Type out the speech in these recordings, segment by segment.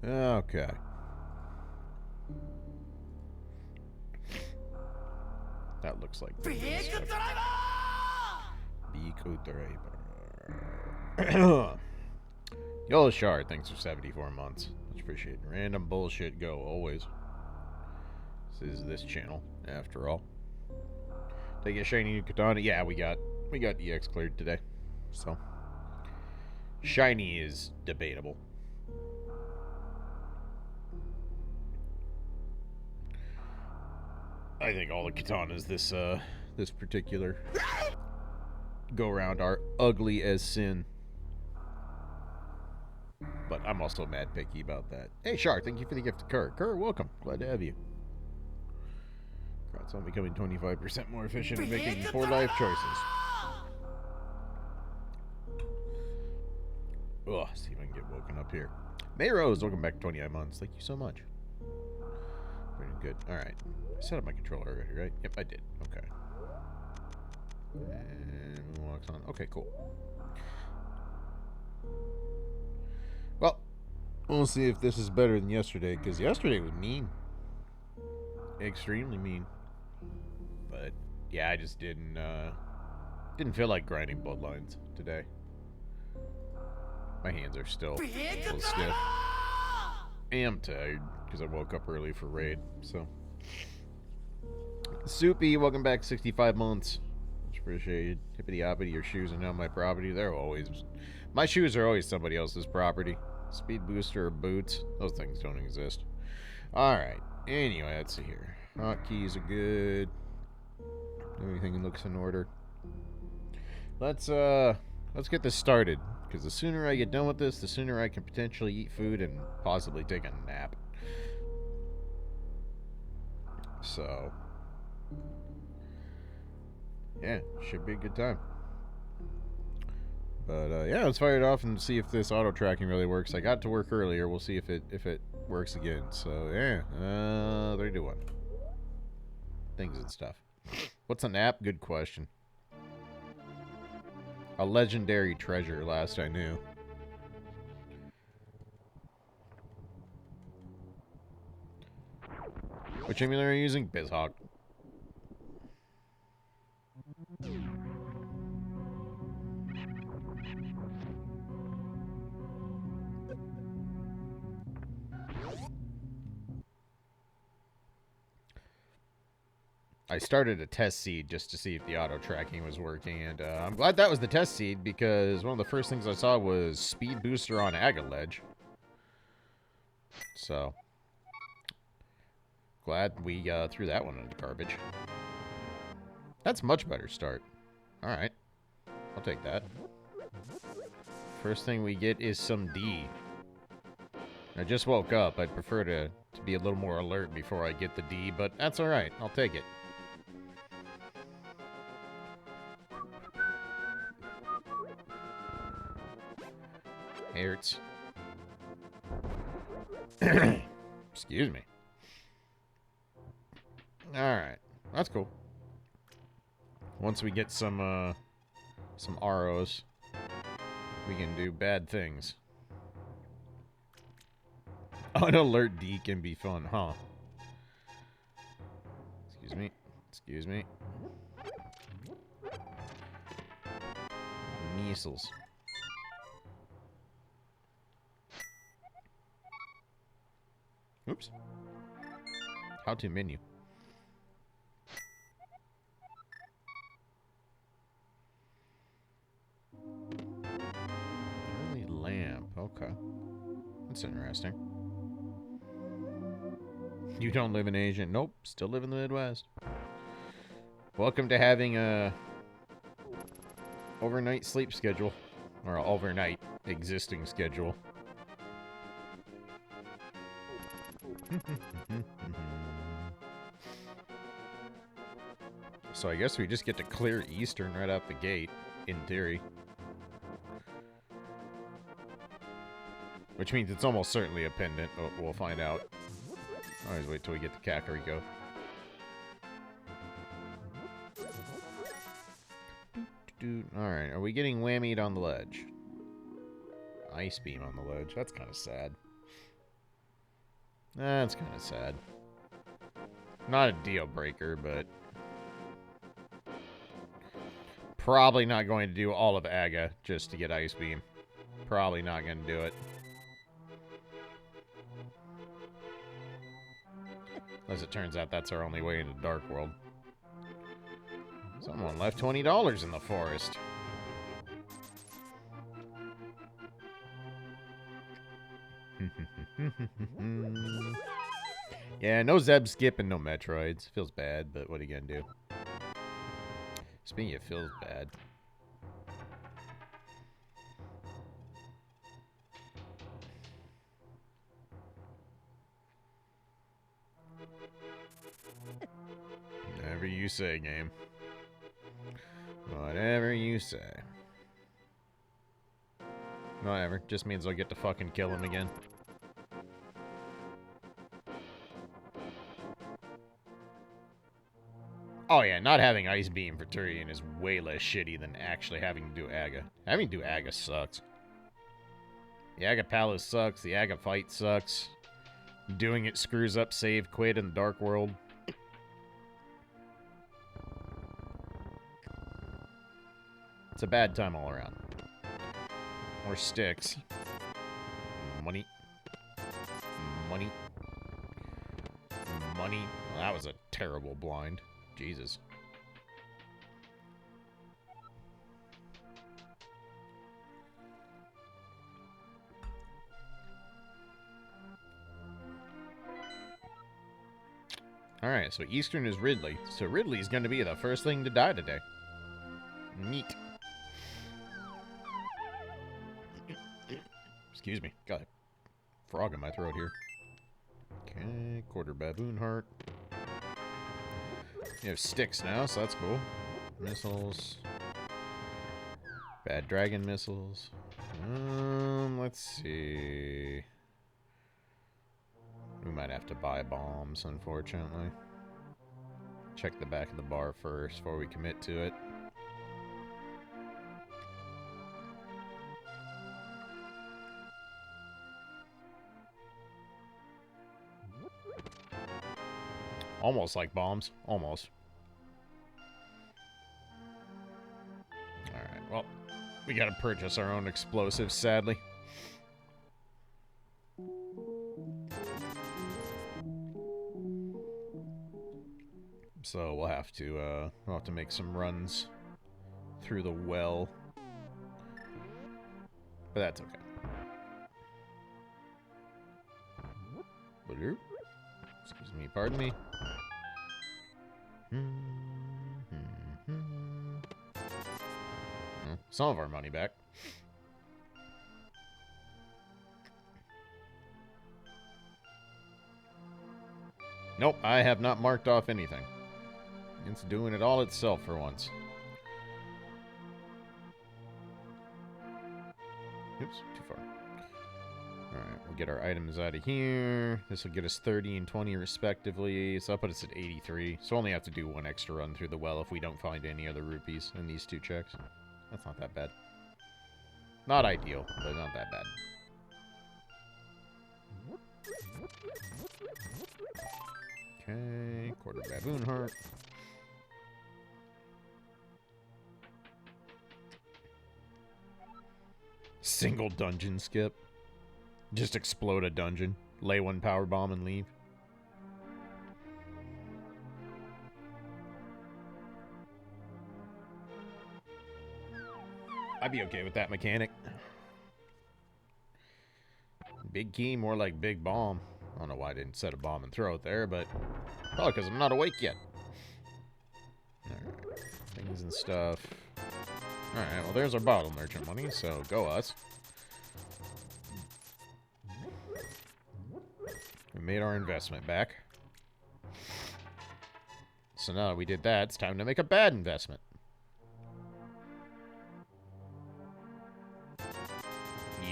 Okay. That looks like the Vehicle driver. Yellow Shard, thanks for 74 months. Much appreciated. Random bullshit go, always. This is this channel, after all. Take a shiny new katana. Yeah, we got EX cleared today. So shiny is debatable. I think all the katanas this particular go around are ugly as sin. But I'm also mad picky about that. Hey Shark, thank you for the gift to Kerr. Kerr, welcome. Glad to have you. Congrats on becoming 25% more efficient and making poor life choices. Ugh, see if I can get woken up here. Mayrose, welcome back to 29 months. Thank you so much. Very good. Alright. I set up my controller already, right? Yep, I did. Okay. And walks on. Okay, cool. Well, we'll see if this is better than yesterday, because yesterday was mean. Extremely mean. But yeah, I just didn't feel like grinding bloodlines today. My hands are still a little stiff. I am tired because I woke up early for raid. So, Soupy, welcome back. 65 months. Much appreciated. Hippity hoppity, your shoes are now my property. They're always my shoes are always somebody else's property. Speed booster or boots, those things don't exist. All right. Anyway, let's see here. Hotkeys are good. Everything looks in order. Let's get this started, because the sooner I get done with this, the sooner I can potentially eat food and possibly take a nap. So, yeah, should be a good time. But yeah, let's fire it off and see if this auto tracking really works. I got to work earlier. We'll see if it works again. So yeah, 3-2-1. Things and stuff. What's an app? Good question. A legendary treasure, last I knew. Which emulator are you using? BizHawk. I started a test seed just to see if the auto tracking was working, and I'm glad that was the test seed, because one of the first things I saw was speed booster on Agaledge. So, glad we threw that one in the garbage. That's much better start. Alright, I'll take that. First thing we get is some D. I just woke up. I'd prefer to be a little more alert before I get the D, but that's alright. I'll take it. Hurts. Excuse me. Alright. That's cool. Once we get some ROs, we can do bad things. Oh, an alert D can be fun, huh? Excuse me. Excuse me. Measles. Oops. How to menu. Early lamp. Okay. That's interesting. You don't live in Asia? Nope. Still live in the Midwest. Welcome to having a overnight sleep schedule. Or an overnight existing schedule. So I guess we just get to clear Eastern right out the gate, in theory. Which means it's almost certainly a pendant, but we'll find out. Always wait till we get to Kakariko. Alright, are we getting whammied on the ledge? Ice beam on the ledge. That's kind of sad. That's kind of sad. Not a deal breaker, but probably not going to do all of Aga just to get Ice Beam. Probably not going to do it. As it turns out, that's our only way into Dark World. Someone left $20 in the forest. Yeah, no Zeb Skip and no Metroids. Feels bad, but what are you gonna do? Speaking of feels bad. Whatever you say, game. Whatever you say. Whatever. Just means I'll get to fucking kill him again. Oh yeah, not having Ice Beam for Turian is way less shitty than actually having to do Aga. Having to do Aga sucks. The Aga Palace sucks. The Aga fight sucks. Doing it screws up save quit in the Dark World. It's a bad time all around. More sticks. Money. Money. Money. Well, that was a terrible blind. Jesus. Alright, so Eastern is Ridley. So Ridley's going to be the first thing to die today. Neat. Excuse me. Got a frog in my throat here. Okay, quarter baboon heart. You have sticks now, so that's cool. Missiles. Bad dragon missiles. Let's see. We might have to buy bombs, unfortunately. Check the back of the bar first before we commit to it. Almost like bombs. Almost. Alright, well, we gotta purchase our own explosives, sadly. So we'll have to make some runs through the well. But that's okay. Excuse me, pardon me. Some of our money back. Nope, I have not marked off anything. It's doing it all itself for once. Oops, too far. Alright, we'll get our items out of here. This will get us 30 and 20 respectively. So that'll put us at 83. So only have to do one extra run through the well if we don't find any other rupees in these two checks. That's not that bad. Not ideal, but not that bad. Okay, quarter baboon heart. Single dungeon skip. Just explode a dungeon. Lay one power bomb and leave. I'd be okay with that mechanic. Big key, more like big bomb. I don't know why I didn't set a bomb and throw it there, but probably because I'm not awake yet. Alright, things and stuff. Alright, well there's our bottle merchant money, so go us. We made our investment back. So now that we did that, it's time to make a bad investment.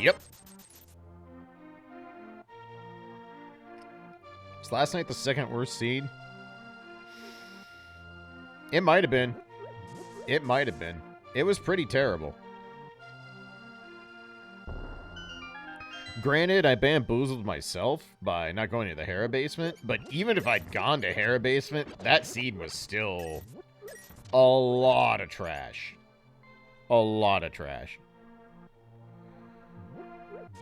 Yep. Was last night the second worst seed? It might have been. It might have been. It was pretty terrible. Granted, I bamboozled myself by not going to the Hera basement, but even if I'd gone to Hera basement, that scene was still a lot of trash. A lot of trash.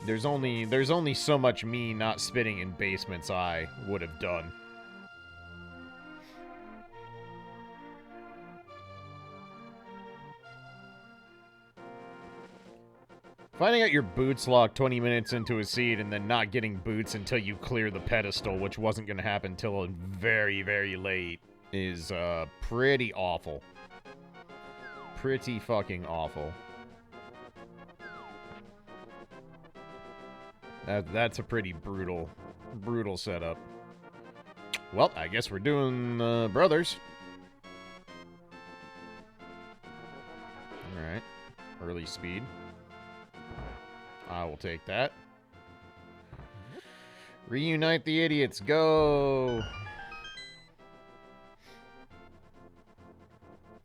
There's only so much me not spitting in basements I would have done. Finding out your boots locked 20 minutes into a seed and then not getting boots until you clear the pedestal, which wasn't going to happen until very, very late, is pretty awful. Pretty fucking awful. That's a pretty brutal setup. Well, I guess we're doing brothers. Alright. Early speed. I will take that. Reunite the idiots. Go!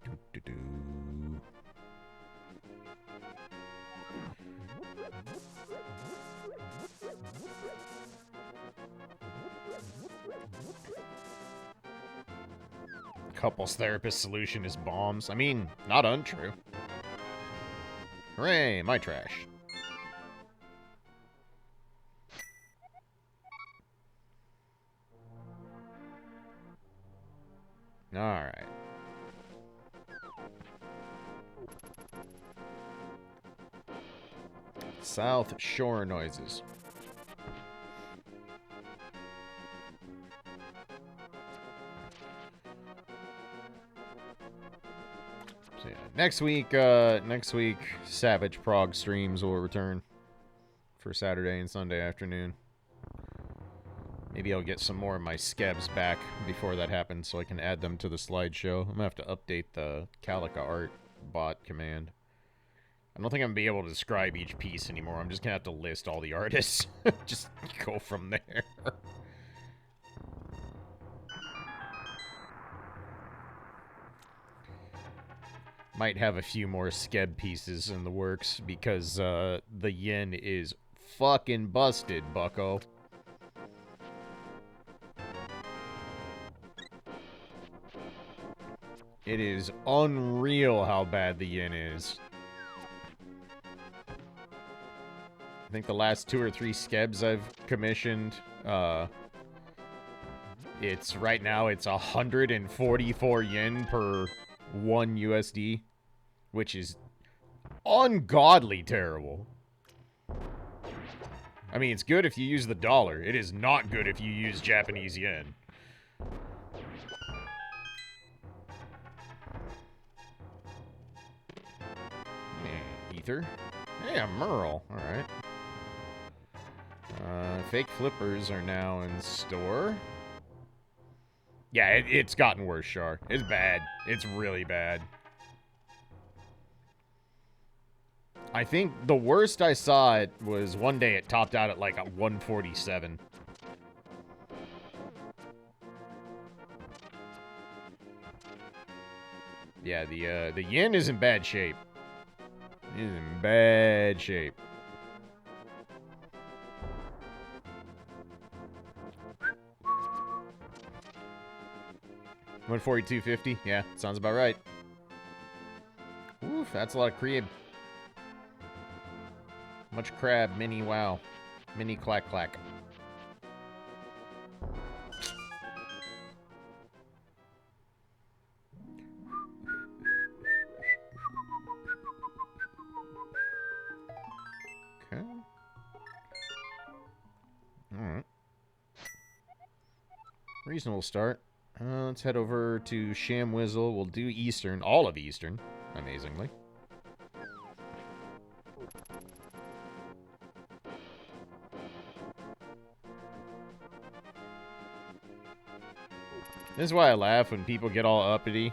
Doo-doo-doo. Couples therapist solution is bombs. I mean, not untrue. Hooray, my trash. Alright. South Shore noises. So yeah, next week, Savage Prog streams will return for Saturday and Sunday afternoon. Maybe I'll get some more of my skebs back before that happens so I can add them to the slideshow. I'm going to have to update the Calica art bot command. I don't think I'm going to be able to describe each piece anymore. I'm just going to have to list all the artists. Just go from there. Might have a few more skeb pieces in the works because the yen is fucking busted, bucko. It is unreal how bad the yen is. I think the last 2 or 3 skebs I've commissioned, it's right now it's 144 yen per 1 USD, which is ungodly terrible. I mean, it's good if you use the dollar. It is not good if you use Japanese yen. Ether. Hey, a Merle. Alright. Fake flippers are now in store. Yeah, it's gotten worse, Char. It's bad. It's really bad. I think the worst I saw it was one day it topped out at like a 147. Yeah, the yen is in bad shape. It is in bad shape. $142.50? Yeah, sounds about right. Oof, that's a lot of crab. Much crab, mini wow. Mini clack clack. Okay. Alright. Reasonable start. Let's head over to Shamwizzle. We'll do Eastern. All of Eastern, amazingly. This is why I laugh when people get all uppity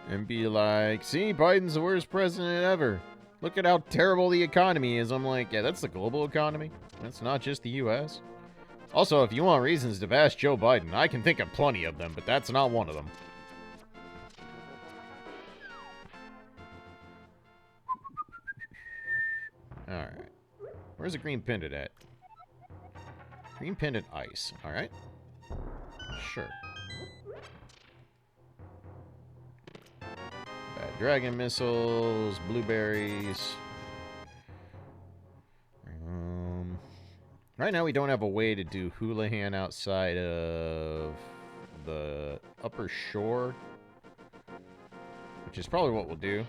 and be like, see, Biden's the worst president ever. Look at how terrible the economy is. I'm like, yeah, that's the global economy. That's not just the U.S. Also, if you want reasons to bash Joe Biden, I can think of plenty of them, but that's not one of them. Alright. Where's the green pendant at? Green pendant ice. Alright. Sure. Bad dragon missiles. Blueberries. Right now we don't have a way to do Houlihan outside of the upper shore, which is probably what we'll do.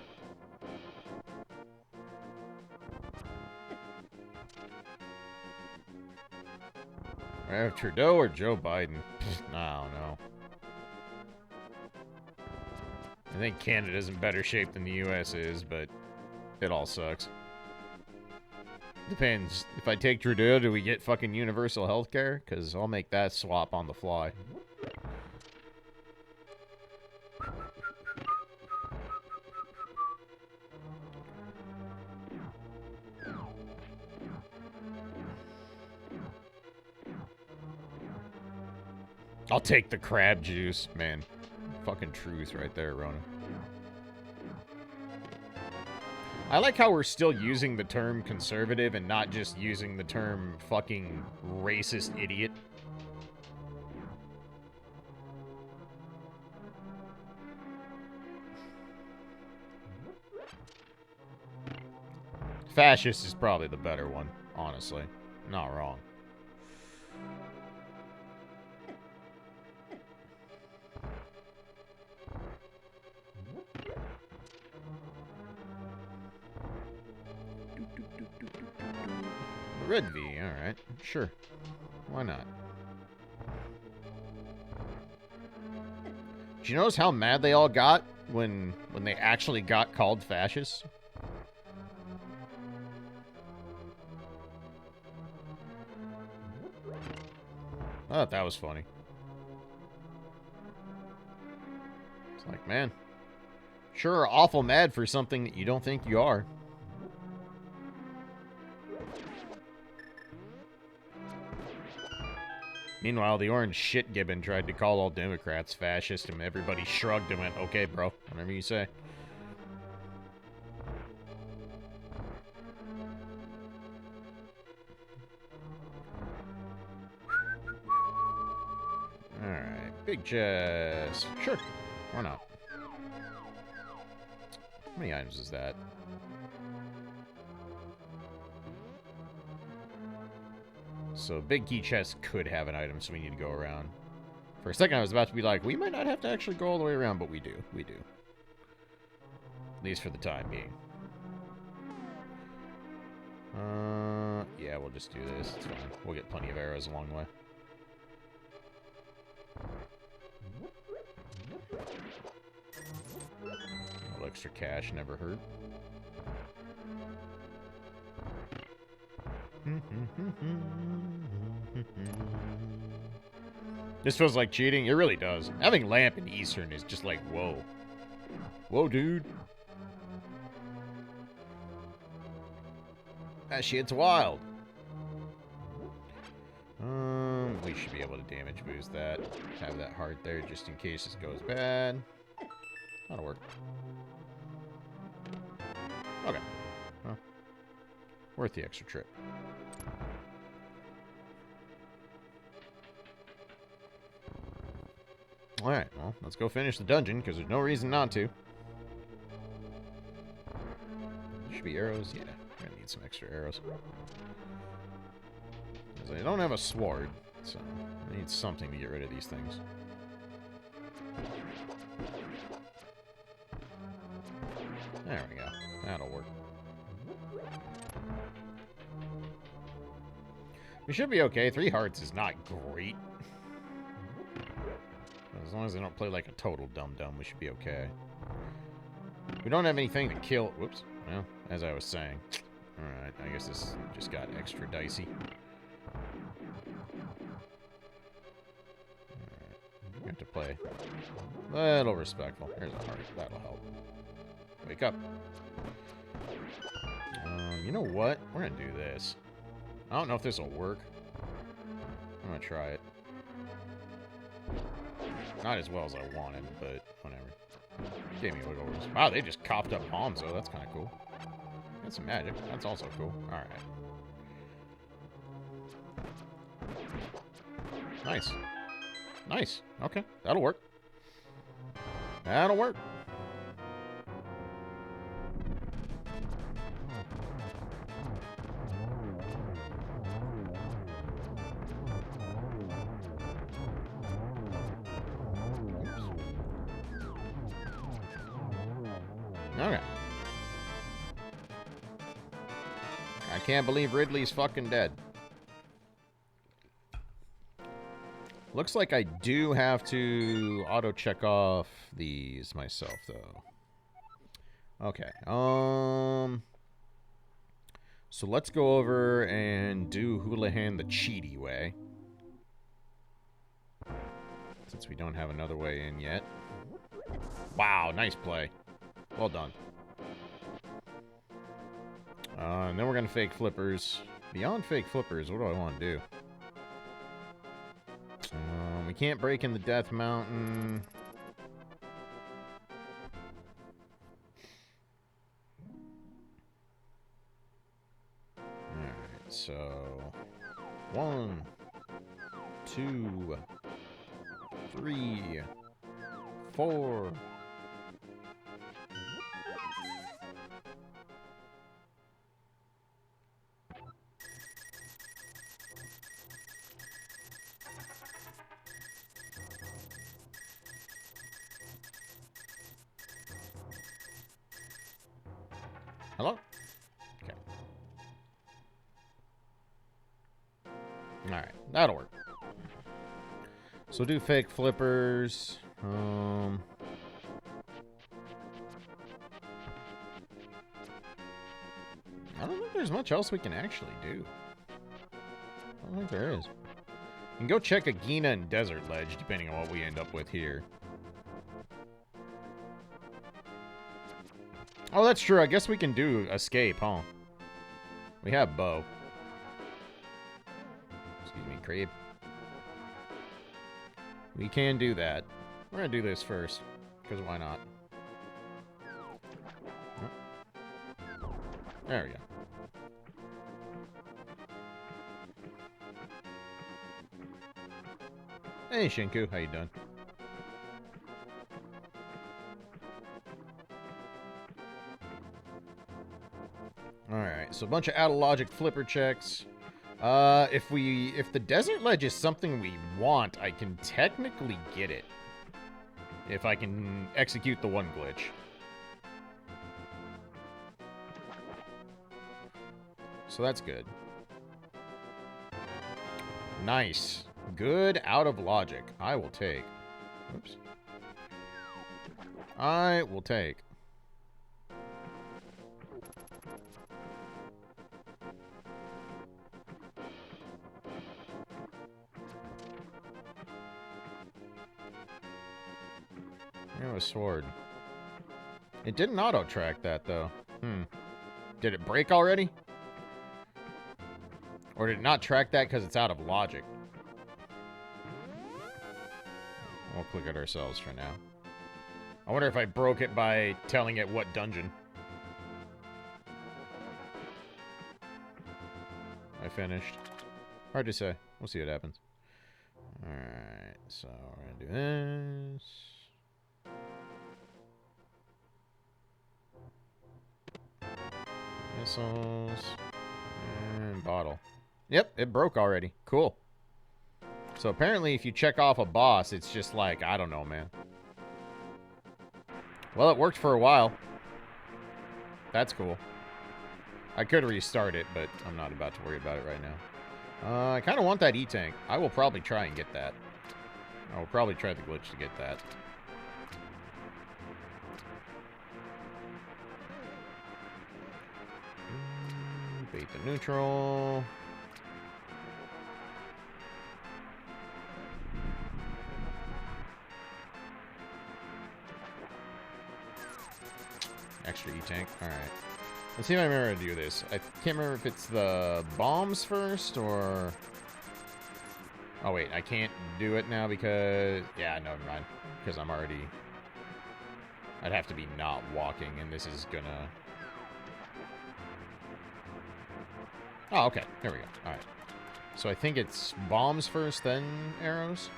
I have Trudeau or Joe Biden? I don't know. I think Canada's in better shape than the US is, but it all sucks. Depends. If I take Trudeau, do we get fucking universal health care? Because I'll make that swap on the fly. I'll take the crab juice, man. Fucking truth right there, Rona. I like how we're still using the term conservative and not just using the term fucking racist idiot. Fascist is probably the better one, honestly. Not wrong. Red V, alright. Sure. Why not? Did you notice how mad they all got when they actually got called fascists? I thought that was funny. It's like, man, sure, awful mad for something that you don't think you are. Meanwhile, the orange shit gibbon tried to call all Democrats fascist, and everybody shrugged and went, okay, bro, whatever you say. Alright, big chest. Sure, why not? How many items is that? So big key chest could have an item, so we need to go around. For a second, I was about to be like, we might not have to actually go all the way around, but we do. We do. At least for the time being. Yeah, we'll just do this. It's fine. We'll get plenty of arrows along the way. A little extra cash never hurt. This feels like cheating. It really does. Having lamp in Eastern is just like, whoa. Whoa, dude. That shit's wild. We should be able to damage boost that. Have that heart there just in case this goes bad. That'll work. Okay. Well, worth the extra trip. Alright, well, let's go finish the dungeon, because there's no reason not to. Should be arrows? Yeah, I'm gonna need some extra arrows. Because I don't have a sword, so I need something to get rid of these things. There we go. That'll work. We should be okay. 3 hearts is not great. As long as I don't play like a total dum-dum, we should be okay. We don't have anything to kill. Whoops. Well, as I was saying. Alright, I guess this just got extra dicey. Alright. We have to play a little respectful. There's a heart. That'll help. Wake up. You know what? We're gonna do this. I don't know if this will work. I'm gonna try it. Not as well as I wanted, but whatever. Gave me wiggle room. Wow, they just copped up Hanzo. That's kind of cool. Got some magic. That's also cool. Alright. Nice. Nice. Okay, that'll work. That'll work. Okay. I can't believe Ridley's fucking dead. Looks like I do have to auto-check off these myself, though. Okay. So let's go over and do Houlihan the cheaty way. Since we don't have another way in yet. Wow, nice play. Well done. And then we're going to fake flippers. Beyond fake flippers, what do I want to do? We can't break in the Death Mountain. Alright, so 1, 2, 3, 4. Hello? Okay. Alright, that'll work. So do fake flippers. I don't think there's much else we can actually do. I don't think there is. You can go check a Gina and Desert Ledge, depending on what we end up with here. Oh, that's true. I guess we can do escape, huh? We have bow. Excuse me, creep. We can do that. We're gonna do this first, because why not? There we go. Hey, Shinku, how you doing? Alright, so a bunch of out-of-logic flipper checks. If the Desert Ledge is something we want, I can technically get it. If I can execute the one glitch. So that's good. Nice. Good out of logic. I will take. Oops. I will take. A sword. It didn't auto-track that, though. Did it break already? Or did it not track that because it's out of logic? We'll click it ourselves for now. I wonder if I broke it by telling it what dungeon. I finished. Hard to say. We'll see what happens. Alright, so we're gonna do this. Missiles. And bottle. Yep, it broke already. Cool. So apparently if you check off a boss, it's just like, I don't know, man. Well, it worked for a while. That's cool. I could restart it, but I'm not about to worry about it right now. I kind of want that E-Tank. I will probably try and get that. I will probably try the glitch to get that. Bait the neutral. Extra E-Tank. Alright. Let's see if I remember how to do this. I can't remember if it's the bombs first or... Oh, wait. I can't do it now because... Yeah, no, never mind. Because I'm already... I'd have to be not walking, and this is gonna... Oh, okay. There we go. Alright. So I think it's bombs first, then arrows?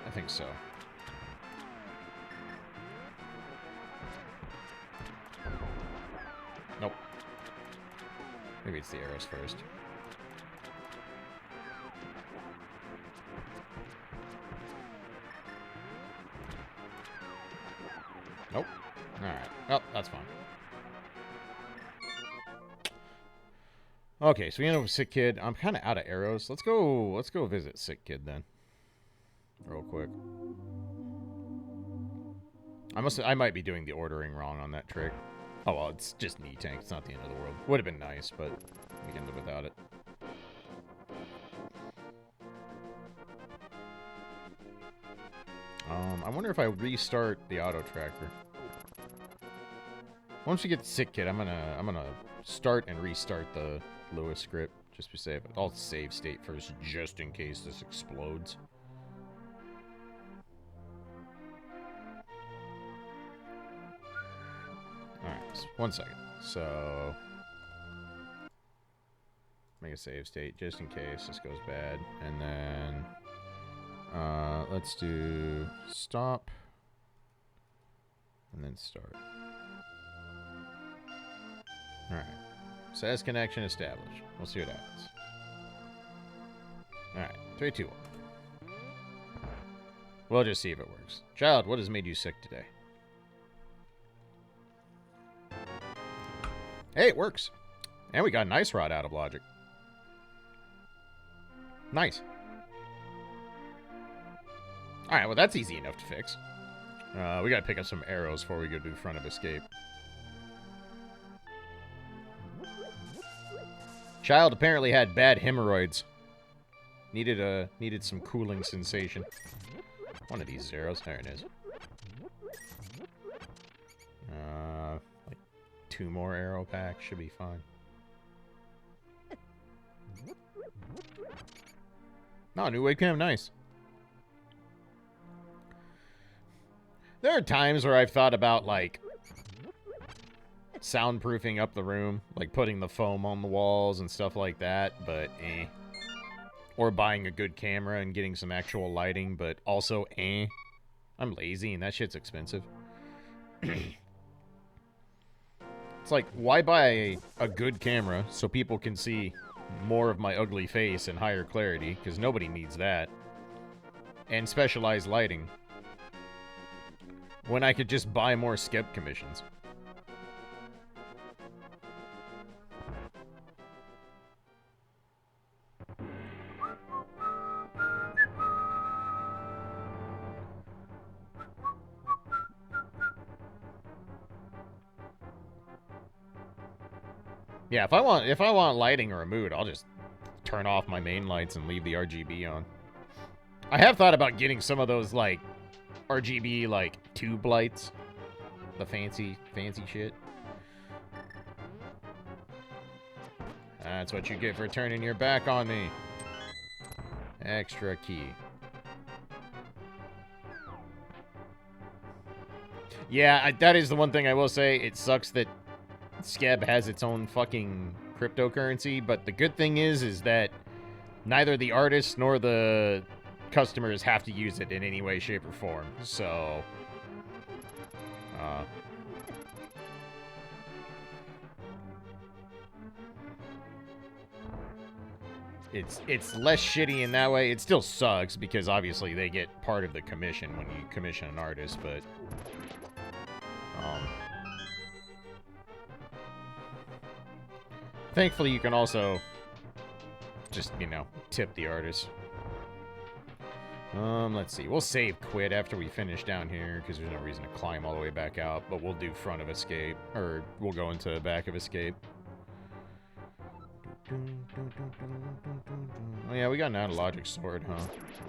I think so. Nope. Maybe it's the arrows first. Nope. Alright. Well, that's fine. Okay, so we end up with Sick Kid. I'm kind of out of arrows. Let's go visit Sick Kid then. Real quick. I might be doing the ordering wrong on that trick. Oh well, it's just knee tank. It's not the end of the world. Would have been nice, but we can live without it. I wonder if I restart the auto tracker. Once we get Sick Kid, I'm gonna start and restart the Lewis script just to be safe. I'll save state first just in case this explodes. Alright, 1 second. So make a save state just in case this goes bad. And then let's do stop and then start. Alright. Says connection established. We'll see what happens. Alright. 3, 2, 1. We'll just see if it works. Child, what has made you sick today? Hey, it works. And we got a nice rod out of logic. Nice. Alright, well that's easy enough to fix. We gotta pick up some arrows before we go to the front of escape. Child apparently had bad hemorrhoids. Needed some cooling sensation. One of these arrows. There it is. Like 2 more arrow packs should be fine. No, new webcam, nice. There are times where I've thought about, like, soundproofing up the room, like putting the foam on the walls and stuff like that, but eh. Or buying a good camera and getting some actual lighting, but also eh. I'm lazy and that shit's expensive. It's like, why buy a good camera so people can see more of my ugly face and higher clarity, because nobody needs that, and specialized lighting, when I could just buy more skep commissions. Yeah, if I want lighting or a mood, I'll just turn off my main lights and leave the RGB on. I have thought about getting some of those, like, RGB, like, tube lights. The fancy shit. That's what you get for turning your back on me. Extra key. Yeah, that is the one thing I will say. It sucks that Skeb has its own fucking cryptocurrency, but the good thing is that neither the artists nor the customers have to use it in any way, shape, or form. So, it's less shitty in that way. It still sucks because obviously they get part of the commission when you commission an artist, but thankfully you can also just, you know, tip the artist. Let's see. We'll save quit after we finish down here because there's no reason to climb all the way back out, but we'll do front of escape, or we'll go into back of escape. Oh yeah, we got an out of logic sword, huh?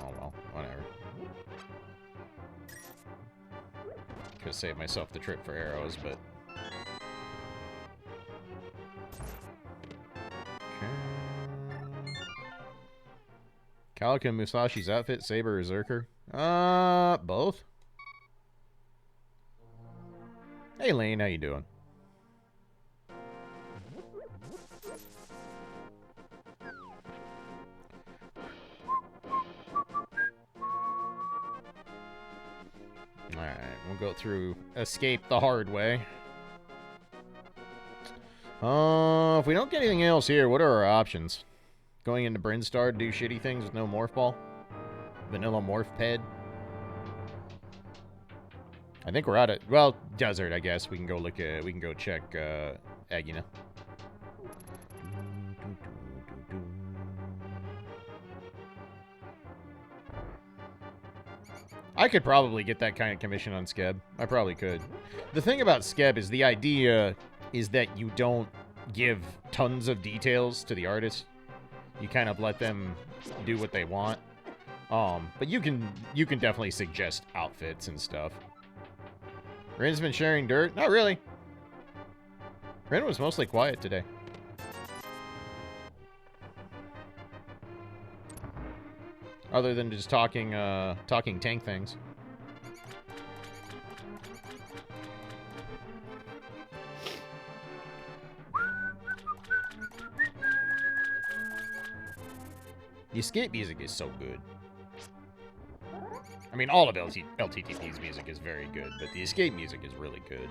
Oh well, whatever. Could save myself the trip for arrows, but Calico Musashi's outfit, Saber or Zerker? Both. Hey Lane, how you doing? We'll go through escape the hard way. If we don't get anything else here, what are our options? Going into Brinstar to do shitty things with no morph ball? Vanilla morph ped? I think we're out at, well, desert, I guess. We can go look at, we can go check, Agina. I could probably get that kind of commission on Skeb. I probably could. The thing about Skeb is the idea is that you don't give tons of details to the artist. You kind of let them do what they want. But you can definitely suggest outfits and stuff. Rin's been sharing dirt? Not really. Rin was mostly quiet today. Other than just talking tank things. The escape music is so good. I mean, all of LTTP's music is very good, but the escape music is really good.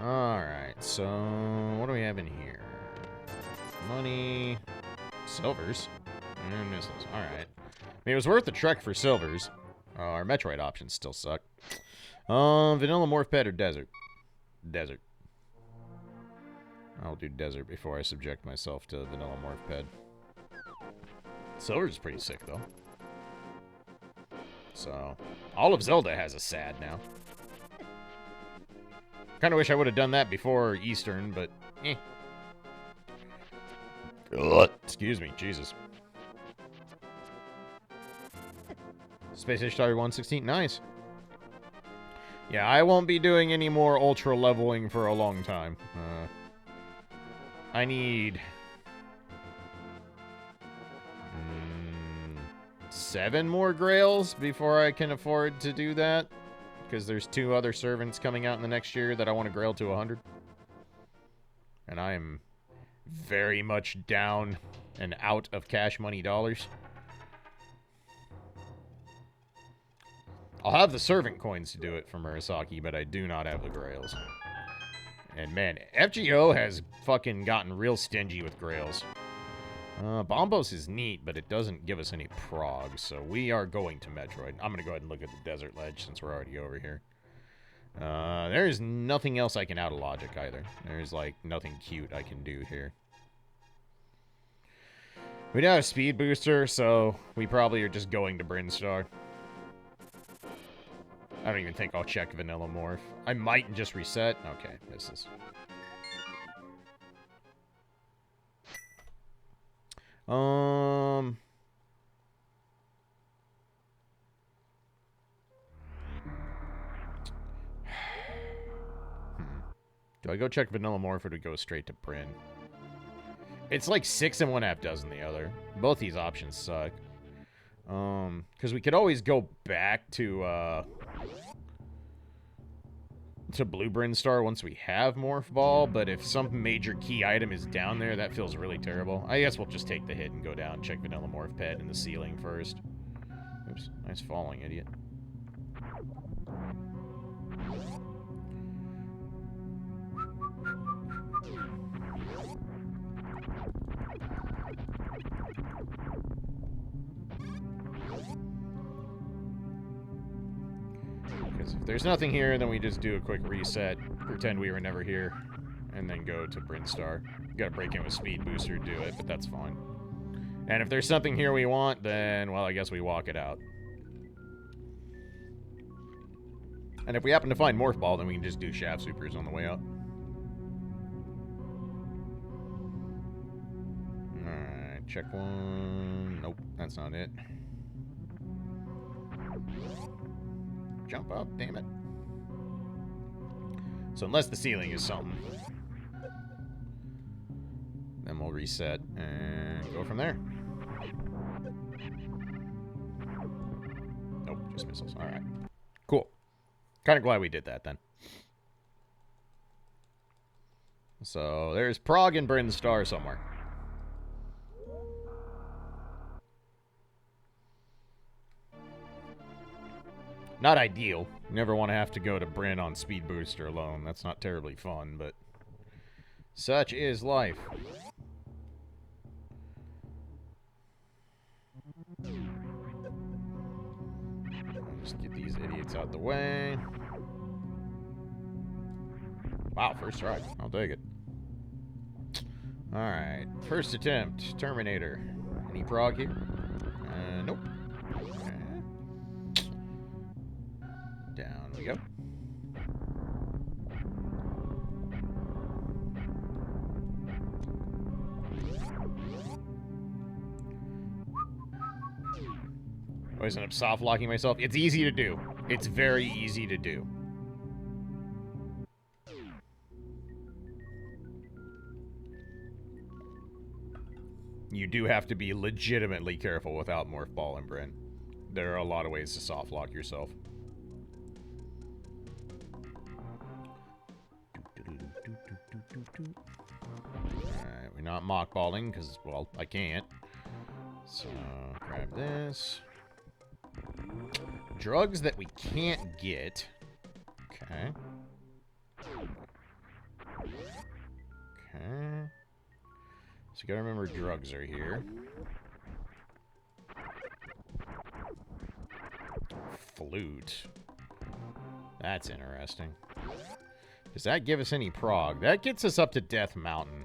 Alright, so what do we have in here? Money, silvers, and missiles. Alright. I mean, it was worth the trek for silvers. Our Metroid options still suck. Vanilla morph ped or desert? Desert. I'll do desert before I subject myself to vanilla morph ped. Silver's pretty sick, though. So, all of Zelda has a sad now. Kind of wish I would have done that before Eastern, but eh. Excuse me, Jesus. Space Ishtar 116, nice. Yeah, I won't be doing any more ultra leveling for a long time. I need 7 more grails before I can afford to do that. Because there's 2 other servants coming out in the next year that I want to grail to 100. And I am very much down and out of cash money dollars. I'll have the servant coins to do it for Murasaki, but I do not have the grails. And man, FGO has fucking gotten real stingy with grails. Bombos is neat, but it doesn't give us any prog, so we are going to Metroid. I'm going to go ahead and look at the Desert Ledge since we're already over here. There is nothing else I can out of logic either. There's, like, nothing cute I can do here. We now have Speed Booster, so we probably are just going to Brinstar. I don't even think I'll check Vanilla Morph. I might just reset. Okay, this is... Do I go check Vanilla Morph or do we go straight to Bryn? It's like 6 and 1/2 dozen the other. Both these options suck. Because we could always go back to Blue Brinstar once we have Morph Ball, but if some major key item is down there, that feels really terrible. I guess we'll just take the hit and go down and check Vanilla Morph Ped in the ceiling first. Oops, nice falling, idiot. If there's nothing here, then we just do a quick reset, pretend we were never here, and then go to Brinstar. Gotta break in with Speed Booster to do it, but that's fine. And if there's something here we want, then, well, I guess we walk it out. And if we happen to find Morph Ball, then we can just do Shaft Supers on the way up. Alright, check one. Nope, that's not it. Jump up, damn it. So unless the ceiling is something, then we'll reset and go from there. Nope, just missiles. Alright. Cool. Kind of glad we did that then. So there's Prague and Bryn Star somewhere. Not ideal. You never want to have to go to Bryn on Speed Booster alone. That's not terribly fun, but such is life. Just get these idiots out the way. Wow, first try. I'll take it. Alright, first attempt. Terminator. Any prog here? Nope. Okay. Down we go. Always end up soft locking myself. It's easy to do. It's very easy to do. You do have to be legitimately careful without Morph Ball and Bryn. There are a lot of ways to soft lock yourself. Alright, we're not mock balling because, well, I can't. So, grab this. Drugs that we can't get. Okay. Okay. So you gotta remember drugs are here. Flute. That's interesting. Does that give us any prog? That gets us up to Death Mountain.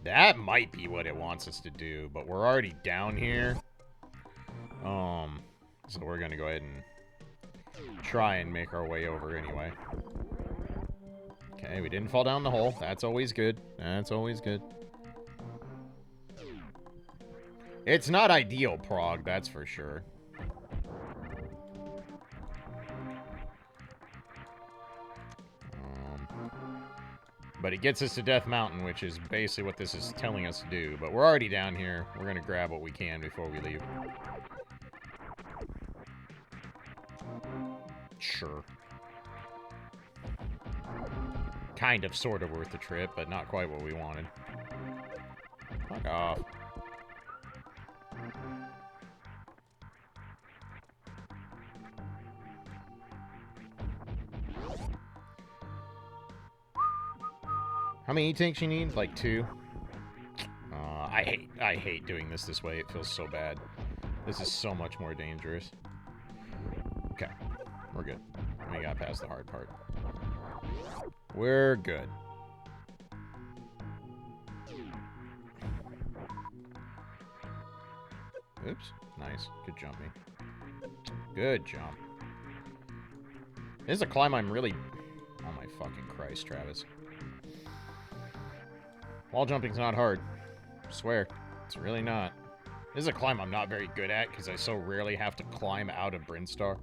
That might be what it wants us to do, but we're already down here. So we're gonna go ahead and try and make our way over anyway. Okay, we didn't fall down the hole. That's always good. That's always good. It's not ideal prog, that's for sure. But it gets us to Death Mountain, which is basically what this is telling us to do. But we're already down here. We're going to grab what we can before we leave. Sure. Kind of, sort of worth the trip, but not quite what we wanted. Fuck off. How many E-tanks you need? Like 2? I hate doing this way. It feels so bad. This is so much more dangerous. Okay. We're good. We got past the hard part. We're good. Oops. Nice. Good jumping. Good jump. This is a climb I'm really... Oh my fucking Christ, Travis. Wall jumping's not hard. I swear. It's really not. This is a climb I'm not very good at because I so rarely have to climb out of Brinstar.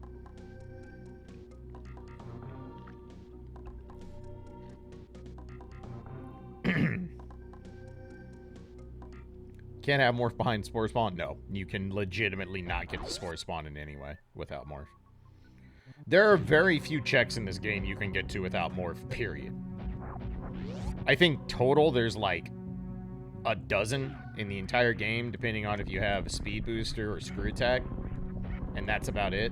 Can't have morph behind spore spawn? No. You can legitimately not get the spore spawn in any way without morph. There are very few checks in this game you can get to without morph, period. I think total there's like a dozen in the entire game, depending on if you have a speed booster or screw attack. And that's about it.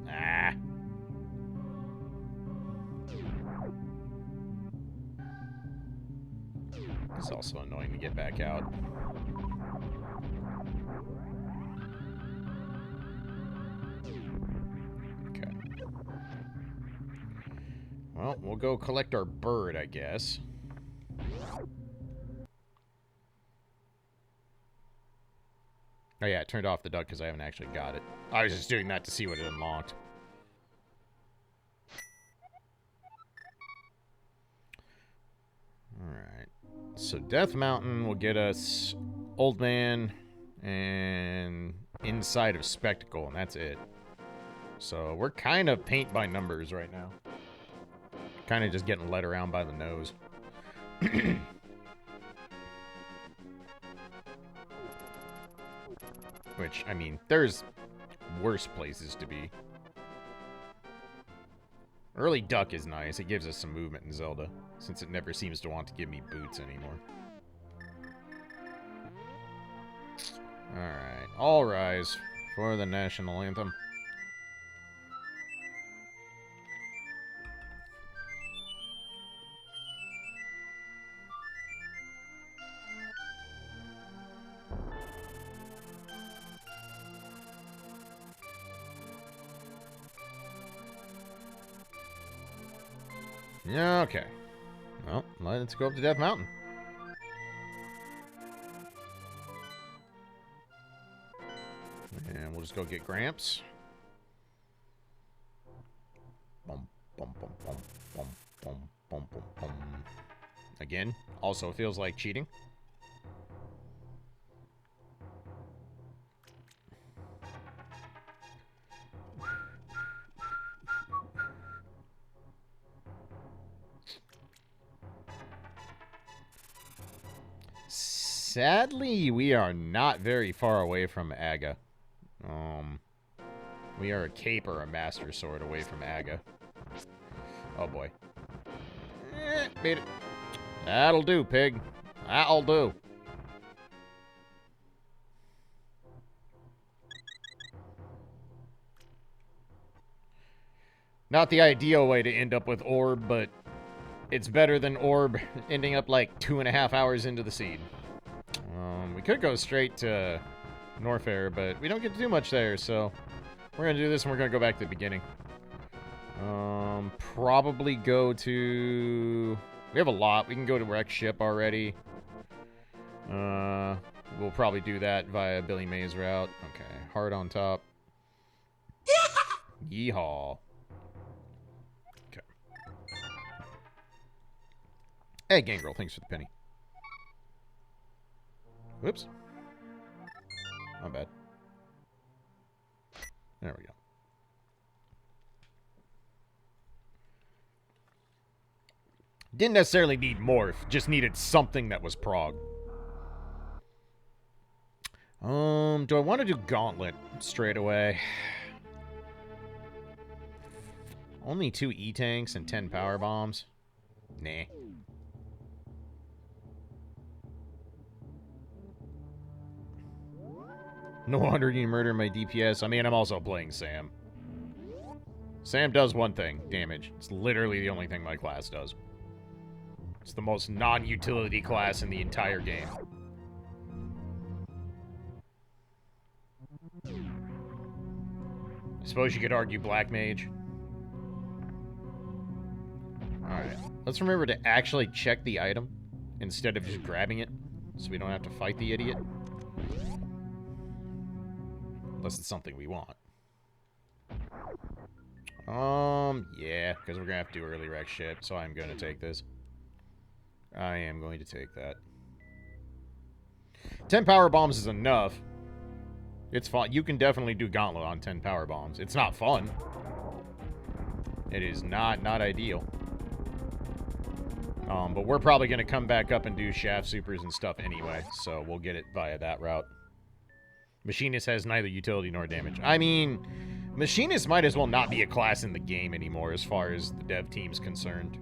Ah. It's also annoying to get back out. Well, we'll go collect our bird, I guess. Oh yeah, I turned off the duck because I haven't actually got it. I was just doing that to see what it unlocked. Alright. So Death Mountain will get us Old Man and Inside of Spectacle, and that's it. So we're kind of paint by numbers right now. Kind of just getting led around by the nose. Which, I mean, there's worse places to be. Early duck is nice. It gives us some movement in Zelda, since it never seems to want to give me boots anymore. Alright, all rise for the national anthem. Yeah, okay. Well, let's go up to Death Mountain. And we'll just go get Gramps. Bum, bum, bum, bum, bum, bum, bum, bum, bum. Again, also feels like cheating. Sadly, we are not very far away from Aga. We are a cape or a master sword away from Aga. Oh boy. Beat it. That'll do, pig. That'll do. Not the ideal way to end up with Orb, but it's better than Orb ending up like 2.5 hours into the seed. We could go straight to Norfair, but we don't get to do much there, so we're going to do this and we're going to go back to the beginning. Probably go to... We have a lot. We can go to Wreck Ship already. We'll probably do that via Billy Mays route. Okay, hard on top. Yeehaw. Okay. Hey, Gangrel, thanks for the penny. Whoops. My bad. There we go. Didn't necessarily need Morph, just needed something that was Prog. Do I want to do Gauntlet straight away? Only 2 E-Tanks and 10 Power Bombs? Nah. No wonder you murder my DPS. I mean, I'm also playing Sam. Sam does one thing, damage. It's literally the only thing my class does. It's the most non-utility class in the entire game. I suppose you could argue Black Mage. Alright. Let's remember to actually check the item instead of just grabbing it, so we don't have to fight the idiot. Unless it's something we want. Yeah, because we're going to have to do early Wreck Ship, so I'm going to take this. I am going to take that. 10 Power Bombs is enough. It's fun. You can definitely do Gauntlet on 10 Power Bombs. It's not fun. It is not ideal. But we're probably going to come back up and do Shaft Supers and stuff anyway, so we'll get it via that route. Machinist has neither utility nor damage. I mean, Machinist might as well not be a class in the game anymore as far as the dev team's concerned.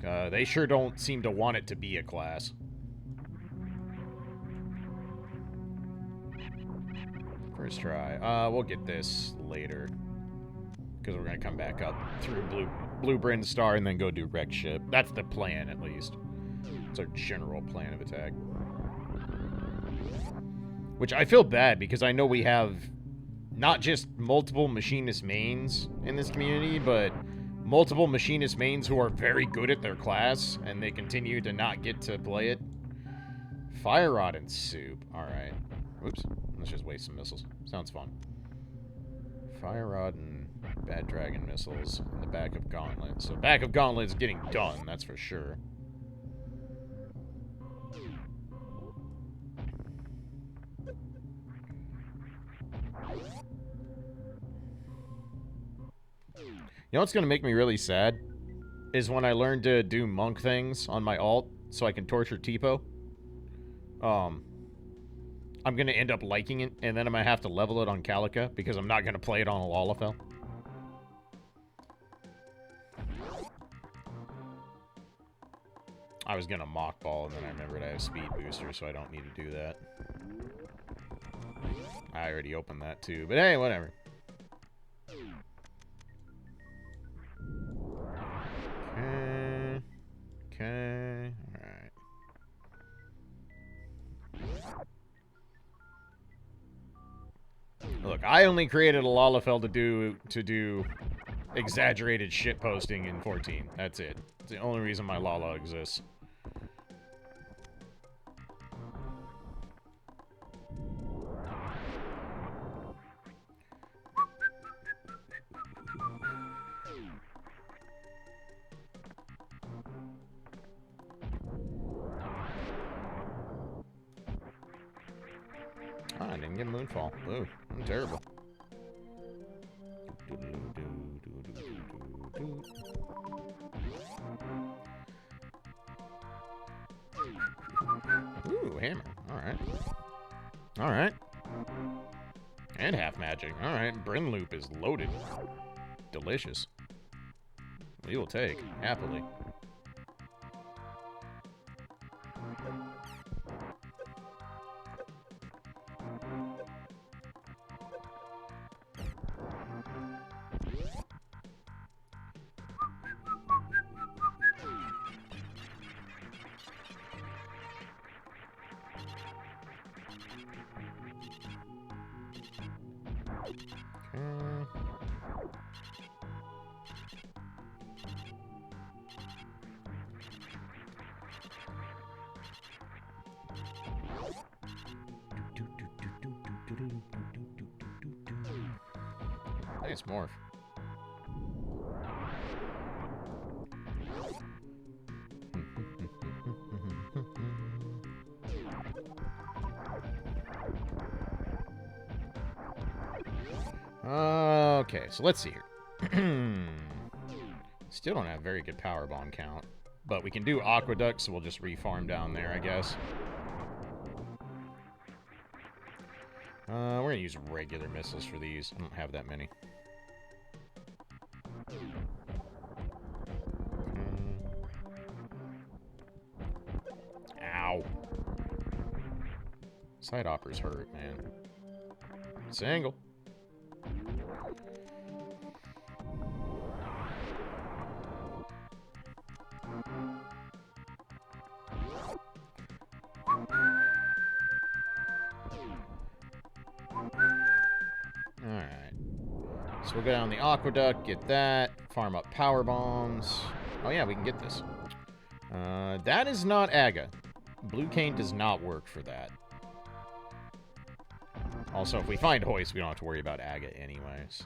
They sure don't seem to want it to be a class. First try. We'll get this later. Because we're going to come back up through Blue Bryn Star and then go do Wreck Ship. That's the plan, at least. It's our general plan of attack. Which I feel bad, because I know we have not just multiple Machinist mains in this community, but multiple Machinist mains who are very good at their class, and they continue to not get to play it. Fire Rod and Soup. Alright. Oops. Let's just waste some missiles. Sounds fun. Fire Rod and Bad Dragon missiles in the back of Gauntlet. So back of Gauntlet is getting done, that's for sure. You know what's going to make me really sad? Is when I learn to do monk things on my alt so I can torture Tipo. I'm going to end up liking it, and then I'm going to have to level it on Calica, because I'm not going to play it on a Lalafell. I was going to mock ball, and then I remembered I have speed booster, so I don't need to do that. I already opened that too, but hey, whatever. Okay, alright. Look, I only created a Lalafell to do exaggerated shit posting in 14. That's it. It's the only reason my Lala exists. Ah, I didn't get Moonfall. Ooh, I'm terrible. Ooh, hammer. Alright. Alright. And half magic. Alright, Bryn Loop is loaded. Delicious. We will take, happily. Nice morph. Okay, so let's see here. Still don't have very good power bomb count, but we can do Aqueduct, so we'll just refarm down there, I guess. We're gonna use regular missiles for these. I don't have that many. Ow. Side hoppers hurt, man. Single. Alright. So we'll go down the Aqueduct, get that, farm up power bombs. Oh yeah, we can get this. That is not Aga. Blue Cane does not work for that. Also, if we find Hoist, we don't have to worry about Aga anyway, so.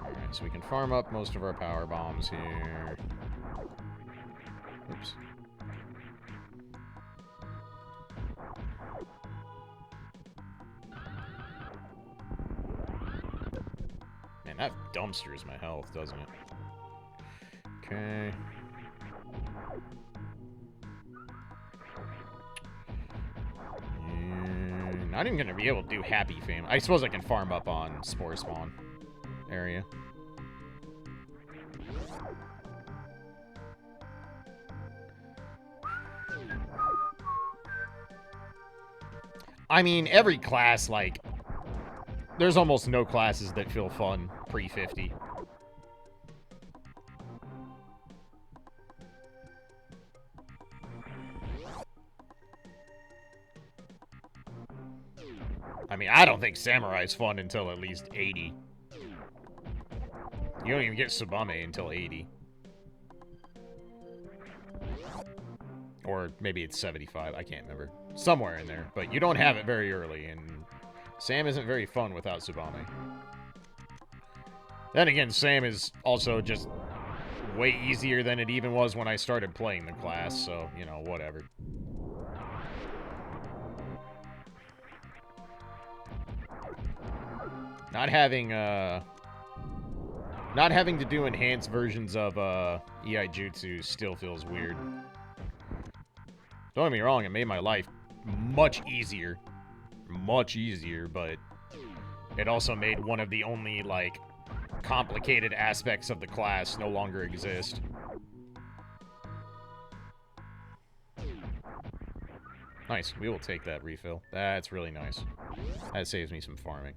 Alright, so we can farm up most of our power bombs here. Oops. Man, that dumpsters my health, doesn't it? Okay. Not even gonna be able to do Happy Fame. I suppose I can farm up on Spore Spawn area. I mean, every class, like, there's almost no classes that feel fun pre-50. I mean, I don't think Samurai's fun until at least 80. You don't even get Tsubame until 80. Or maybe it's 75, I can't remember. Somewhere in there, but you don't have it very early, and Sam isn't very fun without Tsubame. Then again, Sam is also just way easier than it even was when I started playing the class, so, you know, whatever. Not having to do enhanced versions of EI Jutsu still feels weird. Don't get me wrong, it made my life much easier. Much easier, but it also made one of the only, like, complicated aspects of the class no longer exist. Nice. We will take that refill. That's really nice. That saves me some farming.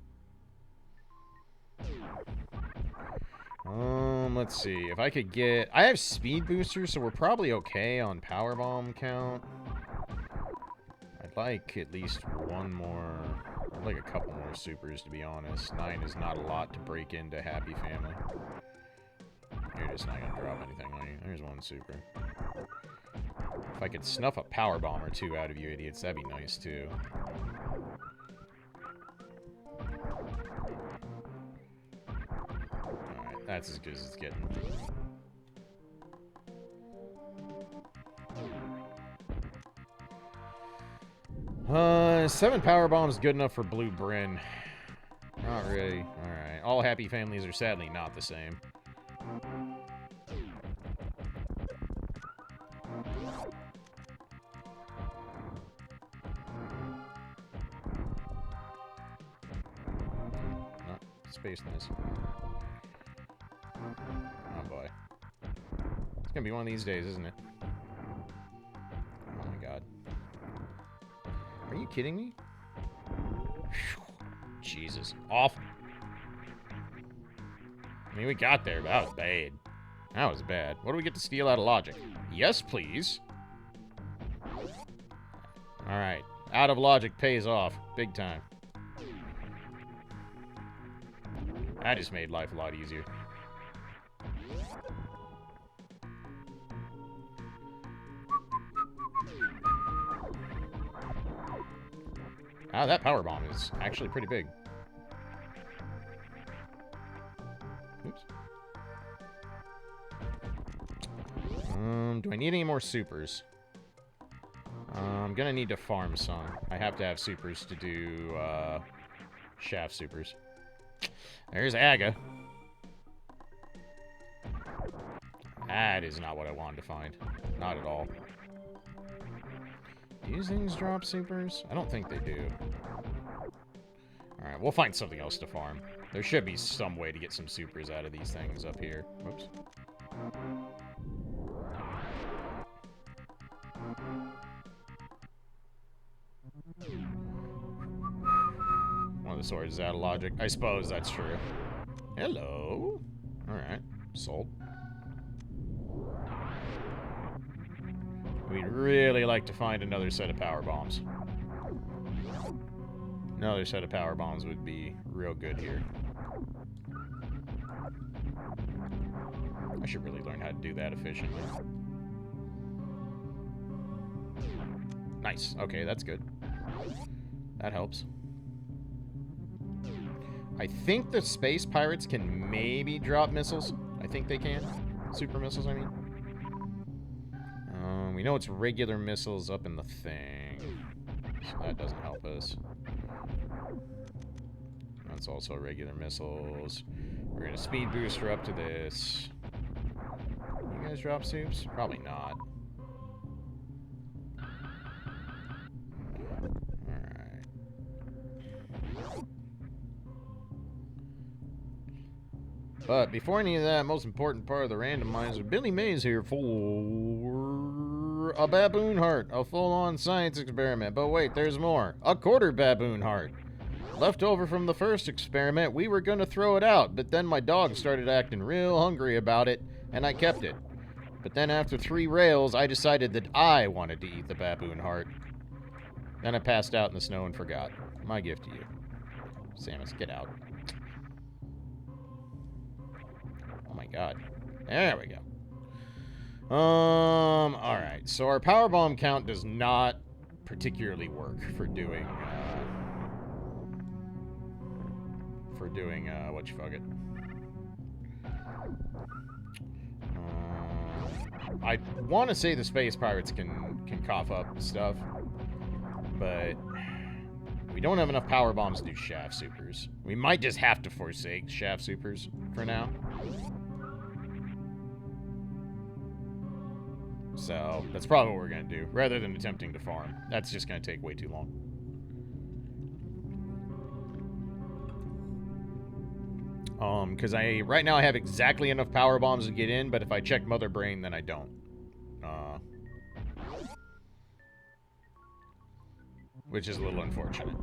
Let's see. If I could get... I have speed boosters, so we're probably okay on powerbomb count. I'd like at least one more... I'd like a couple more supers, to be honest. 9 is not a lot to break into Happy Family. You're just not going to drop anything on you. There's one super. If I could snuff a powerbomb or two out of you idiots, that'd be nice, too. Alright, that's as good as it's getting. 7 power bombs good enough for Blue Bryn. Not really. Alright. All happy families are sadly not the same. Not space nice. Oh boy. It's gonna be one of these days, isn't it? Oh my god. Are you kidding me? Jesus. Awful. I mean, we got there, but that was bad. That was bad. What do we get to steal out of logic? Yes, please. Alright. Out of logic pays off. Big time. That just made life a lot easier. Ah, that power bomb is actually pretty big. Oops. Do I need any more supers? I'm gonna need to farm some. I have to have supers to do, shaft supers. There's Aga. That is not what I wanted to find. Not at all. Do these things drop supers? I don't think they do. Alright, we'll find something else to farm. There should be some way to get some supers out of these things up here. Whoops. One of the swords is out of logic. I suppose that's true. Hello. Alright. Sold. We'd really like to find another set of power bombs. Another set of power bombs would be real good here. I should really learn how to do that efficiently. Nice. Okay, that's good. That helps. I think the space pirates can maybe drop missiles. I think they can. Super missiles, I mean. We know it's regular missiles up in the thing. So that doesn't help us. That's also regular missiles. We're going to speed booster up to this. You guys drop soups? Probably not. Alright. But before any of that, most important part of the randomizer, Billy Mays here for a baboon heart. A full-on science experiment. But wait, there's more. A quarter baboon heart. Left over from the first experiment, we were going to throw it out, but then my dog started acting real hungry about it, and I kept it. But then after 3 rails, I decided that I wanted to eat the baboon heart. Then I passed out in the snow and forgot. My gift to you. Samus, get out. Oh my god. There we go. Alright. So our powerbomb count does not particularly work for doing, whatchamacallit. I want to say the space pirates can cough up stuff, but we don't have enough power bombs to do shaft supers. We might just have to forsake shaft supers for now. So that's probably what we're going to do, rather than attempting to farm. That's just going to take way too long. Because right now I have exactly enough power bombs to get in, but if I check Mother Brain, then I don't. Which is a little unfortunate.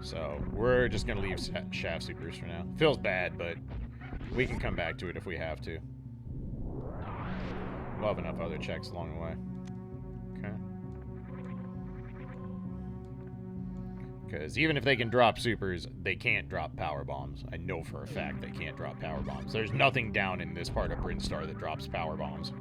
So we're just going to leave Shaft Supers for now. Feels bad, but we can come back to it if we have to. We'll have enough other checks along the way. Okay. Because even if they can drop supers, they can't drop power bombs. I know for a fact they can't drop power bombs. There's nothing down in this part of Brinstar that drops power bombs.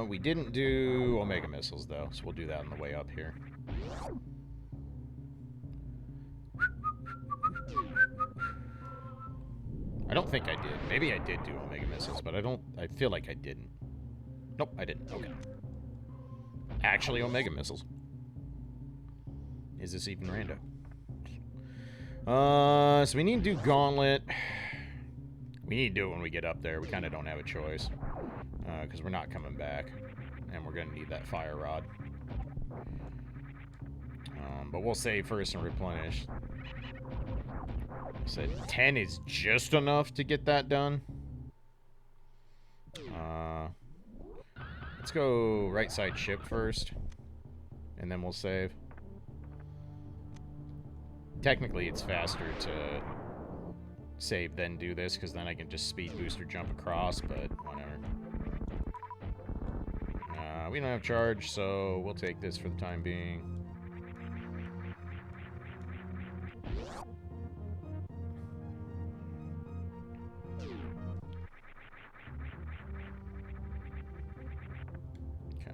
We didn't do Omega Missiles, though, so we'll do that on the way up here. I don't think I did. Maybe I did do Omega Missiles, but I feel like I didn't. Nope, I didn't. Okay. Actually, Omega Missiles. Is this even random? So we need to do Gauntlet. We need to do it when we get up there. We kind of don't have a choice. Because we're not coming back. And we're going to need that Fire Rod. But we'll save first and replenish. Said 10 is just enough to get that done. Let's go right side ship first. And then we'll save. Technically, it's faster to save then do this, because then I can just speed booster jump across, but whatever. We don't have charge, so we'll take this for the time being. Okay.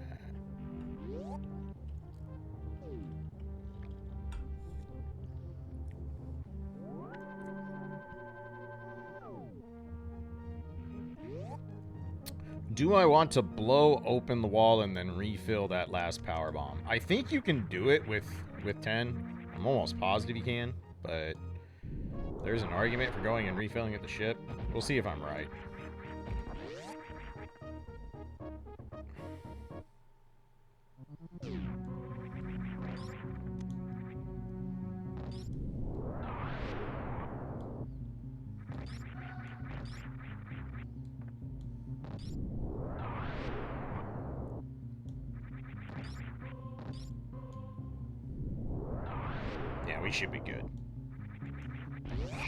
Do I want to blow open the wall and then refill that last power bomb? I think you can do it with 10. I'm almost positive you can, but there's an argument for going and refilling at the ship. We'll see if I'm right. Yeah, we should be good.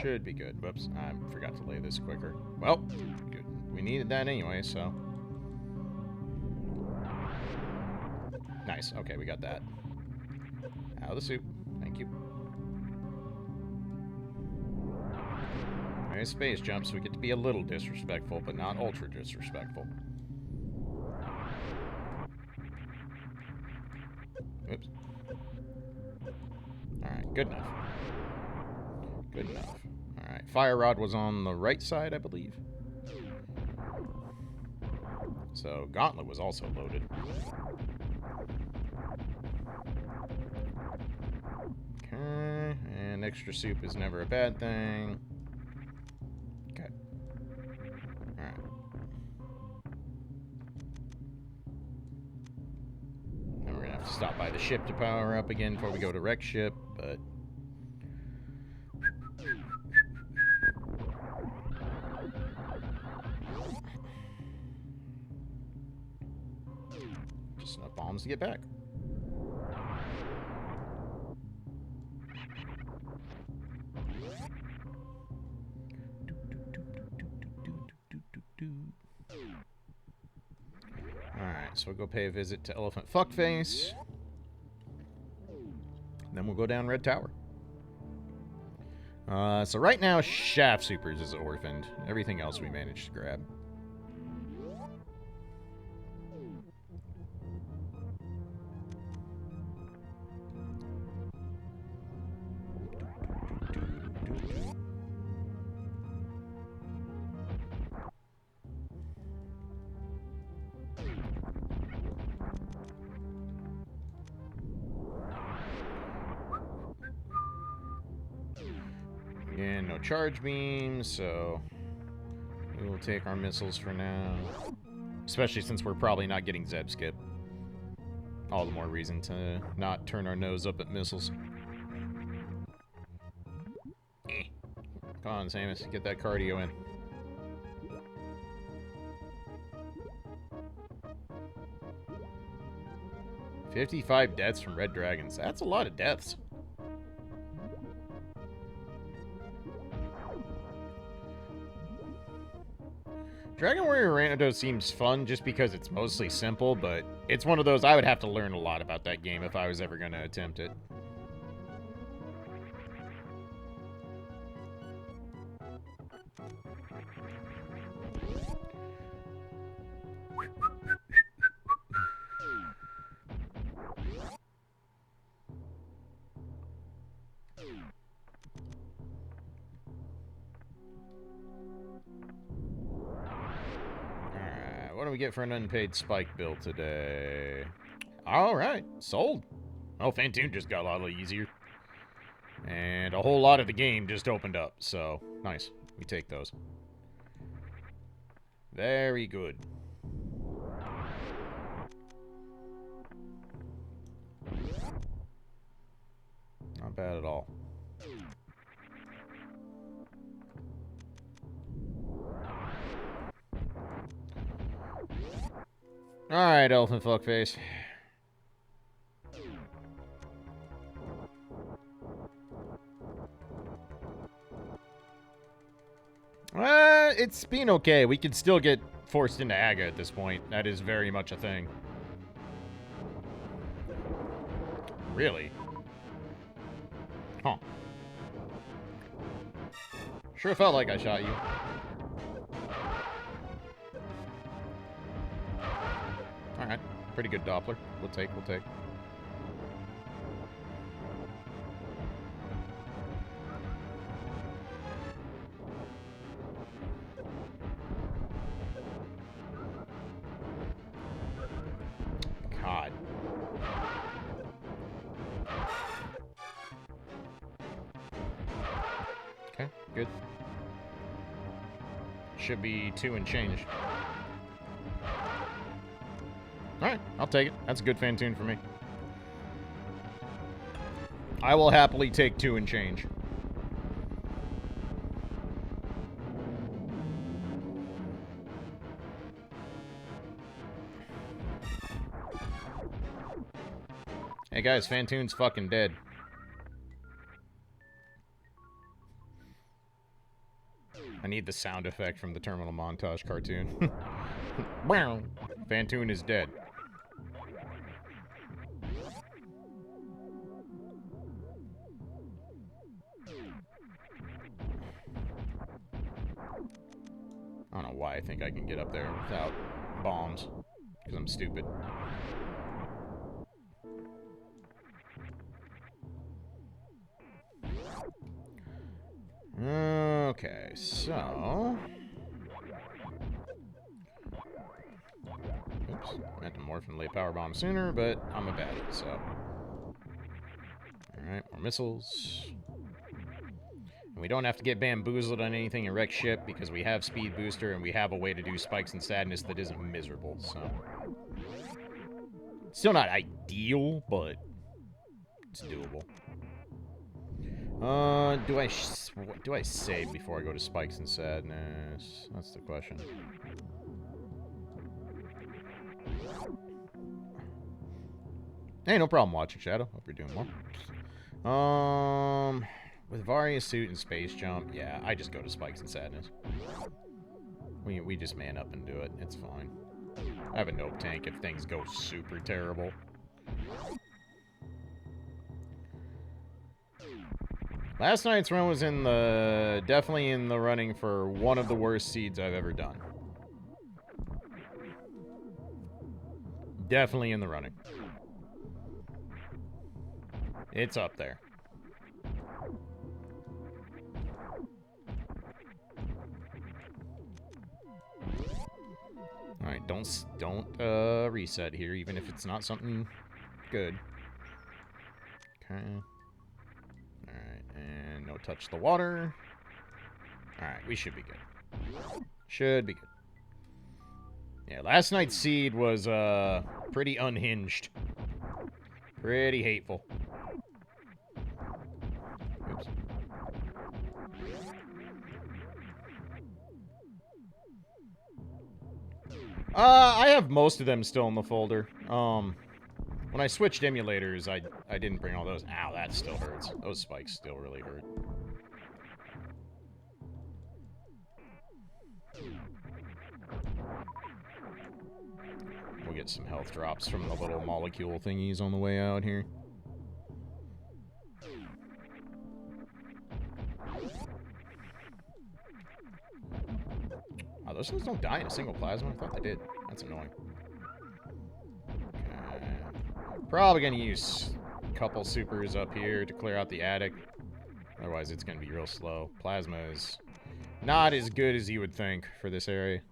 Should be good. Whoops, I forgot to lay this quicker. Well, good. We needed that anyway, so. Nice. Okay, we got that. Out of the soup. Thank you. Nice space jump, so we get to be a little disrespectful, but not ultra disrespectful. Oops. Alright, good enough. Good enough. Alright, Fire Rod was on the right side, I believe. So, Gauntlet was also loaded. Okay, and extra soup is never a bad thing. Okay. Alright. Then we're gonna have to stop by the ship to power up again before we go to wreck ship, but... just enough bombs to get back. Alright, so we'll go pay a visit to Elephant Fuckface. Then we'll go down Red Tower. So right now, Shaft Supers is orphaned. Everything else we managed to grab. And no charge beams, so we will take our missiles for now. Especially since we're probably not getting Zeb Skip. All the more reason to not turn our nose up at missiles. Come on, Samus, get that cardio in. $55 deaths from red dragons. That's a lot of deaths. Dragon Warrior Rando seems fun just because it's mostly simple, but it's one of those I would have to learn a lot about that game if I was ever going to attempt it. What do we get for an unpaid spike bill today? Alright, sold. Oh, Fantoon just got a lot easier. And a whole lot of the game just opened up, so nice. We take those. Very good. Not bad at all. Alright, elephant fuckface. It's been okay. We could still get forced into Aga at this point. That is very much a thing. Really? Huh. Sure felt like I shot you. Alright, pretty good Doppler. We'll take. God. Okay, good. Should be 2 and change. Alright, I'll take it. That's a good Fantoon for me. I will happily take 2 and change. Hey guys, Fantoon's fucking dead. I need the sound effect from the Terminal Montage cartoon. Fantoon is dead. I don't know why I think I can get up there without bombs. Because I'm stupid. Okay, so... Oops, meant to morph and lay power bomb sooner, but I'm a baddie, so... Alright, more missiles. And we don't have to get bamboozled on anything and wreck ship because we have speed booster and we have a way to do spikes and sadness that isn't miserable, so... Still not ideal, but it's doable. Do I save before I go to spikes and sadness? That's the question. Hey, no problem watching, Shadow. Hope you're doing well. With Various Suit and Space Jump, yeah, I just go to spikes and sadness. We just man up and do it. It's fine. I have a nope tank if things go super terrible. Last night's run was definitely in the running for one of the worst seeds I've ever done. Definitely in the running. It's up there. Alright, don't reset here, even if it's not something good. Okay. Alright, and no touch the water. Alright, we should be good. Should be good. Yeah, last night's seed was, pretty unhinged. Pretty hateful. Oops. I have most of them still in the folder. When I switched emulators, I didn't bring all those. Ow, that still hurts. Those spikes still really hurt. We'll get some health drops from the little molecule thingies on the way out here. Oh, those things don't die in a single plasma? I thought they did. That's annoying. Okay. Probably gonna use a couple supers up here to clear out the attic. Otherwise, it's gonna be real slow. Plasma is not as good as you would think for this area.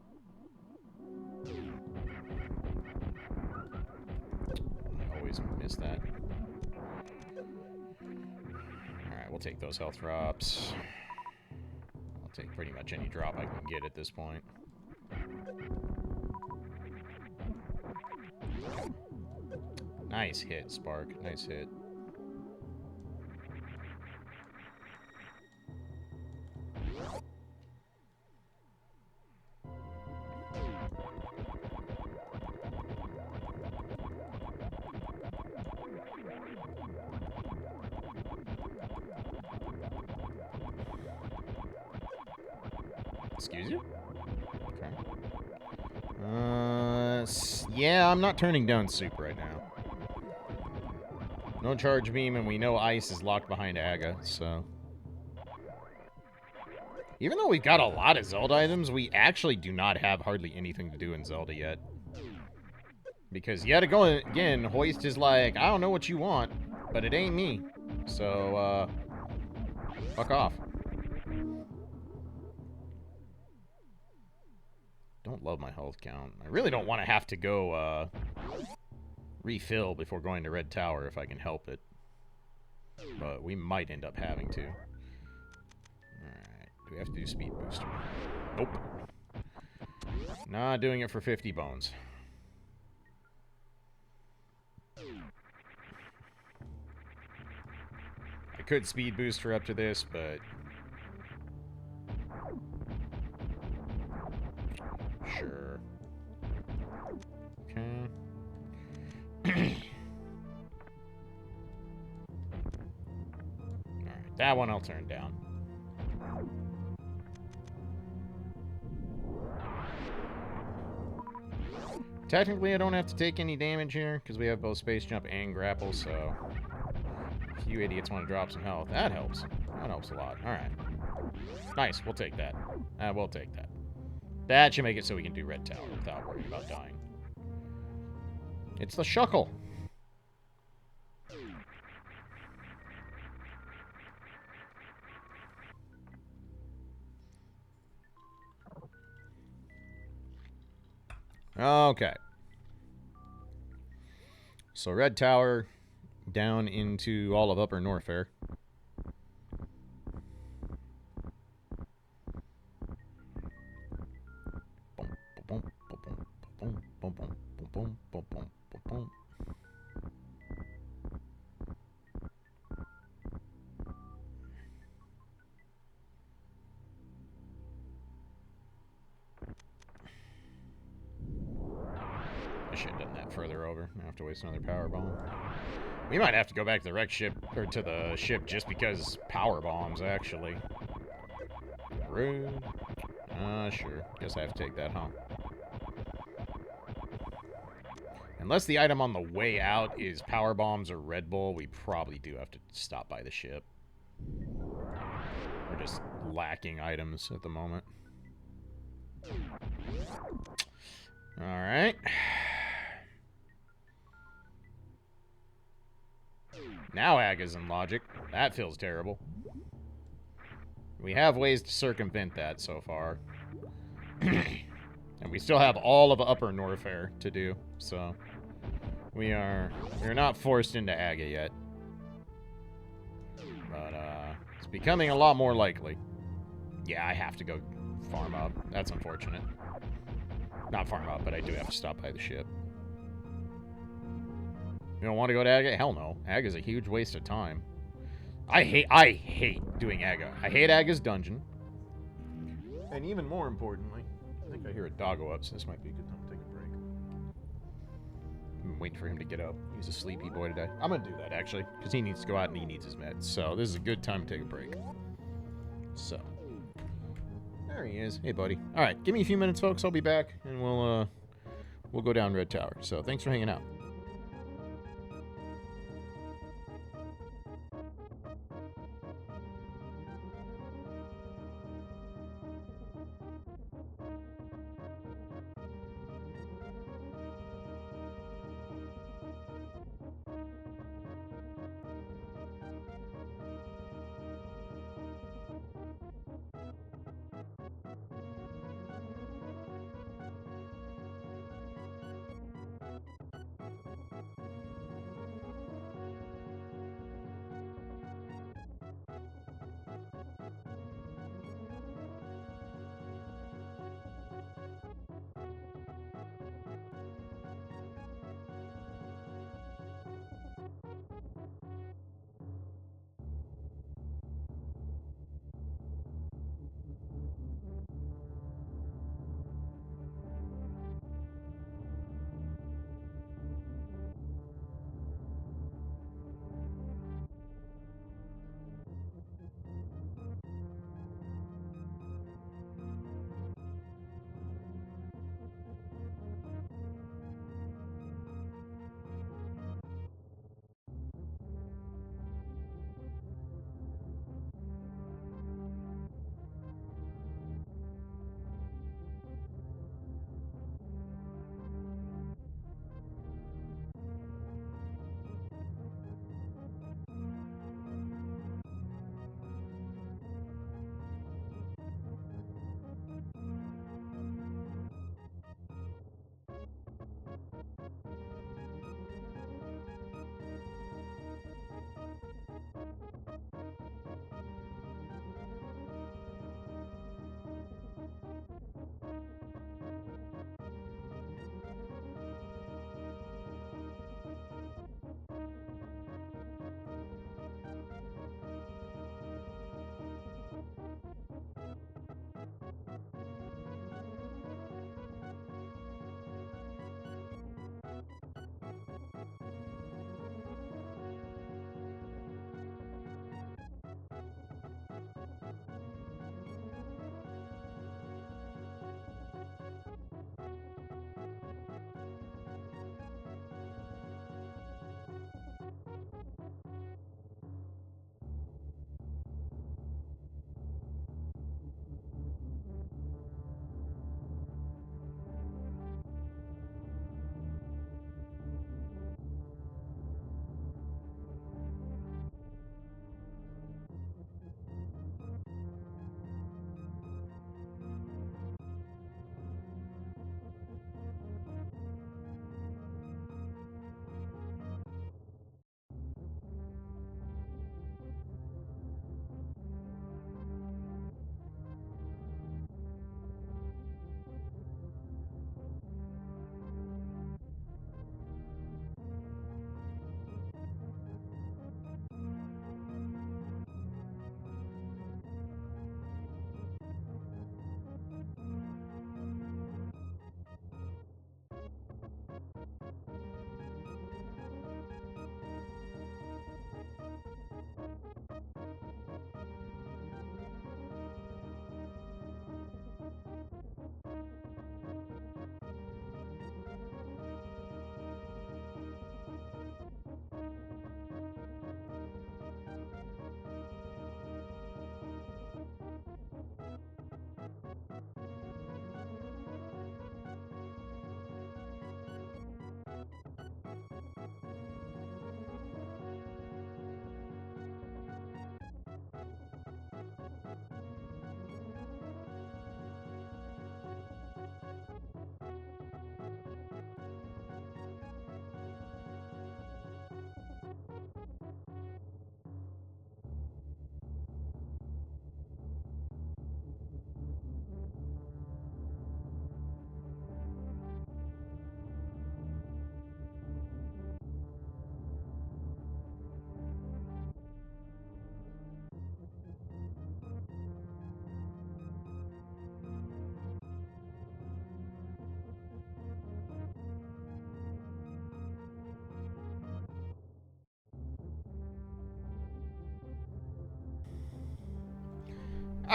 I always miss that. Alright, we'll take those health drops. I'll take pretty much any drop I can get at this point. Nice hit, Spark. Nice hit. Excuse you? Okay. Yeah, I'm not turning down soup right now. No charge beam, and we know ice is locked behind Aga, so... Even though we've got a lot of Zelda items, we actually do not have hardly anything to do in Zelda yet. Because yet again, Hoist is like, I don't know what you want, but it ain't me. So, fuck off. Don't love my health count. I really don't want to have to go, refill before going to Red Tower if I can help it. But we might end up having to. Alright. Do we have to do speed booster? Nope. Not doing it for 50 bones. I could speed booster up to this, but... Sure. Okay. Alright, that one I'll turn down. Technically, I don't have to take any damage here, because we have both Space Jump and Grapple, so... If you idiots want to drop some health, that helps. That helps a lot. Alright. Nice, we'll take that. We'll take that. That should make it so we can do Red Tower without worrying about dying. It's the Shuckle. Okay. So Red Tower down into all of Upper Norfair. I should have done that further over. I have to waste another power bomb. We might have to go back to the wreck ship, or to the ship, just because power bombs, actually. Rude. Sure. Guess I have to take that, huh? Unless the item on the way out is power bombs or Red Bull, we probably do have to stop by the ship. We're just lacking items at the moment. Alright. Now Aga's in logic. That feels terrible. We have ways to circumvent that so far. And we still have all of Upper Norfair to do, so... We're not forced into Aga yet. But, it's becoming a lot more likely. Yeah, I have to go farm up. That's unfortunate. Not farm up, but I do have to stop by the ship. You don't want to go to Aga? Hell no. Aga's a huge waste of time. I hate doing Aga. I hate Aga's dungeon. And even more importantly, I think I hear a doggo up, so this might be a good time to take a break. I'm waiting for him to get up. He's a sleepy boy today. I'm gonna do that, actually, because he needs to go out and he needs his meds. So this is a good time to take a break. So, there he is. Hey, buddy. All right, give me a few minutes, folks. I'll be back, and we'll go down Red Tower. So thanks for hanging out.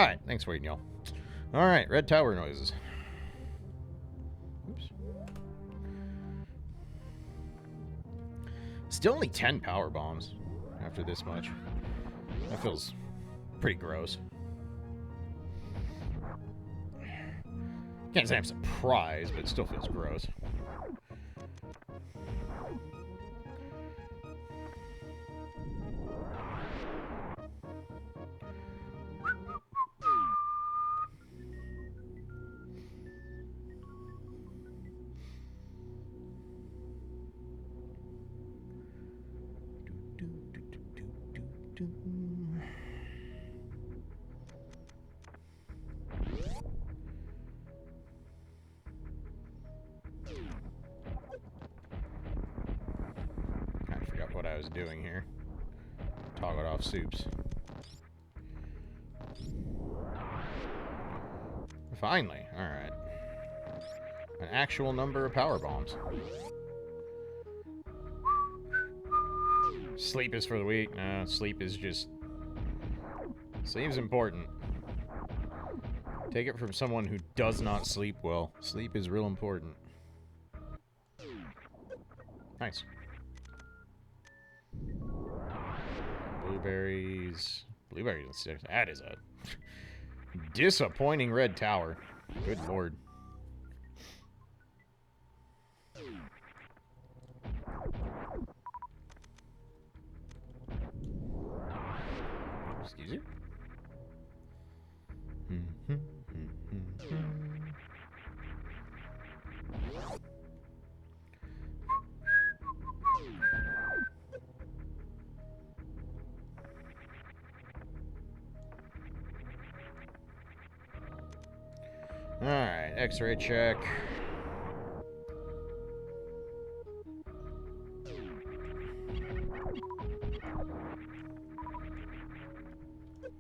Alright, thanks for waiting, y'all. Alright, red tower noises. Oops. Still only 10 power bombs after this much. That feels pretty gross. Can't say I'm surprised, but it still feels gross. I forgot what I was doing here. Toggled off soups. Finally, alright. An actual number of power bombs. Sleep is for the weak. No, sleep is just... Sleep's important. Take it from someone who does not sleep well. Sleep is real important. Nice. Blueberries. Blueberries and sticks. That is a disappointing red tower. Good lord. Excuse you? Alright, X-ray check.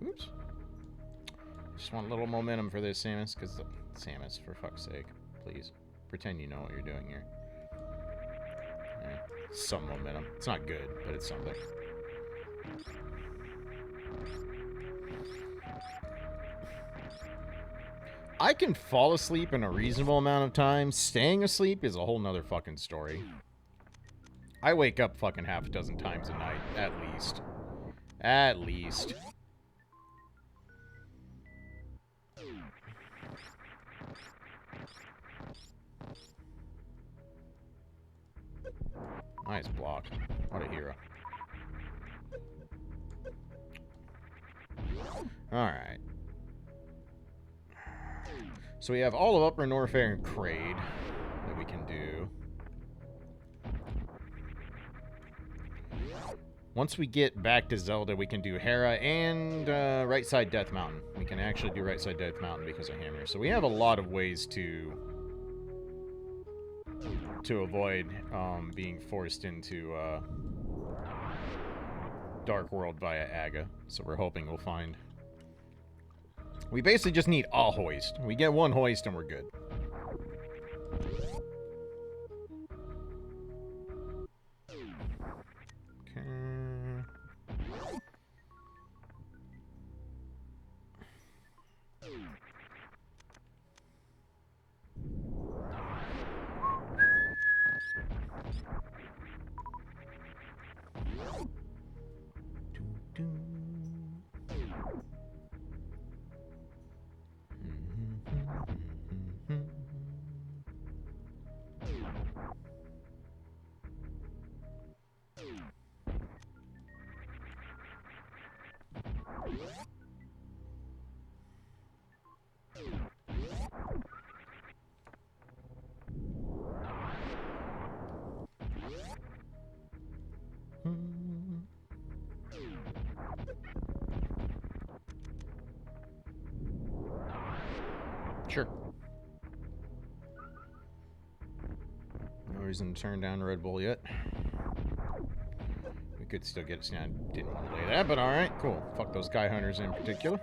Oops. Just want a little momentum for this, Samus, because Samus, for fuck's sake, please. Pretend you know what you're doing here. Yeah, some momentum. It's not good, but it's something. I can fall asleep in a reasonable amount of time. Staying asleep is a whole nother fucking story. I wake up fucking half a dozen times a night, at least. At least. Nice block. What a hero. Alright. So we have all of Upper Norfair and Kraid that we can do. Once we get back to Zelda, we can do Hera and Right Side Death Mountain. We can actually do Right Side Death Mountain because of Hammer. So we have a lot of ways to avoid being forced into Dark World via Aga. So we're hoping we'll find... We basically just need a hoist. We get one hoist and we're good. Okay. Sure. No reason to turn down Red Bull yet. We could still get it. I didn't want to lay that, but alright, cool. Fuck those Sky Hunters in particular.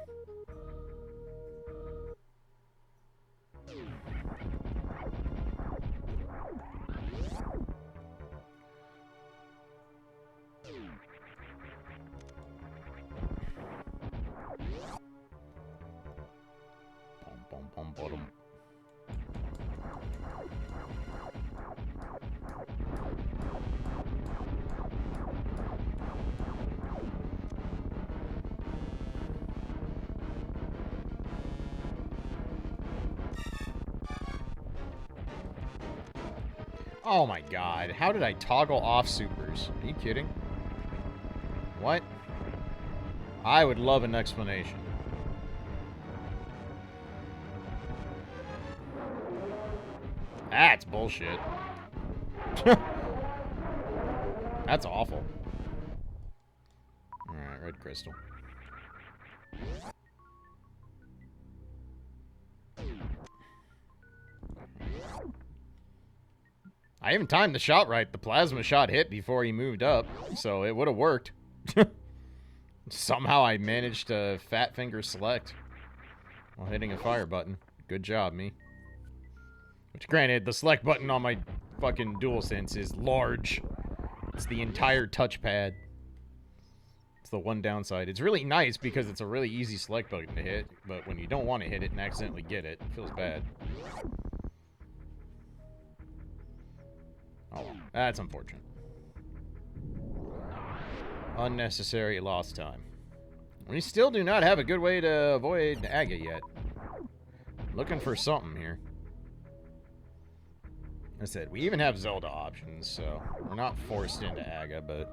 Oh my god. How did I toggle off supers? Are you kidding? What? I would love an explanation. That's bullshit. That's awful. Alright, red crystal. I even timed the shot right. The plasma shot hit before he moved up, so it would have worked. Somehow I managed to fat finger select while hitting a fire button. Good job, me. Which, granted, the select button on my fucking DualSense is large. It's the entire touchpad. It's the one downside. It's really nice because it's a really easy select button to hit, but when you don't want to hit it and accidentally get it, it feels bad. Oh, well, that's unfortunate. Unnecessary lost time. We still do not have a good way to avoid Aga yet. Looking for something here. I said, we even have Zelda options, so we're not forced into Aga, but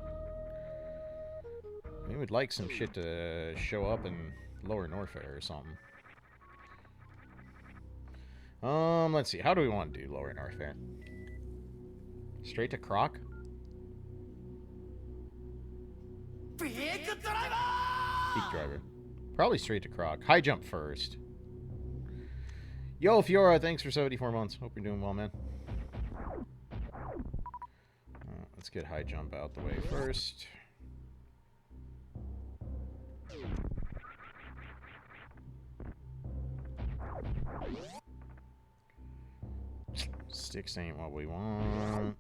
we would like some shit to show up in Lower Norfair or something. Let's see. How do we want to do Lower Norfair? Straight to Croc? Peak driver. Probably straight to Croc. High jump first. Yo, Fiora, thanks for 74 months. Hope you're doing well, man. Let's get high jump out the way first. Sticks ain't what we want.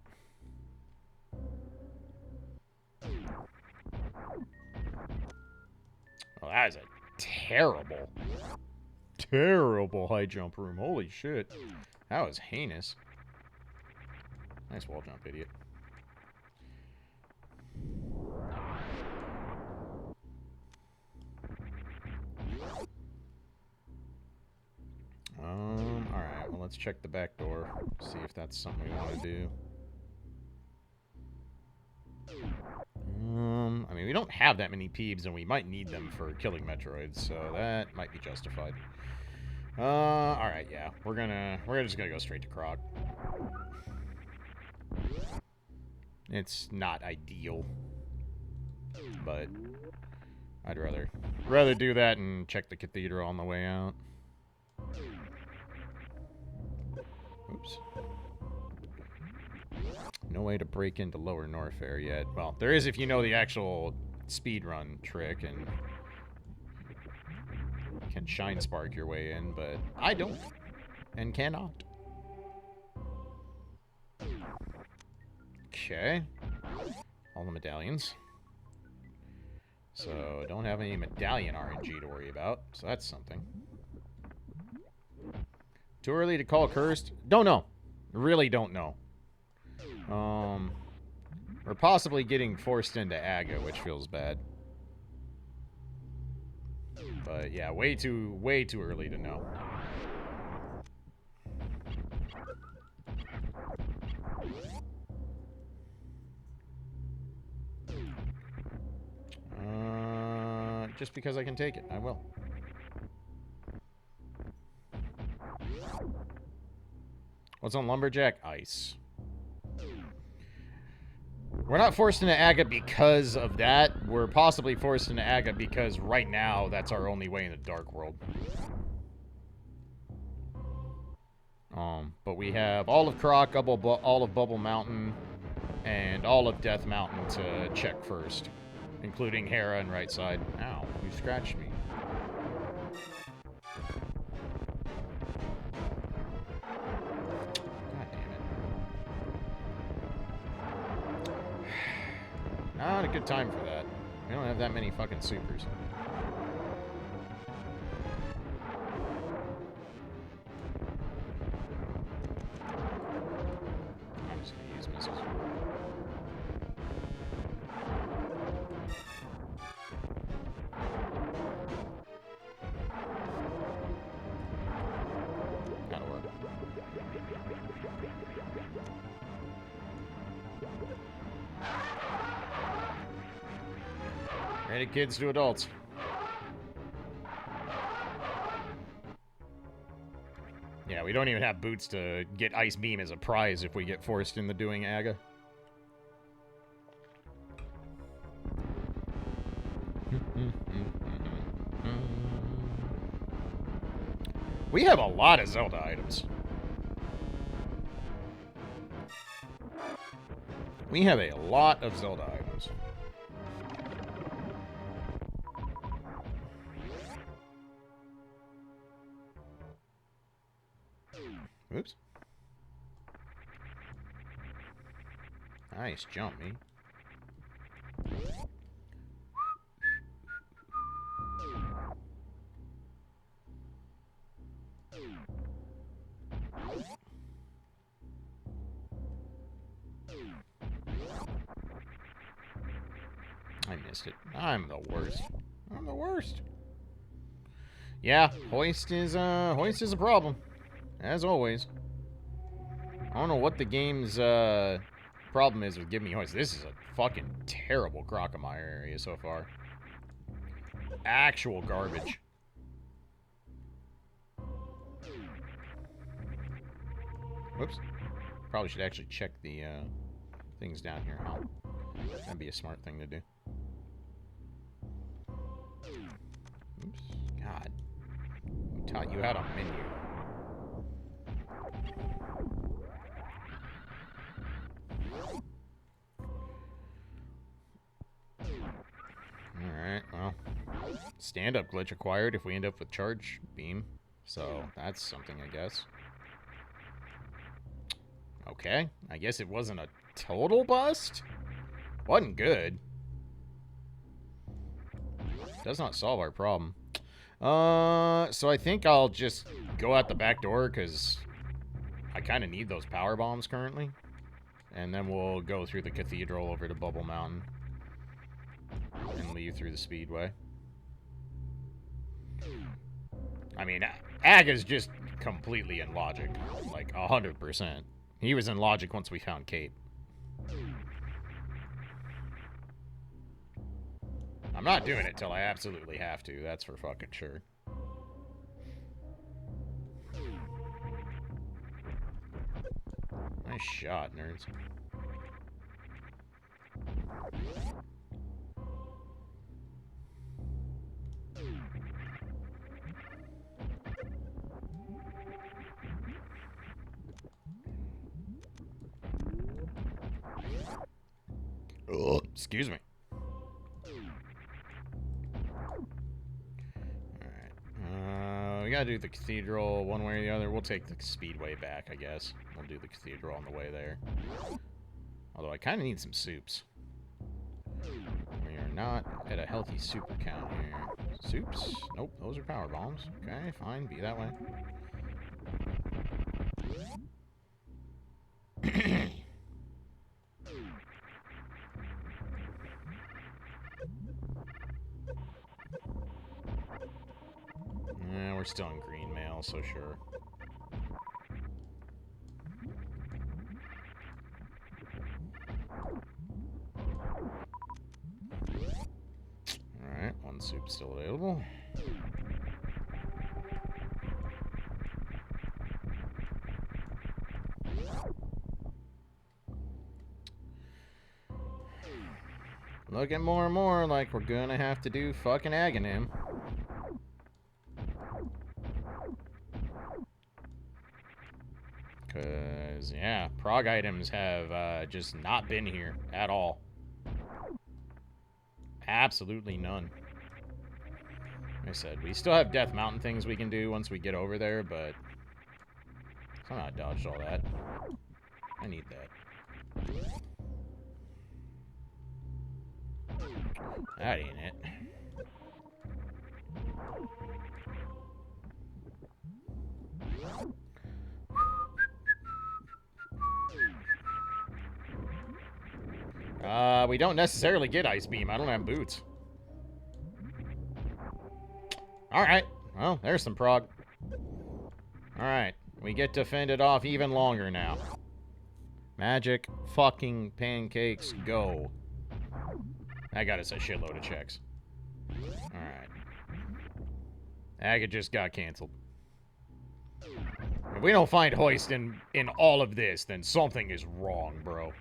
Well, that is a terrible, terrible high jump room. Holy shit. That was heinous. Nice wall jump, idiot. Alright, well, let's check the back door. See if that's something we want to do. I mean, we don't have that many peebs, and we might need them for killing Metroids, so that might be justified. Alright, yeah. We're just gonna go straight to Croc. It's not ideal, but I'd rather do that and check the cathedral on the way out. Oops. No way to break into Lower Norfair yet. Well, there is if you know the actual speedrun trick and can shine spark your way in, but I don't and cannot. Okay. All the medallions. So, don't have any medallion RNG to worry about, so that's something. Too early to call cursed? Don't know. Really don't know. We're possibly getting forced into Aga, which feels bad. But yeah, way too early to know. Just because I can take it, I will. What's on Lumberjack? Ice. We're not forced into Aga because of that. We're possibly forced into Aga because right now that's our only way in the Dark World. But we have all of Croc, all of Bubble Mountain, and all of Death Mountain to check first, including Hera and right side. Ow, you scratched me. God damn it. Not a good time for that. We don't have that many fucking supers. I'm just gonna use missiles. That'll work. Rated kids to adults. Yeah, we don't even have boots to get Ice Beam as a prize if we get forced into doing AGA. We have a lot of Zelda items. We have a lot of Zelda items. Oops. Nice jump, me. I missed it. I'm the worst. I'm the worst. Yeah, hoist is a problem. As always. I don't know what the game's problem is with giving me hoist. This is a fucking terrible Crocomire area so far. Actual garbage. Whoops. Probably should actually check the things down here, huh? That'd be a smart thing to do. Oops. God. Who taught you how to menu? Alright, well. Stand-up glitch acquired if we end up with charge beam. So, that's something, I guess. Okay. I guess it wasn't a total bust? Wasn't good. Does not solve our problem. So I think I'll just go out the back door, because I kind of need those power bombs currently. And then we'll go through the cathedral over to Bubble Mountain. And leave through the speedway. I mean, Aga's just completely in logic. Like, 100%. He was in logic once we found Kate. I'm not doing it till I absolutely have to, that's for fucking sure. Nice shot, nerds. Oh, excuse me. Alright. We gotta do the cathedral one way or the other. We'll take the speedway back, I guess. We'll do the cathedral on the way there. Although I kind of need some soups. We are not at a healthy super count here. Soups? Nope, those are power bombs. Okay, fine, be that way. Yeah, we're still in green mail, so sure. Alright, one soup still available. Looking more and more like we're gonna have to do fucking Aghanim. Because, yeah, prog items have just not been here at all. Absolutely none. Like I said, we still have Death Mountain things we can do once we get over there, but somehow I dodged all that. I need that. That ain't it. We don't necessarily get Ice Beam. I don't have boots. Alright. Well, there's some prog. Alright. We get to fend it off even longer now. Magic fucking pancakes, go. That got us a shitload of checks. Alright. Agate just got canceled. If we don't find Hoist in all of this, then something is wrong, bro.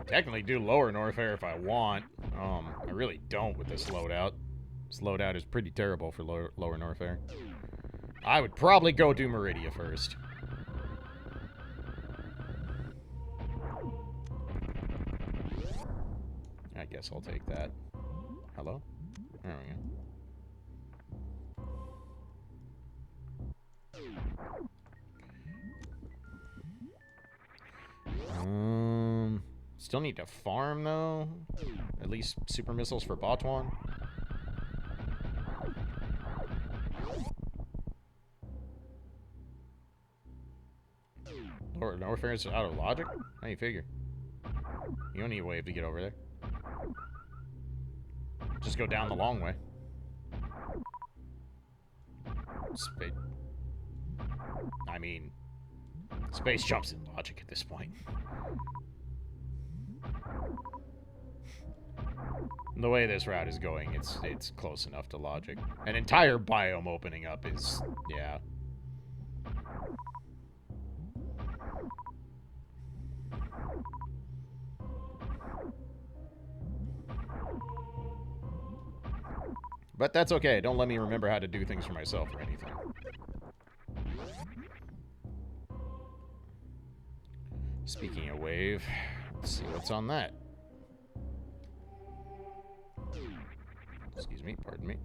Technically do lower Norfair if I want. I really don't with this loadout. This loadout is pretty terrible for lower Norfair. I would probably go do Meridia first. I guess I'll take that. Hello? There we go. Still need to farm, though. At least super missiles for Batuan. Norfair is out of logic? How do you figure? You don't need a wave to get over there. Just go down the long way. I mean, space jumps in logic at this point. The way this route is going, it's close enough to logic. An entire biome opening up is, yeah. But that's okay. Don't let me remember how to do things for myself or anything. Speaking of wave, let's see what's on that. Excuse me, pardon me.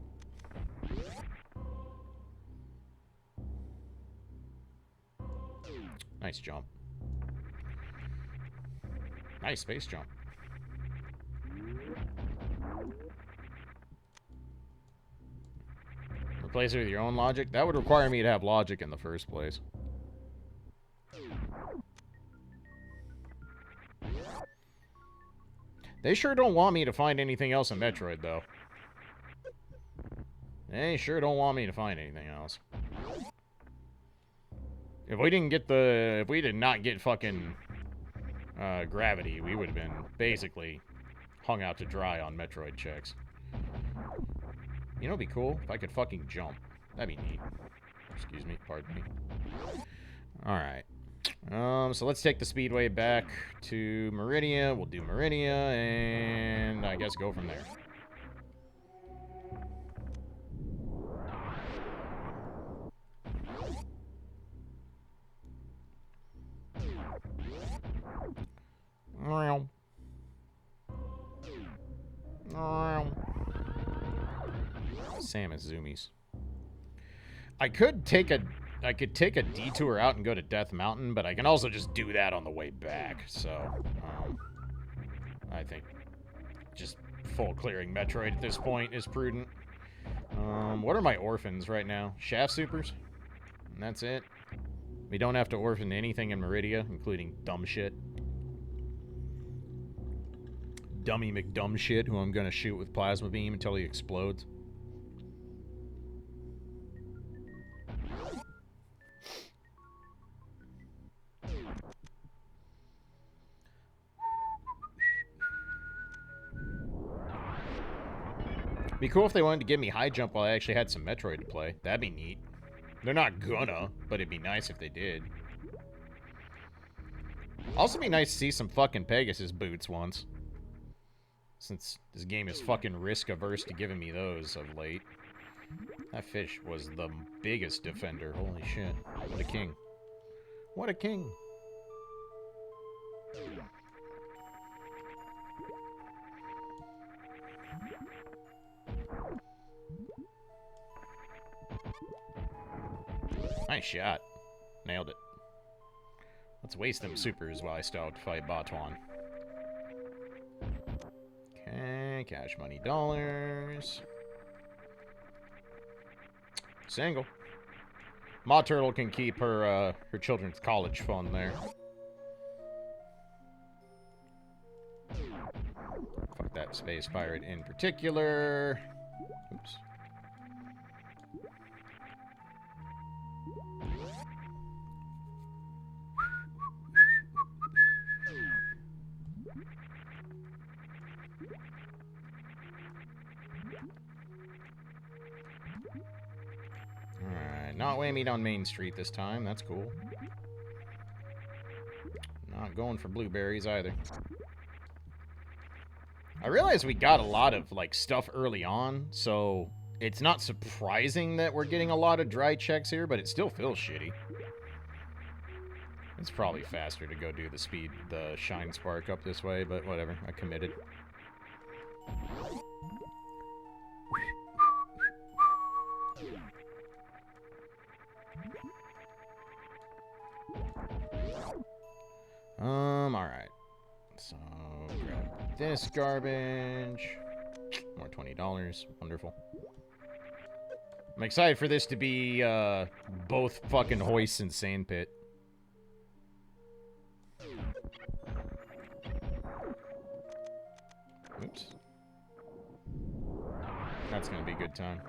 Nice jump. Nice space jump. Replace it with your own logic? That would require me to have logic in the first place. They sure don't want me to find anything else in Metroid, though. They sure don't want me to find anything else. If we didn't get the... If we did not get fucking... gravity, we would have been basically hung out to dry on Metroid checks. You know what'd be cool? If I could fucking jump. That'd be neat. Excuse me, pardon me. Alright. So let's take the speedway back to Meridia. We'll do Meridia, and I guess go from there. Samus zoomies. I could take a detour out and go to Death Mountain, but I can also just do that on the way back. So, I think just full clearing Metroid at this point is prudent. What are my orphans right now? Shaft supers? And that's it. We don't have to orphan anything in Meridia, including dumb shit. Dummy McDumb shit, who I'm gonna shoot with plasma beam until he explodes. Be cool if they wanted to give me high jump while I actually had some Metroid to play. That'd be neat. They're not gonna, but it'd be nice if they did. Also be nice to see some fucking Pegasus boots once. Since this game is fucking risk averse to giving me those of late. That fish was the biggest defender. Holy shit. What a king. What a king. Nice shot. Nailed it. Let's waste them supers while I still have to fight Batuan. Okay, cash money dollars. Single. Ma Turtle can keep her her children's college fund there. Fuck that space pirate in particular. Oops. not whammy down Main Street this time. That's cool. Not going for blueberries either. I realize we got a lot of, like, stuff early on, so it's not surprising that we're getting a lot of dry checks here, but it still feels shitty. It's probably faster to go do the Shine Spark up this way, but whatever. I committed. Alright. So, grab this garbage. More $20. Wonderful. I'm excited for this to be, both fucking hoists and sandpit. Oops. That's gonna be a good time.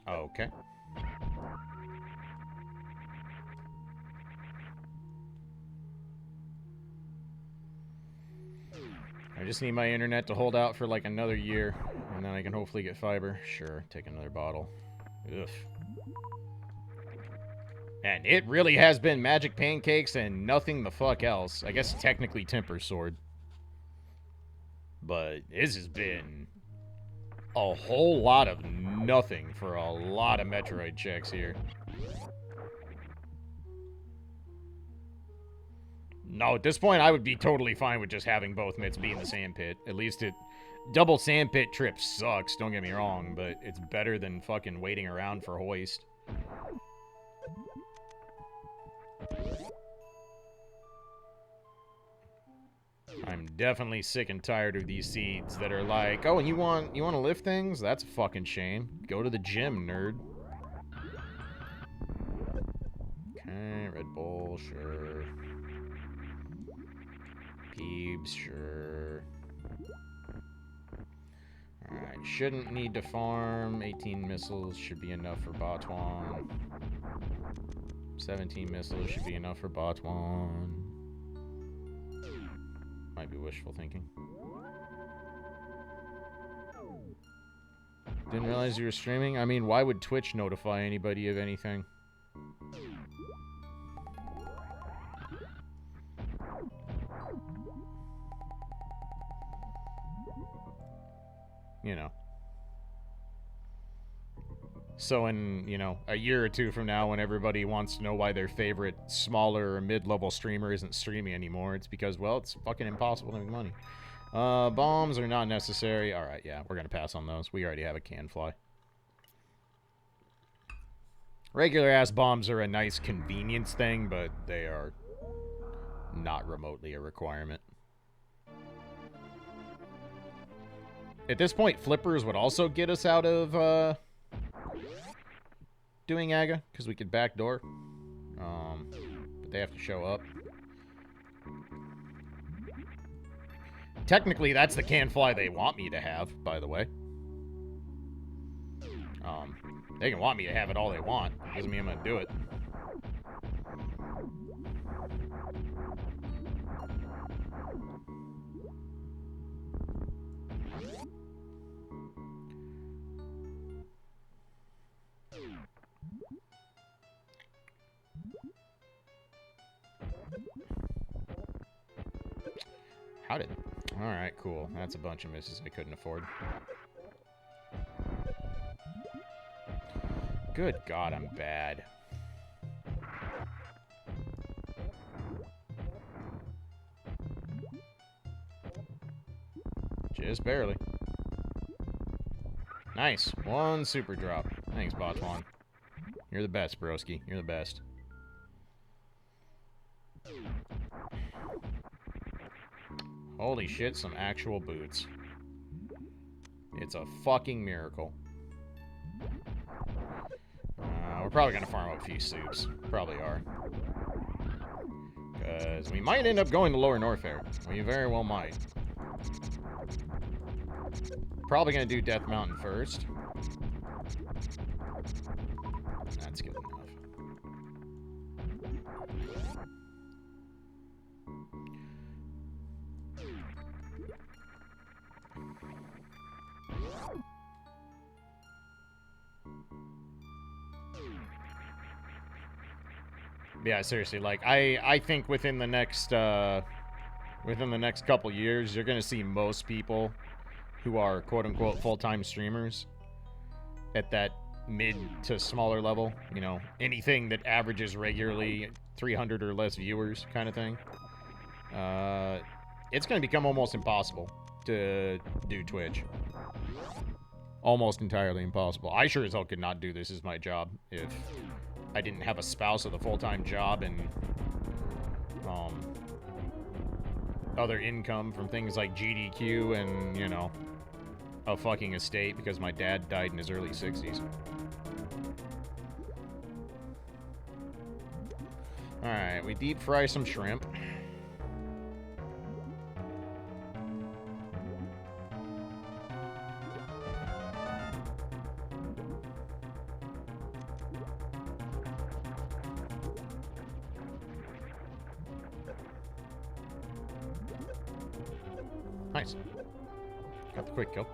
Okay. I just need my internet to hold out for like another year, and then I can hopefully get fiber. Sure, take another bottle. Ugh. And it really has been magic pancakes and nothing the fuck else. I guess technically Temper Sword. But this has been a whole lot of nothing for a lot of Metroid checks here. No, at this point, I would be totally fine with just having both mitts be in the sandpit. At least it... Double sandpit trip sucks, don't get me wrong, but it's better than fucking waiting around for hoist. I'm definitely sick and tired of these seeds that are like, oh, and you want to lift things? That's a fucking shame. Go to the gym, nerd. Okay, Red Bull, sure. Peebs, sure. Alright, shouldn't need to farm. 18 missiles should be enough for Botwan. 17 missiles should be enough for Botwan. Might be wishful thinking. Didn't realize you were streaming? I mean, why would Twitch notify anybody of anything? You know. So in, you know, a year or two from now when everybody wants to know why their favorite smaller or mid-level streamer isn't streaming anymore, it's because, well, it's fucking impossible to make money. Bombs are not necessary. Alright, yeah, we're gonna pass on those. We already have a can fly. Regular-ass bombs are a nice convenience thing, but they are not remotely a requirement. At this point, flippers would also get us out of, doing AGA, because we could backdoor. But they have to show up. Technically, that's the can fly they want me to have, by the way. They can want me to have it all they want. Doesn't mean I'm gonna do it. How did... Alright, cool. That's a bunch of misses I couldn't afford. Good God, I'm bad. Just barely. Nice. One super drop. Thanks, Botwan. You're the best, broski. You're the best. Holy shit, some actual boots. It's a fucking miracle. We're probably gonna farm up a few soups. Probably are. Because we might end up going to Lower Norfair. We very well might. Probably gonna do Death Mountain first. That's good enough. Yeah, seriously, like, I think within the next couple years, you're gonna see most people who are quote-unquote full-time streamers at that mid to smaller level, you know, anything that averages regularly 300 or less viewers kind of thing. It's gonna become almost impossible to do Twitch. Almost entirely impossible. I sure as hell could not do this as my job if I didn't have a spouse with a full-time job and other income from things like GDQ and, you know, a fucking estate because my dad died in his early 60s. Alright, we deep fry some shrimp. Nice. Got the quick kill.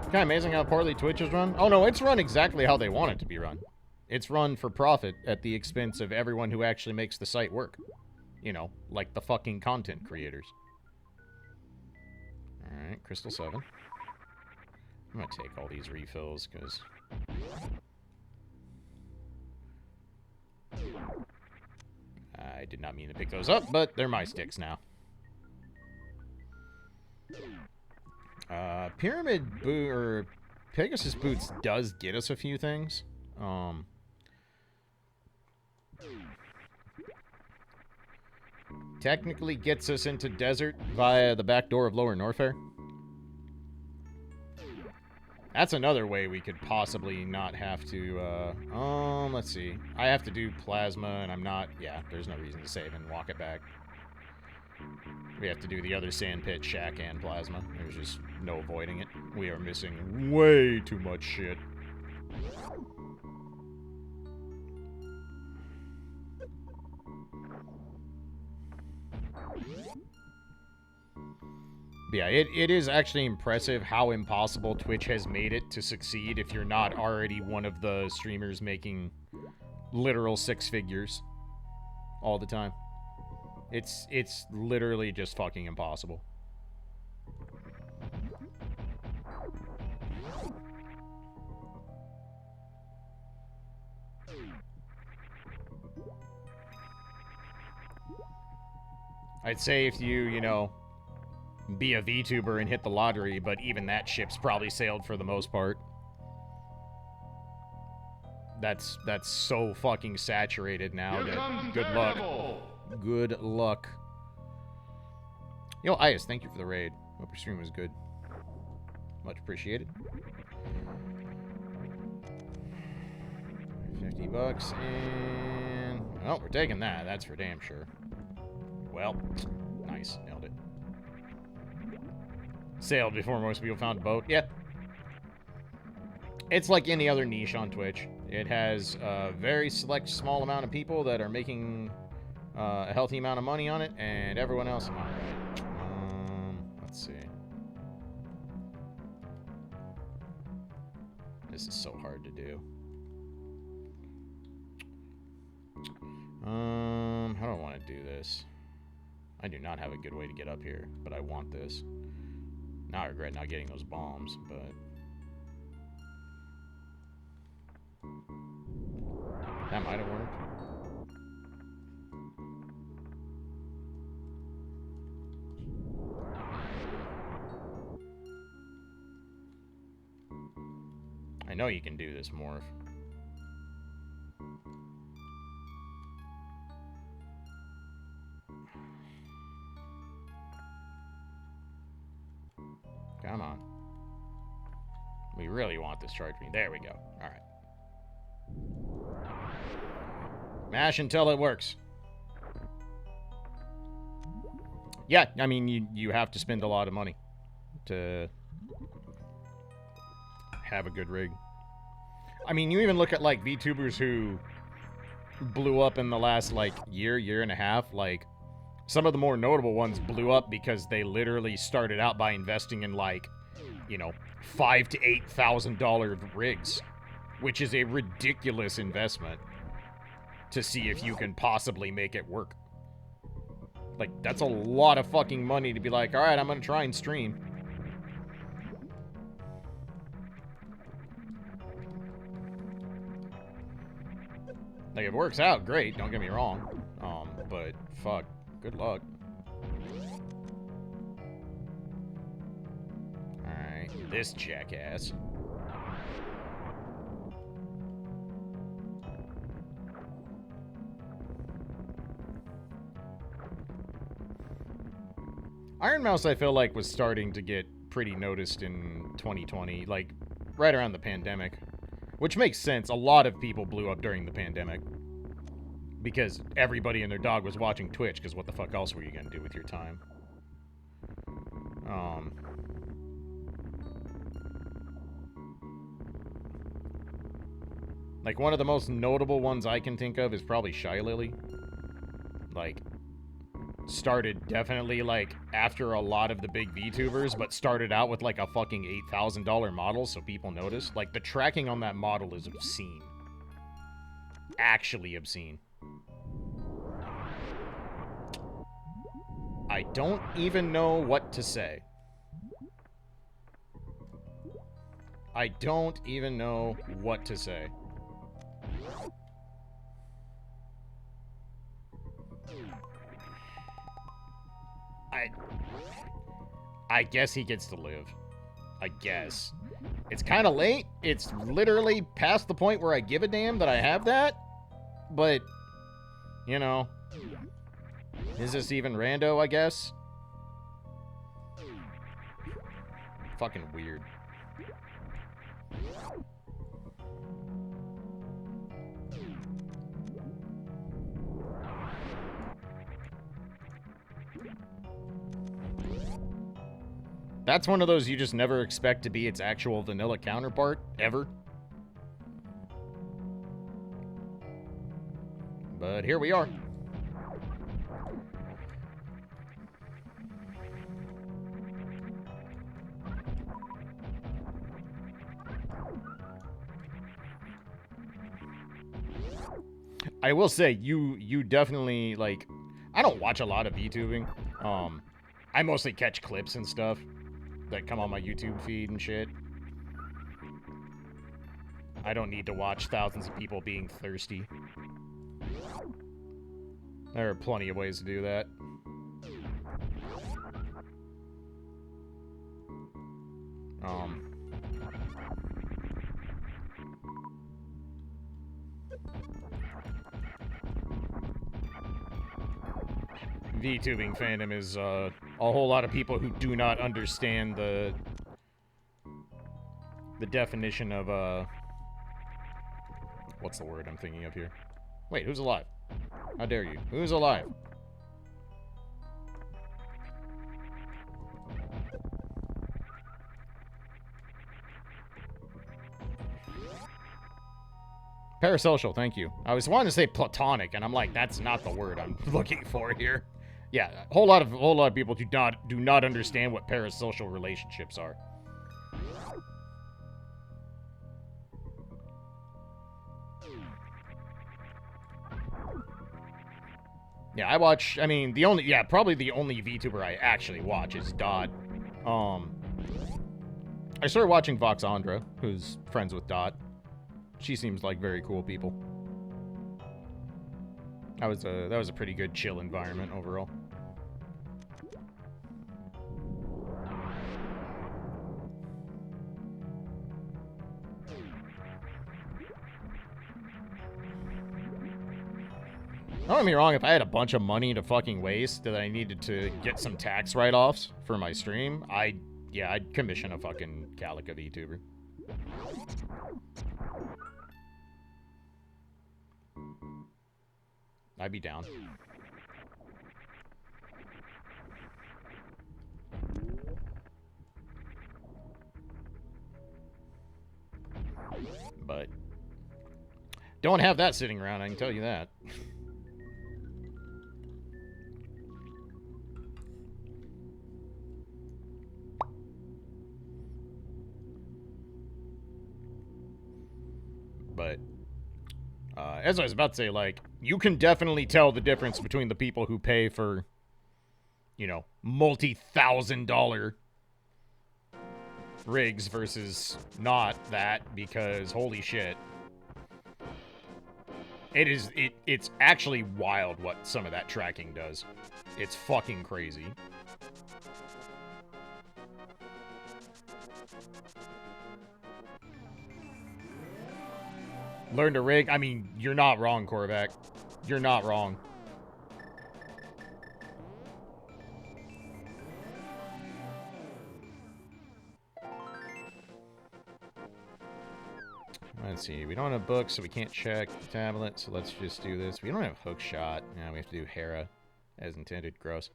Kind of amazing how poorly Twitch is run. Oh no, it's run exactly how they want it to be run. It's run for profit at the expense of everyone who actually makes the site work. You know, like the fucking content creators. Alright, Crystal 7. I'm gonna take all these refills, because... I did not mean to pick those up, but they're my sticks now. Pyramid boot or Pegasus boots does get us a few things. Technically gets us into desert via the back door of Lower Norfair. That's another way we could possibly not have to, let's see. I have to do plasma and I'm not, yeah, there's no reason to save and walk it back. We have to do the other sandpit, shack, and plasma. There's just no avoiding it. We are missing way too much shit. But yeah, it is actually impressive how impossible Twitch has made it to succeed if you're not already one of the streamers making literal six figures all the time. It's literally just fucking impossible. I'd say if you know, be a VTuber and hit the lottery, but even that ship's probably sailed for the most part. That's so fucking saturated now that good luck. Good luck. Yo, Ias, thank you for the raid. Hope your stream was good. Much appreciated. 50 bucks and... oh, we're taking that. That's for damn sure. Well, nice. Nailed it. Sailed before most people found a boat. Yeah. It's like any other niche on Twitch. It has a very select small amount of people that are making a healthy amount of money on it, and everyone else am alright. Let's see. This is so hard to do. How do I want to do this? I do not have a good way to get up here, but I want this. Now I regret not getting those bombs, but... that might have worked. I know you can do this, Morph. Come on. We really want this charge beam. There we go. Alright. Mash until it works. Yeah, I mean, you have to spend a lot of money to have a good rig. I mean, you even look at, like, VTubers who blew up in the last, like, year and a half. Like, some of the more notable ones blew up because they literally started out by investing in, like, you know, $5,000 to $8,000 rigs, which is a ridiculous investment. to see if you can possibly make it work. Like, that's a lot of fucking money to be like, alright, I'm gonna try and stream. Like, if it works out, great, don't get me wrong. But, fuck, good luck. Alright, this jackass. Iron Mouse, I feel like, was starting to get pretty noticed in 2020, like, right around the pandemic. Which makes sense. A lot of people blew up during the pandemic. Because everybody and their dog was watching Twitch, because what the fuck else were you gonna do with your time? Like, one of the most notable ones I can think of is probably Shy Lily. Like, started definitely, like, after a lot of the big VTubers, but started out with, like, a fucking $8,000 model, so people noticed. Like, the tracking on that model is obscene. Actually obscene. I don't even know what to say. I don't even know what to say. I guess he gets to live. I guess. It's kind of late. It's literally past the point where I give a damn that I have that. But, you know. Is this even rando, I guess? Fucking weird. That's one of those you just never expect to be its actual vanilla counterpart, ever. But here we are. I will say, you definitely, like, I don't watch a lot of VTubing. I mostly catch clips and stuff that come on my YouTube feed and shit. I don't need to watch thousands of people being thirsty. There are plenty of ways to do that. VTubing fandom is a whole lot of people who do not understand the definition of what's the word I'm thinking of here? Wait, who's alive? How dare you? Who's alive? Parasocial, thank you. I was wanting to say platonic, and I'm like, that's not the word I'm looking for here. Yeah, a whole lot of people do not understand what parasocial relationships are. Yeah, I mean, probably the only VTuber I actually watch is Dot. I started watching Voxandra, who's friends with Dot. She seems like very cool people. That was a pretty good chill environment overall. Don't get me wrong, if I had a bunch of money to fucking waste that I needed to get some tax write-offs for my stream, I'd commission a fucking Calica VTuber. I'd be down. But don't have that sitting around, I can tell you that. But As I was about to say, like, you can definitely tell the difference between the people who pay for, you know, multi-$1,000 rigs versus not that, because holy shit. It's actually wild what some of that tracking does. It's fucking crazy. Learn to rig? I mean, you're not wrong, Korvac. You're not wrong. Let's see. We don't have books, so we can't check the tablet, so let's just do this. We don't have hook shot. Yeah, we have to do Hera as intended. Gross.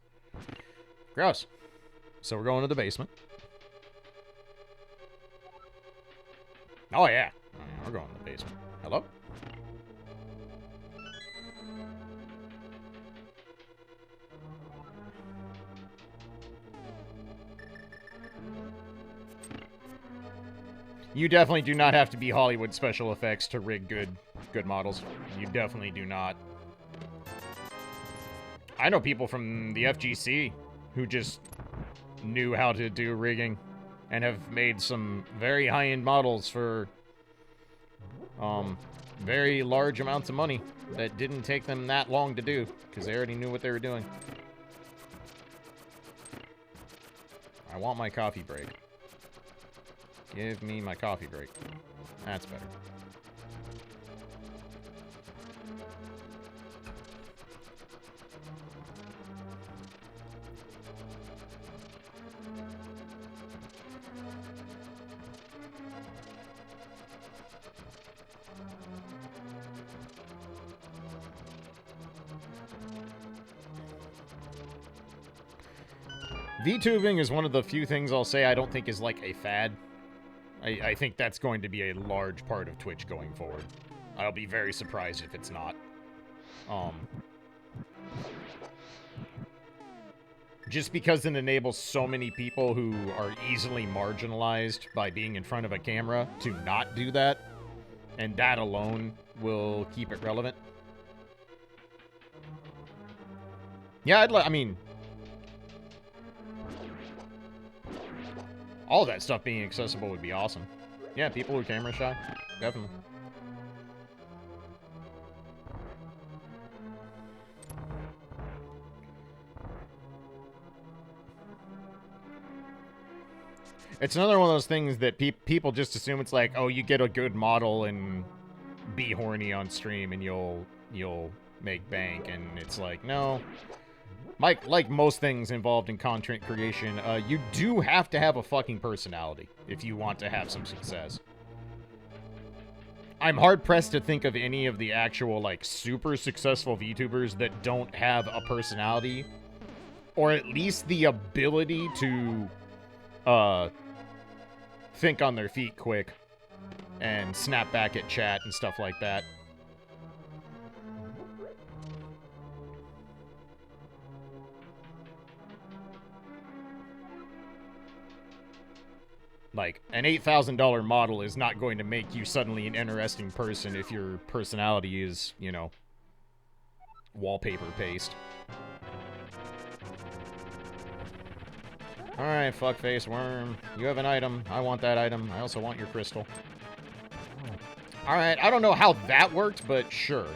Gross. So we're going to the basement. Oh, yeah. Oh, yeah, we're going to the basement. Hello? You definitely do not have to be Hollywood special effects to rig good models. You definitely do not. I know people from the FGC who just knew how to do rigging and have made some very high-end models for very large amounts of money that didn't take them that long to do because they already knew what they were doing. I want my coffee break. Give me my coffee break. That's better. VTubing is one of the few things I'll say I don't think is like a fad. I think that's going to be a large part of Twitch going forward. I'll be very surprised if it's not. Just because it enables so many people who are easily marginalized by being in front of a camera to not do that, and that alone will keep it relevant. Yeah, I mean, all that stuff being accessible would be awesome. Yeah, people who are camera shy, definitely. It's another one of those things that people just assume it's like, oh, you get a good model and be horny on stream and you'll make bank, and it's like, no. Like most things involved in content creation, you do have to have a fucking personality if you want to have some success. I'm hard-pressed to think of any of the actual, like, super successful VTubers that don't have a personality, or at least the ability to, think on their feet quick and snap back at chat and stuff like that. Like, an $8,000 model is not going to make you suddenly an interesting person if your personality is, you know, wallpaper paste. Alright, fuckface worm. You have an item. I want that item. I also want your crystal. Alright, I don't know how that worked, but sure.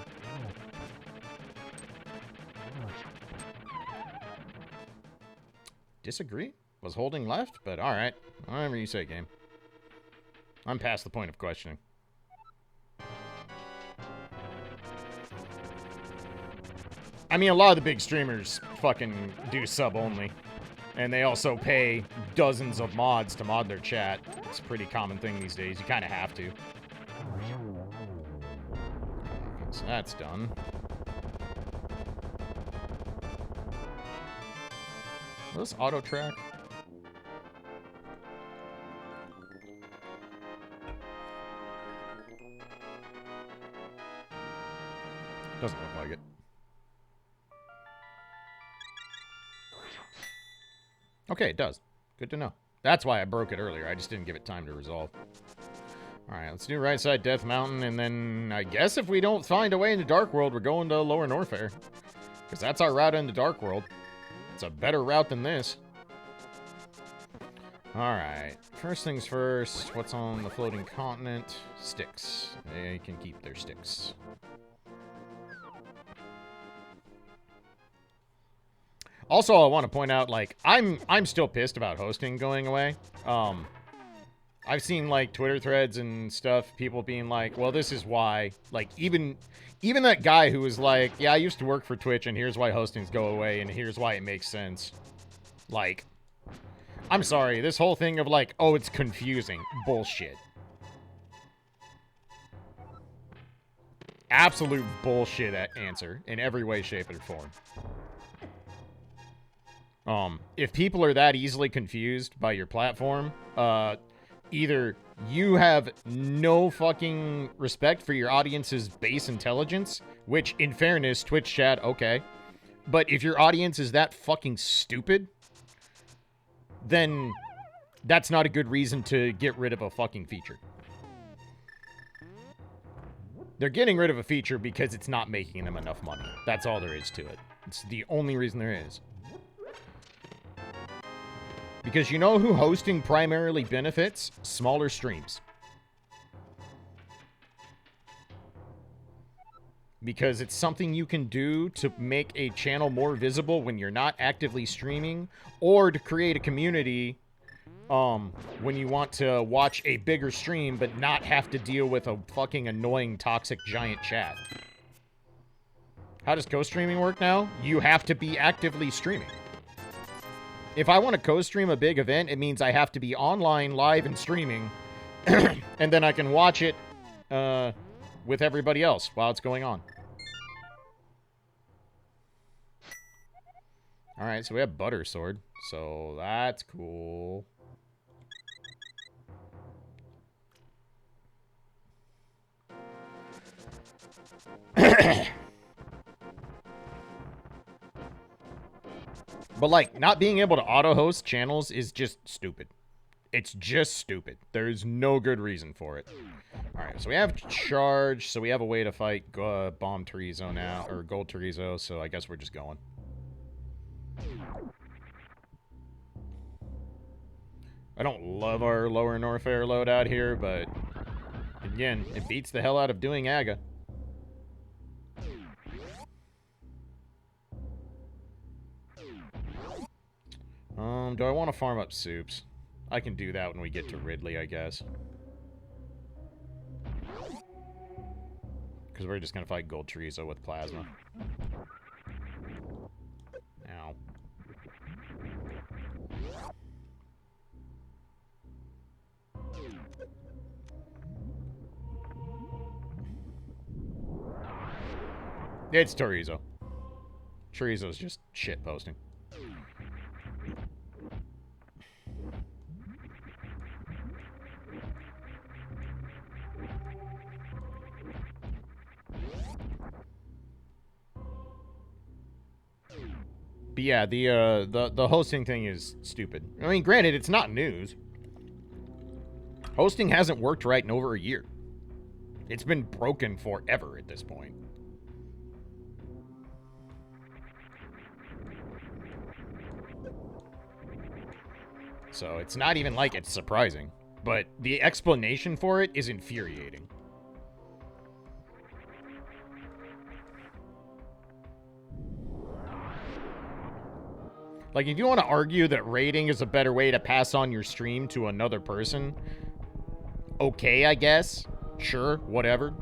Disagree? Was holding left? But alright. Whatever you say, game. I'm past the point of questioning. I mean, a lot of the big streamers fucking do sub only. And they also pay dozens of mods to mod their chat. It's a pretty common thing these days. You kind of have to. So that's done. Will this auto track? Doesn't look like it. Okay, it does. Good to know. That's why I broke it earlier. I just didn't give it time to resolve. Alright, let's do right side Death Mountain, and then I guess if we don't find a way into Dark World, we're going to Lower Norfair. Because that's our route into Dark World. It's a better route than this. Alright, first things first, what's on the floating continent? Sticks. They can keep their sticks. Also, I want to point out, like, I'm still pissed about hosting going away. I've seen, like, Twitter threads and stuff, people being like, well, this is why. Like, even that guy who was like, yeah, I used to work for Twitch, and here's why hostings go away, and here's why it makes sense. Like, I'm sorry, this whole thing of, like, oh, it's confusing. Bullshit. Absolute bullshit answer in every way, shape, or form. If people are that easily confused by your platform, either you have no fucking respect for your audience's base intelligence, which, in fairness, Twitch chat, okay. But if your audience is that fucking stupid, then that's not a good reason to get rid of a fucking feature. They're getting rid of a feature because it's not making them enough money. That's all there is to it. It's the only reason there is. Because you know who hosting primarily benefits? Smaller streams. Because it's something you can do to make a channel more visible when you're not actively streaming, or to create a community when you want to watch a bigger stream but not have to deal with a fucking annoying toxic giant chat. How does co-streaming work now? You have to be actively streaming. If I want to co-stream a big event, it means I have to be online, live, and streaming, and then I can watch it with everybody else while it's going on. Alright, so we have Butter Sword, so that's cool. But, like, not being able to auto-host channels is just stupid. It's just stupid. There's no good reason for it. Alright, so we have Charge, so we have a way to fight Bomb Chorizo now, or Gold Chorizo, so I guess we're just going. I don't love our Lower Norfair loadout here, but, again, it beats the hell out of doing AGA. Do I want to farm up soups? I can do that when we get to Ridley, I guess. Because we're just going to fight Gold Chorizo with Plasma. Ow. It's Chorizo. Chorizo's just shit posting. But yeah, the hosting thing is stupid. I mean, granted, it's not news. Hosting hasn't worked right in over a year. It's been broken forever at this point. So it's not even like it's surprising. But the explanation for it is infuriating. Like, if you want to argue that raiding is a better way to pass on your stream to another person, okay, I guess. Sure, whatever.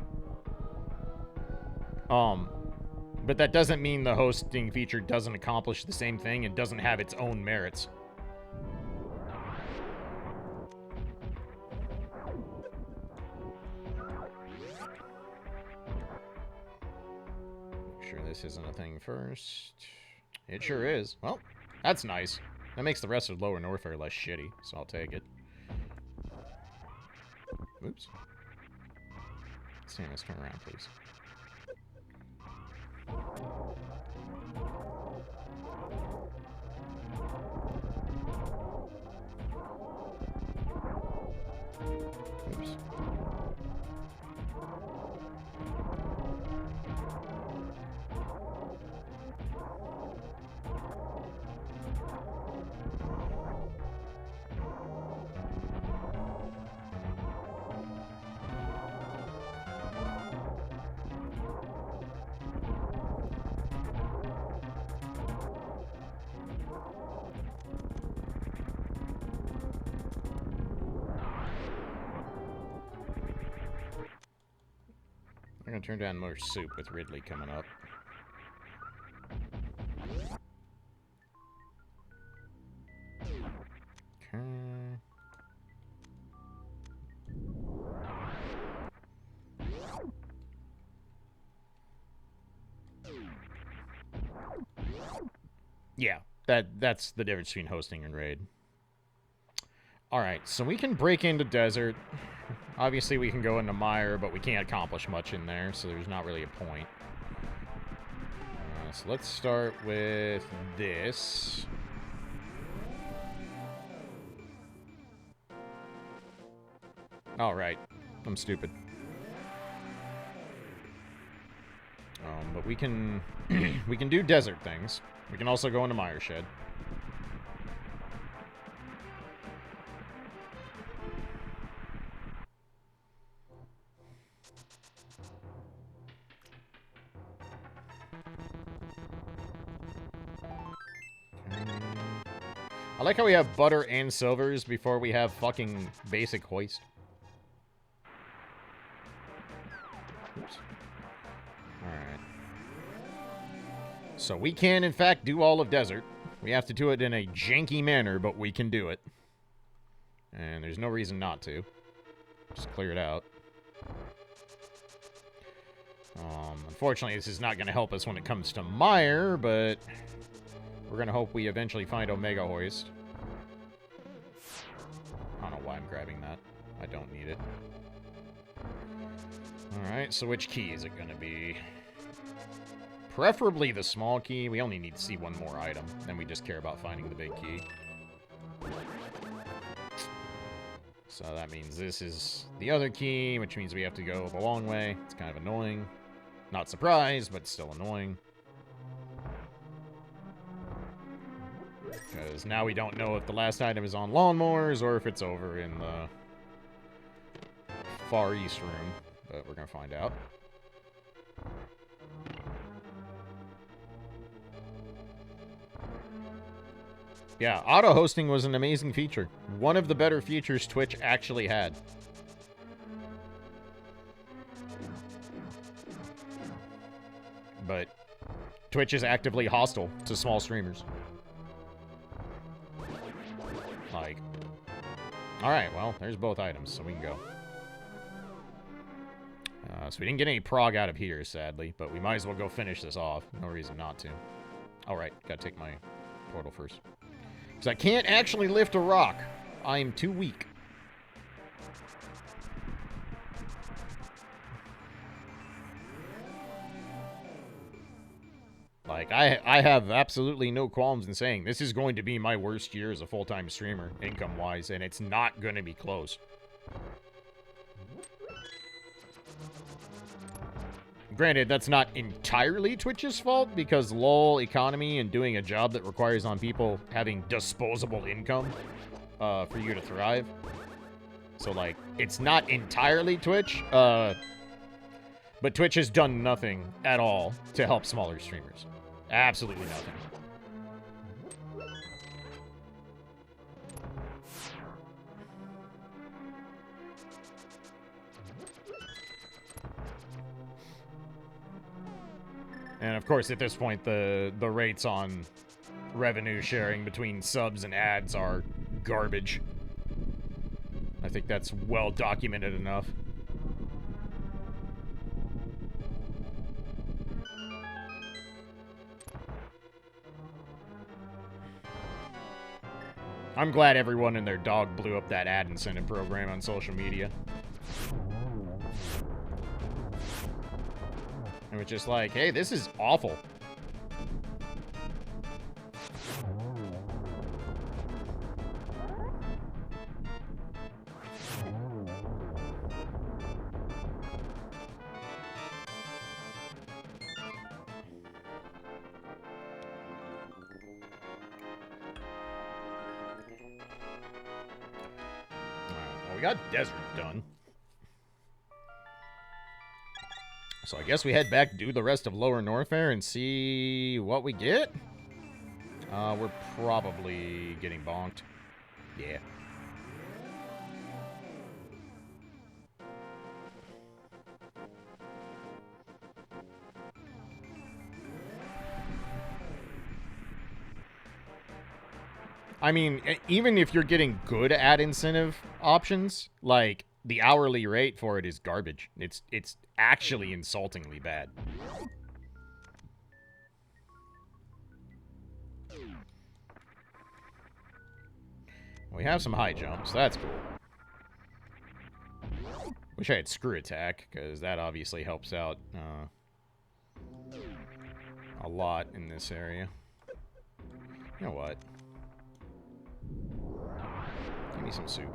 But that doesn't mean the hosting feature doesn't accomplish the same thing and doesn't have its own merits. Make sure this isn't a thing first. It sure is. Well, that's nice. That makes the rest of Lower Norfair less shitty, so I'll take it. Oops. Samus, turn around, please. Oops. gonna turn down more soup with Ridley coming up. Okay. Yeah, that's the difference between hosting and raid. Alright, so we can break into desert. Obviously, we can go into mire, but we can't accomplish much in there, so there's not really a point. So let's start with this. Alright, I'm stupid. But we can we can do desert things. We can also go into mire shed. I like how we have butter and silvers before we have fucking basic hoist. Oops. Alright. So we can, in fact, do all of desert. We have to do it in a janky manner, but we can do it. And there's no reason not to. Just clear it out. Unfortunately, this is not going to help us when it comes to mire, but we're going to hope we eventually find Omega Hoist. I don't know why I'm grabbing that. I don't need it. Alright, so which key is it going to be? Preferably the small key. We only need to see one more item. Then we just care about finding the big key. So that means this is the other key, which means we have to go the long way. It's kind of annoying. Not surprised, but still annoying. Because now we don't know if the last item is on lawnmowers or if it's over in the far east room. But we're going to find out. Yeah, auto-hosting was an amazing feature. One of the better features Twitch actually had. But Twitch is actively hostile to small streamers. Like, alright, well, there's both items, so we can go. So we didn't get any prog out of here, sadly, but we might as well go finish this off. No reason not to. Alright, gotta take my portal first. Because I can't actually lift a rock. I am too weak. Like, I have absolutely no qualms in saying this is going to be my worst year as a full-time streamer, income-wise, and it's not going to be close. Granted, that's not entirely Twitch's fault, because LOL economy and doing a job that requires on people having disposable income for you to thrive. So, like, it's not entirely Twitch, but Twitch has done nothing at all to help smaller streamers. Absolutely nothing. And of course, at this point, the rates on revenue sharing between subs and ads are garbage. I think that's well documented enough. I'm glad everyone and their dog blew up that ad incentive program on social media. It was just like, hey, this is awful. Well, we got desert done. So I guess we head back, do the rest of Lower Norfair, and see what we get? We're probably getting bonked. Yeah. I mean, even if you're getting good ad incentive options, like the hourly rate for it is garbage. It's actually insultingly bad. We have some high jumps. That's cool. Wish I had screw attack, because that obviously helps out a lot in this area. You know what? Give me some soup.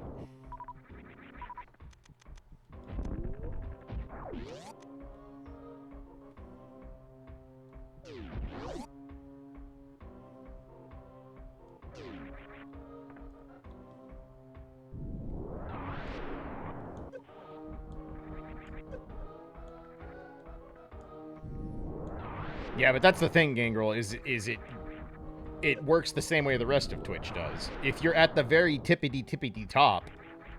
Yeah, but that's the thing, Gangrel, is it works the same way the rest of Twitch does. If you're at the very tippity top,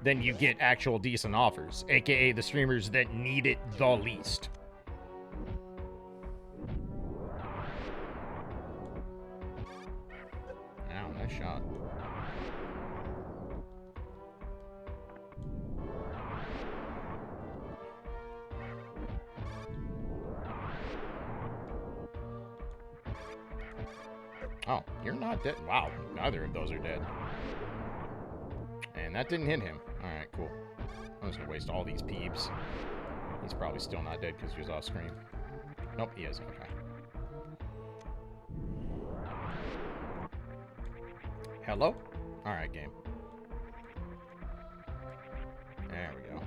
then you get actual decent offers, aka the streamers that need it the least. Ow, nice shot. Oh, you're not dead. Wow, neither of those are dead. And that didn't hit him. Alright, cool. I'm just gonna waste all these peeps. He's probably still not dead because he was off screen. Nope, he is. Okay. Hello? Alright, game. There we go.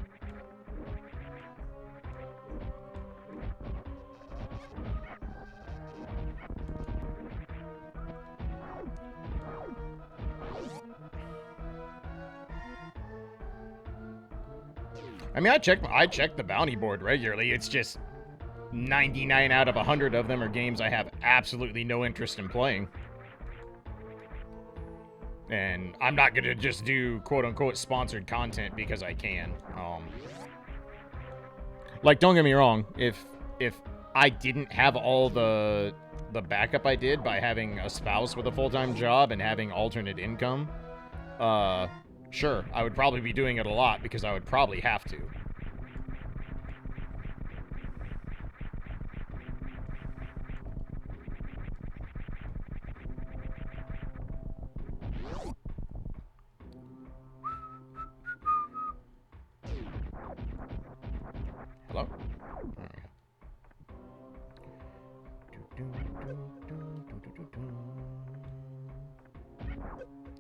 I mean, I check the bounty board regularly. It's just 99 out of 100 of them are games I have absolutely no interest in playing. And I'm not gonna just do quote-unquote sponsored content because I can. Like, don't get me wrong, if I didn't have all the backup I did by having a spouse with a full-time job and having alternate income, sure, I would probably be doing it a lot because I would probably have to. Hello?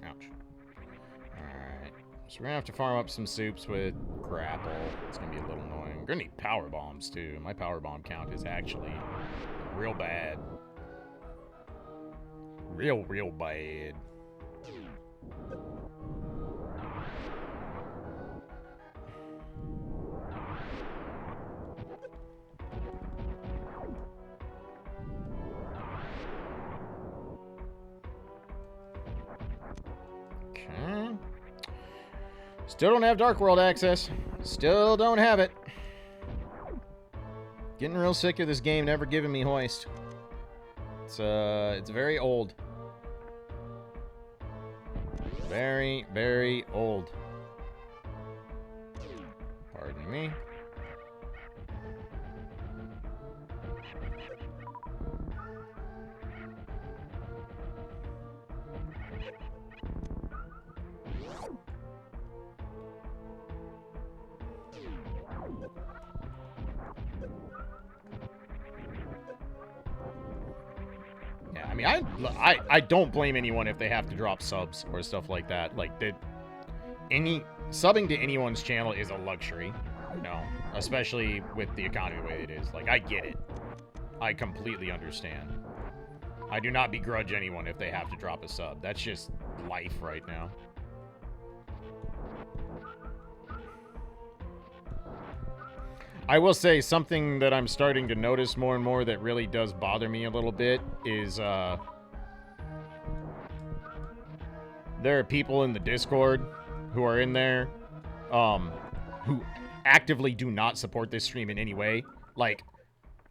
Ouch. Alright. So we're gonna have to farm up some soups with grapple. It's gonna be a little annoying. We're gonna need power bombs too. My power bomb count is actually real bad. Real bad. Okay. Still don't have Dark World access. Still don't have it. Getting real sick of this game never giving me hoist. It's very old. Very, very old. Pardon me. Yeah, I mean, I don't blame anyone if they have to drop subs or stuff like that. Like, subbing to anyone's channel is a luxury, you know, especially with the economy the way it is. Like, I get it. I completely understand. I do not begrudge anyone if they have to drop a sub. That's just life right now. I will say something that I'm starting to notice more and more that really does bother me a little bit is, there are people in the Discord who are in there, who actively do not support this stream in any way. Like,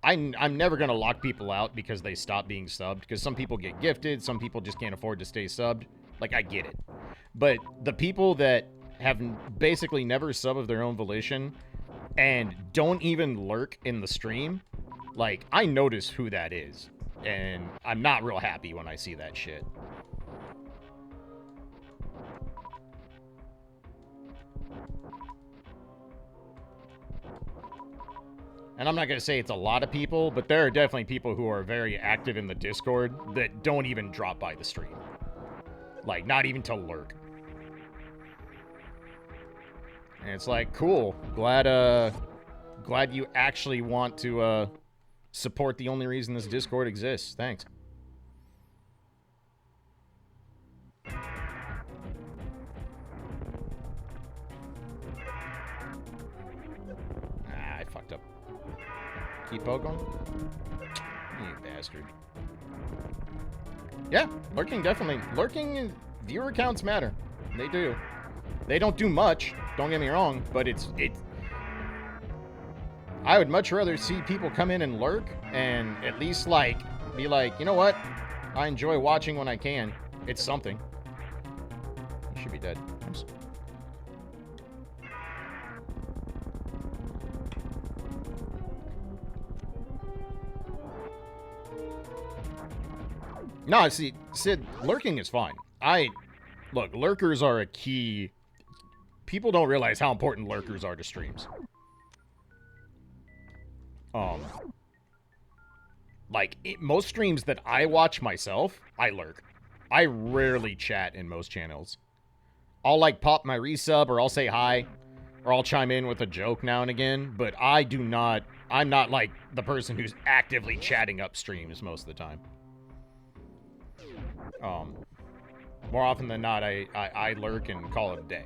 I'm never going to lock people out because they stop being subbed, because some people get gifted, some people just can't afford to stay subbed. Like, I get it. But the people that have basically never sub of their own volition and don't even lurk in the stream, like, I notice who that is. And I'm not real happy when I see that shit. And I'm not going to say it's a lot of people, but there are definitely people who are very active in the Discord that don't even drop by the stream. Like, not even to lurk. And it's like, cool. Glad you actually want to support the only reason this Discord exists. Thanks. I fucked up. Keep poking? You bastard. Yeah, lurking definitely. Lurking, viewer counts matter. They do. They don't do much, don't get me wrong, but it's I would much rather see people come in and lurk and at least, like, be like, you know what? I enjoy watching when I can. It's something. You should be dead. Oops. No, see, Sid, lurking is fine. Look, lurkers are a key. People don't realize how important lurkers are to streams. Most streams that I watch myself, I lurk. I rarely chat in most channels. I'll, like, pop my resub, or I'll say hi, or I'll chime in with a joke now and again, but I'm not, like, the person who's actively chatting up streams most of the time. More often than not, I lurk and call it a day.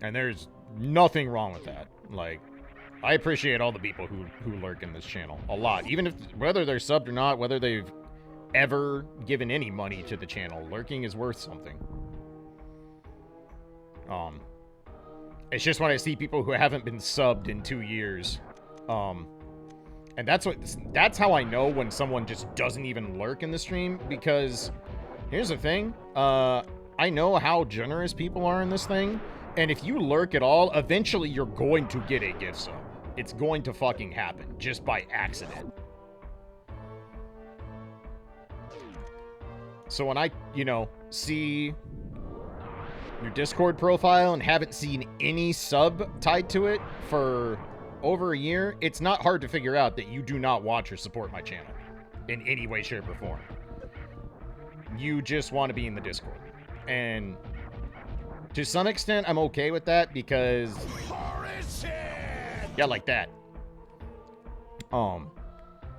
And there's nothing wrong with that. Like, I appreciate all the people who lurk in this channel. A lot. Even if, whether they're subbed or not, whether they've ever given any money to the channel, lurking is worth something. It's just when I see people who haven't been subbed in 2 years, and that's how I know when someone just doesn't even lurk in the stream, because here's the thing, I know how generous people are in this thing, and if you lurk at all, eventually you're going to get a gift sub. It's going to fucking happen, just by accident. So when I, see your Discord profile and haven't seen any sub tied to it for over a year, it's not hard to figure out that you do not watch or support my channel in any way, shape, or form. You just want to be in the Discord. And to some extent, I'm okay with that because... Yeah, like that. To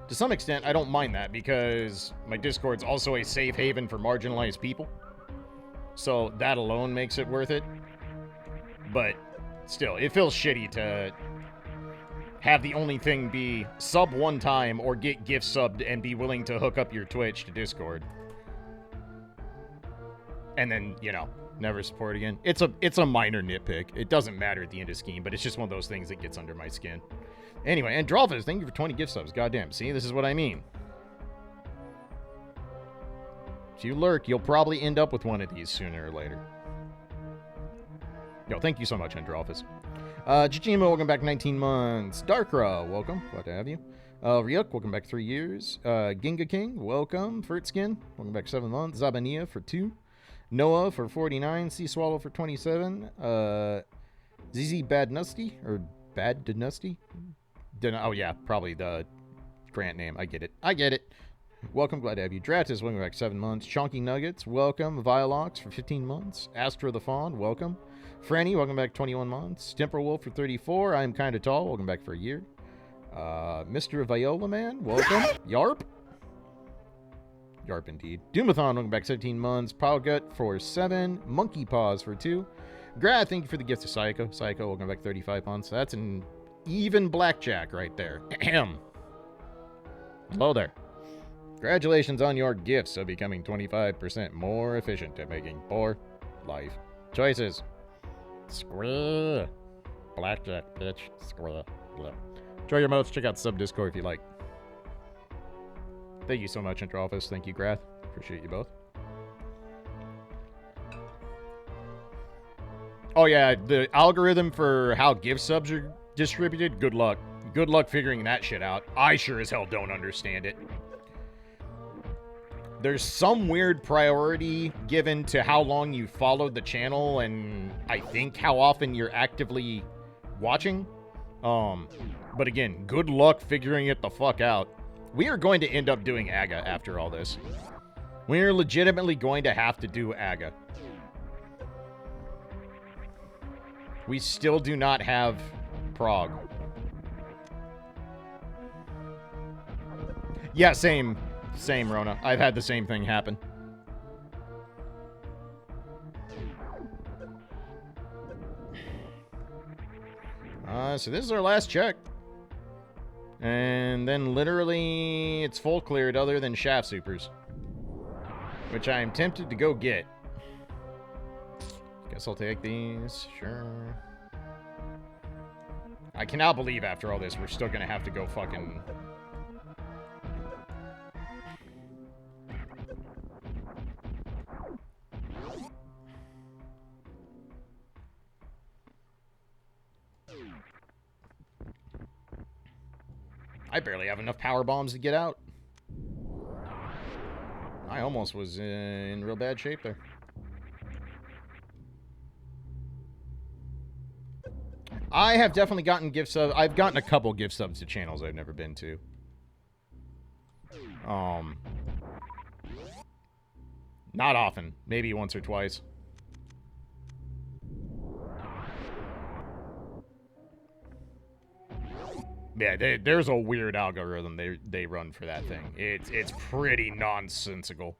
some extent, I don't mind that because my Discord's also a safe haven for marginalized people. So that alone makes it worth it. But still, it feels shitty to have the only thing be sub one time or get gift subbed and be willing to hook up your Twitch to Discord. And then, never support again. It's a minor nitpick. It doesn't matter at the end of the scheme, but it's just one of those things that gets under my skin. Anyway, and Drolfus, thank you for 20 gift subs. Goddamn, see, this is what I mean. If you lurk, you'll probably end up with one of these sooner or later. Yo, thank you so much, Androlfus. Jijima, welcome back 19 months. Darkra, welcome. Glad to have you. Ryuk, welcome back 3 years. Ginga King, welcome. Furtskin, welcome back 7 months. Zabania for 2. Noah for 49. Sea Swallow for 27. ZZ Badnusty, or Bad Dynasty? Oh, yeah, probably the Grant name. I get it. Welcome, glad to have you. Dratus, welcome back 7 months. Chonky Nuggets, welcome. Violox for 15 months. Astro the Fawn, welcome. Franny, welcome back 21 months. Temperwolf for 34. I am kinda tall, welcome back for a year. Mr. Viola Man, welcome. Yarp. Yarp indeed. Doomathon, welcome back 17 months. Palgut for 7. Monkey Paws for 2. Grad, thank you for the gift to Psycho. Psycho, welcome back 35 months. That's an even blackjack right there. Ahem. Hello there. Congratulations on your gifts of becoming 25% more efficient at making poor life choices. Square. Blackjack, bitch. Square. Enjoy your modes. Check out Sub Discord if you like. Thank you so much, Inter-Office. Thank you, Grath. Appreciate you both. Oh, yeah, the algorithm for how gift subs are distributed, good luck. Good luck figuring that shit out. I sure as hell don't understand it. There's some weird priority given to how long you followed the channel and I think how often you're actively watching. But again, good luck figuring it the fuck out. We are going to end up doing AGA after all this. We're legitimately going to have to do AGA. We still do not have Prague. Yeah, same, Rona. I've had the same thing happen. So this is our last check. And then literally it's full cleared other than Shaft Supers. Which I am tempted to go get. Guess I'll take these. Sure. I cannot believe after all this we're still gonna have to go fucking... I barely have enough power bombs to get out. I almost was in real bad shape there. I have definitely gotten gift subs. I've gotten a couple gift subs to channels I've never been to. Not often. Maybe once or twice. Yeah, there's a weird algorithm they run for that thing. It's pretty nonsensical.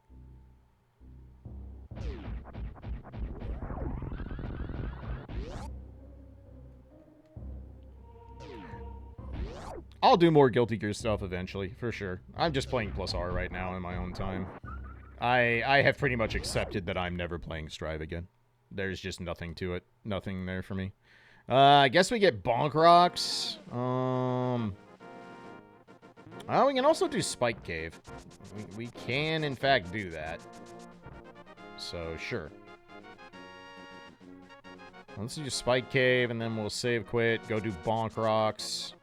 I'll do more Guilty Gear stuff eventually, for sure. I'm just playing Plus R right now in my own time. I have pretty much accepted that I'm never playing Strive again. There's just nothing to it. Nothing there for me. I guess we get Bonk Rocks. Well, we can also do Spike Cave. We can, in fact, do that. So, sure. Let's do Spike Cave, and then we'll save quit, go do Bonk Rocks.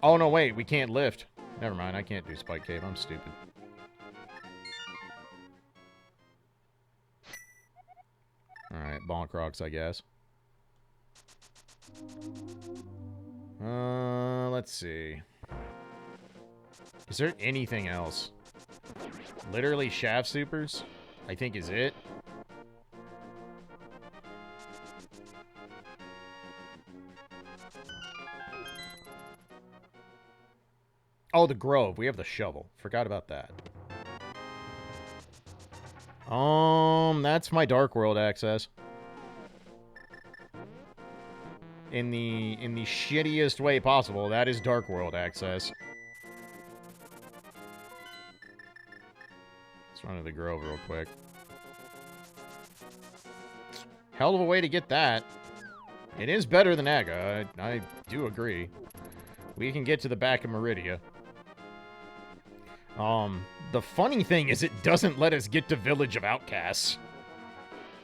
Oh, no, wait, we can't lift. Never mind, I can't do Spike Cave. I'm stupid. Alright, Bonk Rocks, I guess. Let's see. Is there anything else? Literally Shaft Supers, I think is it. Oh, the Grove. We have the shovel. Forgot about that. That's my Dark World access. In the shittiest way possible, that is Dark World access. Let's run to the Grove real quick. Hell of a way to get that. It is better than Aga. I do agree. We can get to the back of Meridia. The funny thing is it doesn't let us get to Village of Outcasts.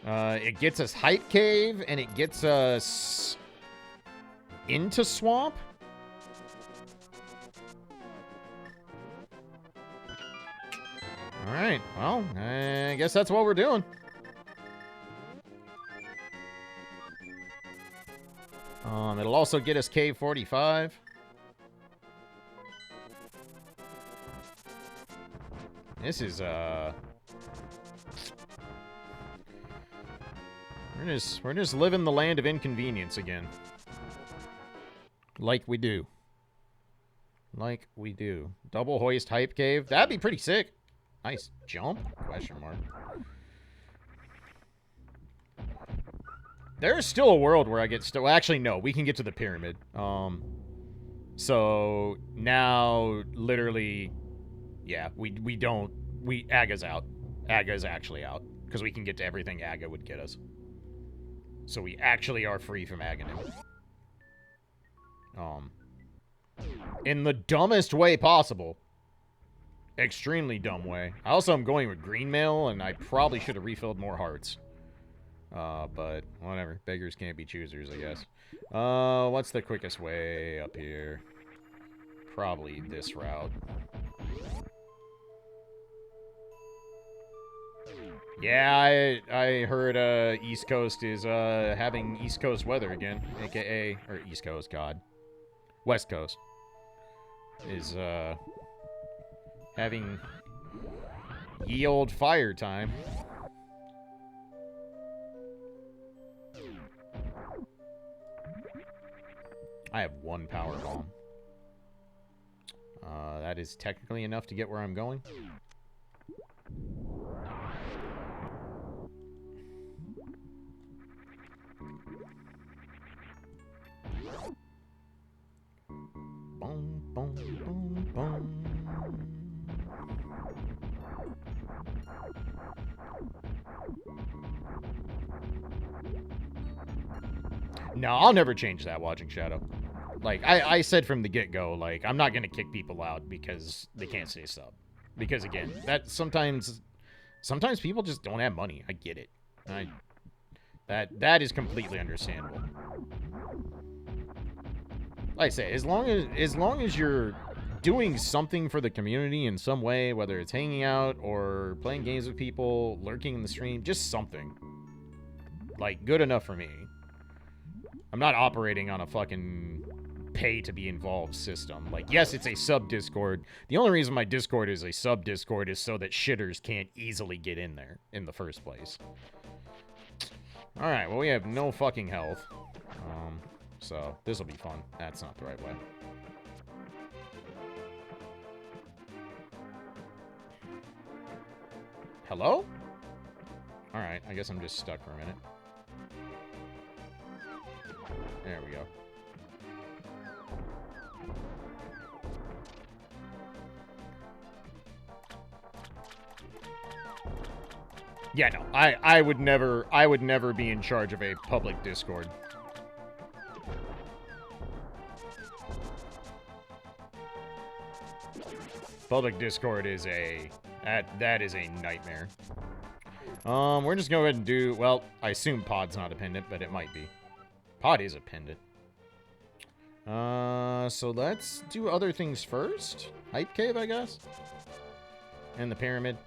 It gets us Hype Cave, and it gets us into Swamp? Alright, well, I guess that's what we're doing. It'll also get us Cave 45. This is, we're just living the land of inconvenience again. Like we do. Like we do. Double hoist Hype Cave. That'd be pretty sick. Nice jump? Question mark. There's still a world where I get still... Actually, no. We can get to the pyramid. So, now, literally... Yeah, we don't... Aga's out. Aga's actually out. Because we can get to everything Aga would get us. So we actually are free from Aga now. In the dumbest way possible. Extremely dumb way. I also am going with green mail, and I probably should have refilled more hearts. But whatever. Beggars can't be choosers, I guess. What's the quickest way up here? Probably this route. Yeah, I heard East Coast is having East Coast weather again, aka or East Coast, God, West Coast is having ye old fire time. I have one power bomb. That is technically enough to get where I'm going. Boom, boom, boom, boom. No, I'll never change that, Watching Shadow. Like, I said from the get-go, like, I'm not gonna kick people out because they can't say sub. Because, again, that sometimes people just don't have money. I get it. That is completely understandable. Like I say, as long as you're doing something for the community in some way, whether it's hanging out or playing games with people, lurking in the stream, just something. Like, good enough for me. I'm not operating on a fucking pay-to-be-involved system. Like, yes, it's a sub-Discord. The only reason my Discord is a sub-Discord is so that shitters can't easily get in there in the first place. Alright, well, we have no fucking health. So, this'll be fun. That's not the right way. Hello? Alright, I guess I'm just stuck for a minute. There we go. Yeah, no, I would never be in charge of a public Discord. Public Discord is that is a nightmare. We're just gonna go ahead and do, well, I assume Pod's not a pendant, but it might be. Pod is a pendant. So let's do other things first. Hype Cave, I guess. And the pyramid.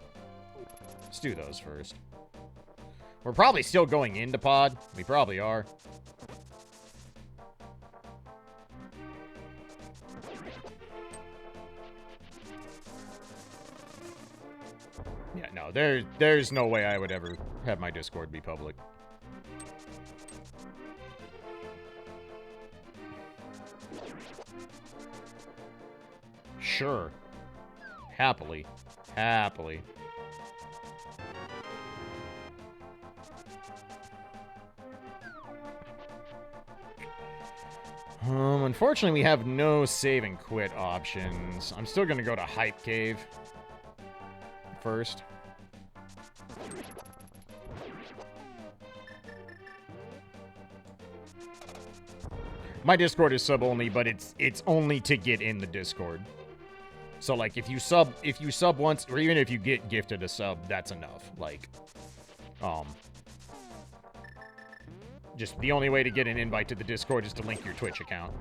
Let's do those first. We're probably still going into Pod. We probably are. Yeah, no, there's no way I would ever have my Discord be public. Sure. Happily. Happily. Unfortunately, we have no save and quit options. I'm still gonna go to Hype Cave first. My Discord is sub only, but it's only to get in the Discord. So like if you sub once, or even if you get gifted a sub, that's enough. Like, just the only way to get an invite to the Discord is to link your Twitch account.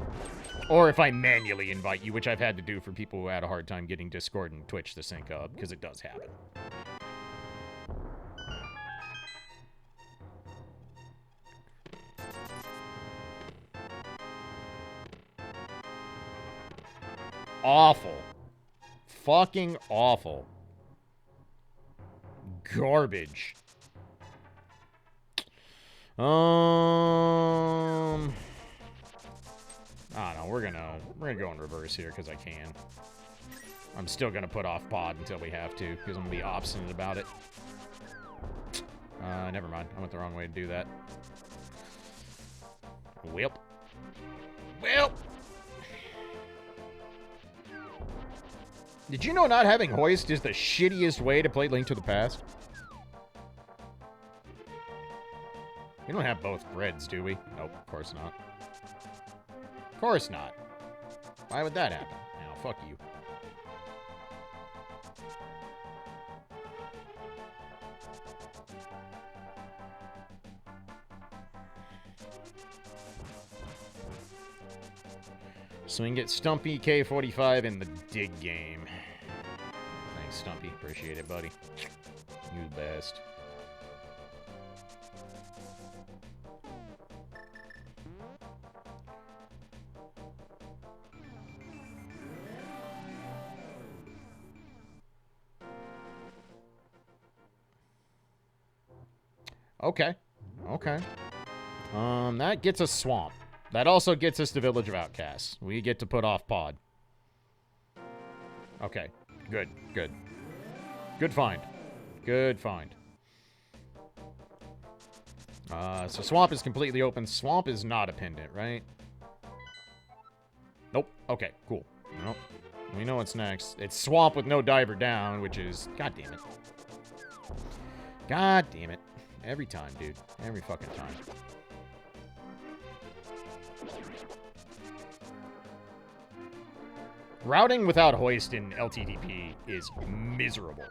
Or if I manually invite you, which I've had to do for people who had a hard time getting Discord and Twitch to sync up, because it does happen. Awful. Fucking awful. Garbage. I don't know. We're gonna go in reverse here because I can. I'm still gonna put off Pod until we have to because I'm gonna be obstinate about it. Never mind. I went the wrong way to do that. Welp. Welp. Did you know not having Hoist is the shittiest way to play Link to the Past? We don't have both breads, do we? Nope, of course not. Of course not. Why would that happen? Fuck you. So we can get Stumpy K45 in the dig game. Thanks, Stumpy. Appreciate it, buddy. You the best. Okay. Okay. That gets us Swamp. That also gets us the Village of Outcasts. We get to put off Pod. Okay. Good. Good. Good find. Good find. So Swamp is completely open. Swamp is not a pendant, right? Nope. Okay, cool. Nope. We know what's next. It's Swamp with no diver down, which is... God damn it. God damn it. Every time, dude. Every fucking time. Routing without hoist in LTDP is miserable.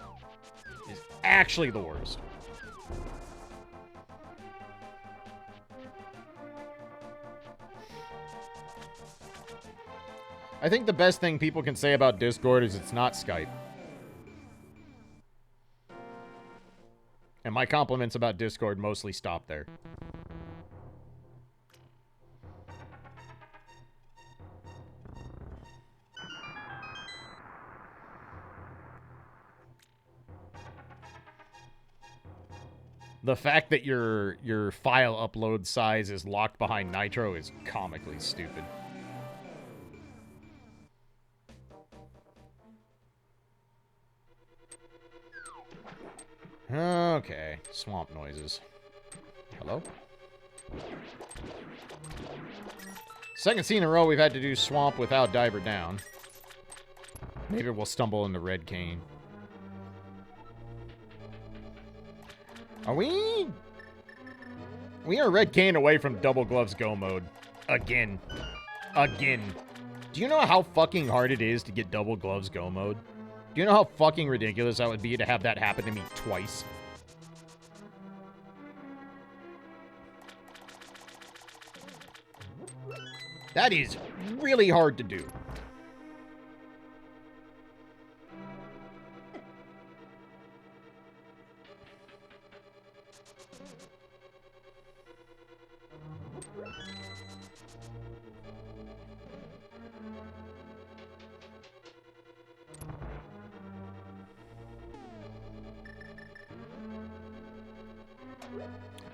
Is actually the worst. I think the best thing people can say about Discord is it's not Skype. And my compliments about Discord mostly stop there. The fact that your file upload size is locked behind Nitro is comically stupid. Okay, swamp noises. Hello? Second scene in a row we've had to do swamp without diver down. Maybe we'll stumble into red cane. Are we... We are red cane away from double gloves go mode. Again. Again. Do you know how fucking hard it is to get double gloves go mode? Do you know how fucking ridiculous that would be to have that happen to me twice? That is really hard to do.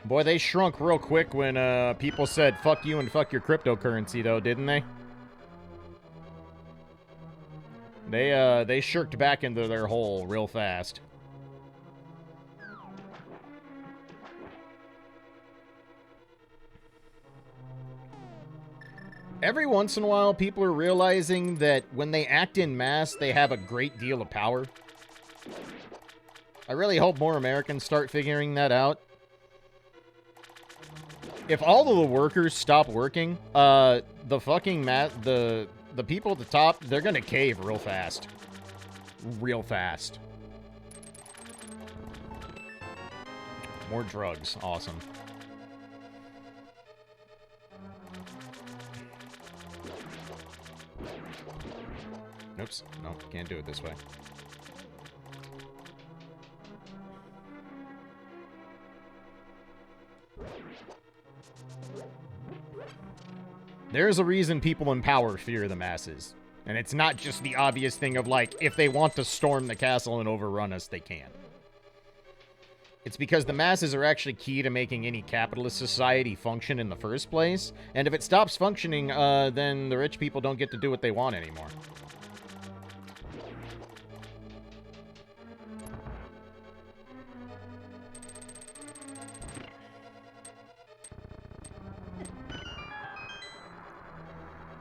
Boy, they shrunk real quick when people said fuck you and fuck your cryptocurrency, though, didn't they? They shirked back into their hole real fast. Every once in a while, people are realizing that when they act in mass, they have a great deal of power. I really hope more Americans start figuring that out. If all of the workers stop working, the fucking the people at the top, they're gonna cave real fast. Real fast. More drugs. Awesome. Oops. No, can't do it this way. There's a reason people in power fear the masses. And it's not just the obvious thing of, like, if they want to storm the castle and overrun us, they can. It's because the masses are actually key to making any capitalist society function in the first place. And if it stops functioning, then the rich people don't get to do what they want anymore.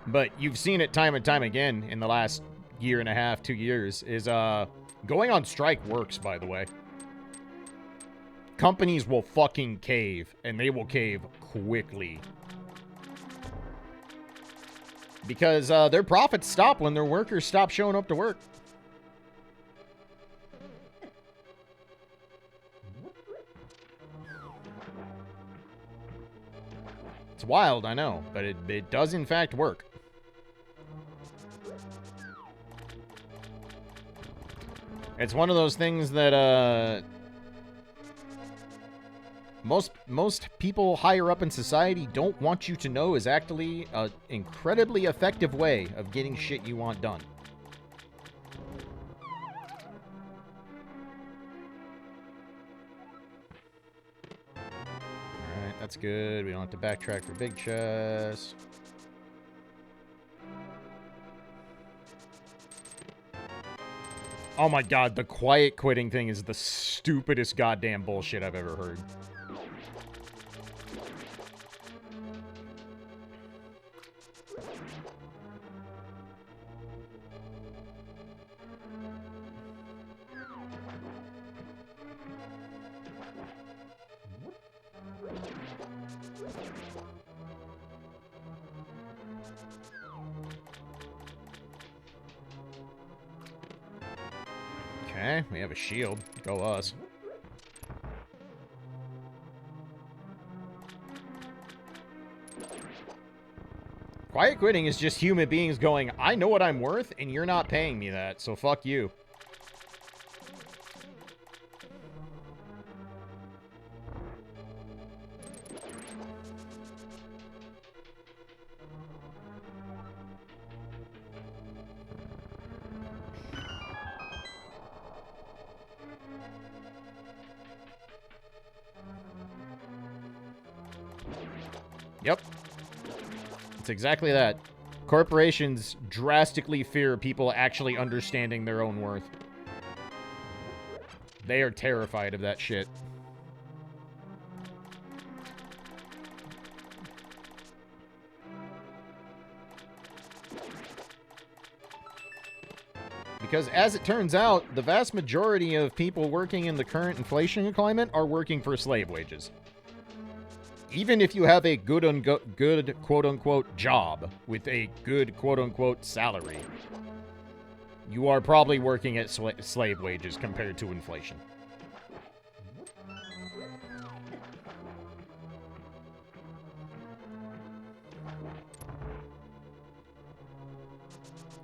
But you've seen it time and time again in the last year and a half, 2 years, is going on strike works, by the way. Companies will fucking cave, and they will cave quickly. Because their profits stop when their workers stop showing up to work. It's wild, I know, but it does in fact work. It's one of those things that most people higher up in society don't want you to know is actually an incredibly effective way of getting shit you want done. Alright, that's good. We don't have to backtrack for big chest. Oh my god, the quiet quitting thing is the stupidest goddamn bullshit I've ever heard. Okay, we have a shield. Go us. Quiet quitting is just human beings going, I know what I'm worth, and you're not paying me that, so fuck you. Yep. It's exactly that. Corporations drastically fear people actually understanding their own worth. They are terrified of that shit. Because as it turns out, the vast majority of people working in the current inflation climate are working for slave wages. Even if you have a good quote-unquote job with a good quote-unquote salary, you are probably working at slave wages compared to inflation.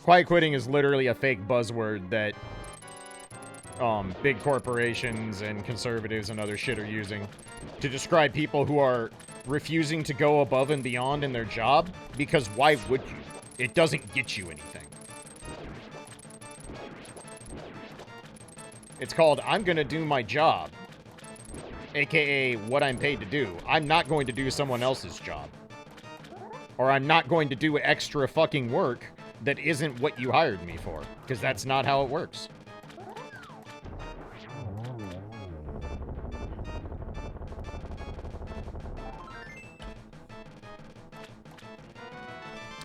Quiet quitting is literally a fake buzzword that big corporations and conservatives and other shit are using to describe people who are refusing to go above and beyond in their job, because why would you? It doesn't get you anything. It's called, I'm gonna do my job, aka what I'm paid to do. I'm not going to do someone else's job. Or I'm not going to do extra fucking work that isn't what you hired me for, because that's not how it works.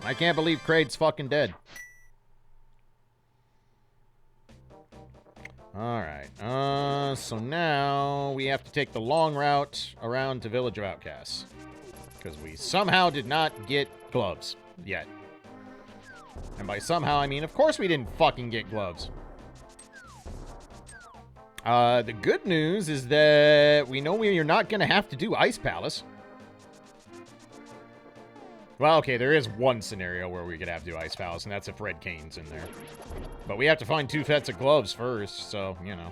I can't believe Kraid's fucking dead. Alright, so now we have to take the long route around to Village of Outcasts. Because we somehow did not get gloves yet. And by somehow, I mean, of course we didn't fucking get gloves. The good news is that we know we're not going to have to do Ice Palace. Well, okay, there is one scenario where we could have to do Ice Palace, and that's if Red Cane's in there. But we have to find 2 sets of gloves first, so, you know.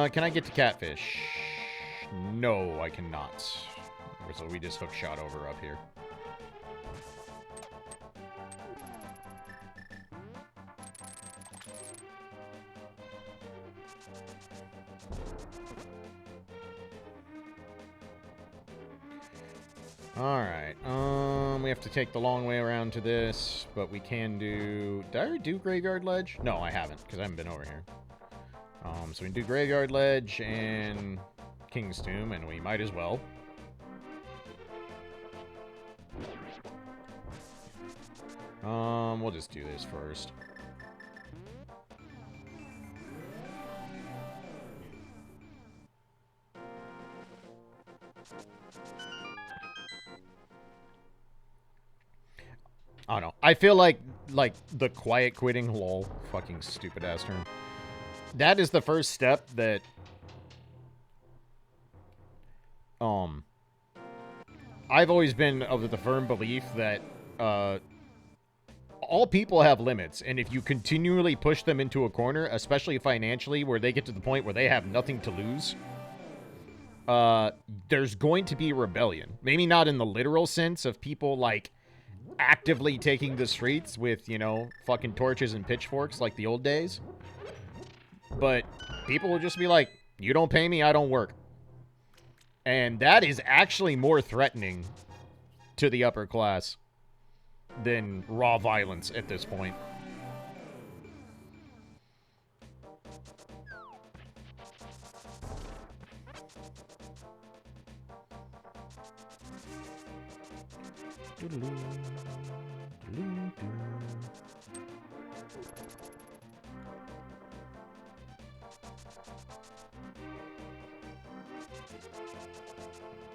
Can I get to Catfish? No, I cannot. So we just hook shot over up here. Alright, we have to take the long way around to this, but we can do... Did I already do Graveyard Ledge? No, I haven't, because I haven't been over here. So we can do Graveyard Ledge and King's Tomb, and we might as well. We'll just do this first. I don't know. I feel like the quiet quitting, lol, fucking stupid ass term. That is the first step that I've always been of the firm belief that all people have limits, and if you continually push them into a corner, especially financially, where they get to the point where they have nothing to lose, there's going to be rebellion. Maybe not in the literal sense of people, like, actively taking the streets with, you know, fucking torches and pitchforks like the old days. But people will just be like, you don't pay me, I don't work. And that is actually more threatening to the upper class than raw violence at this point.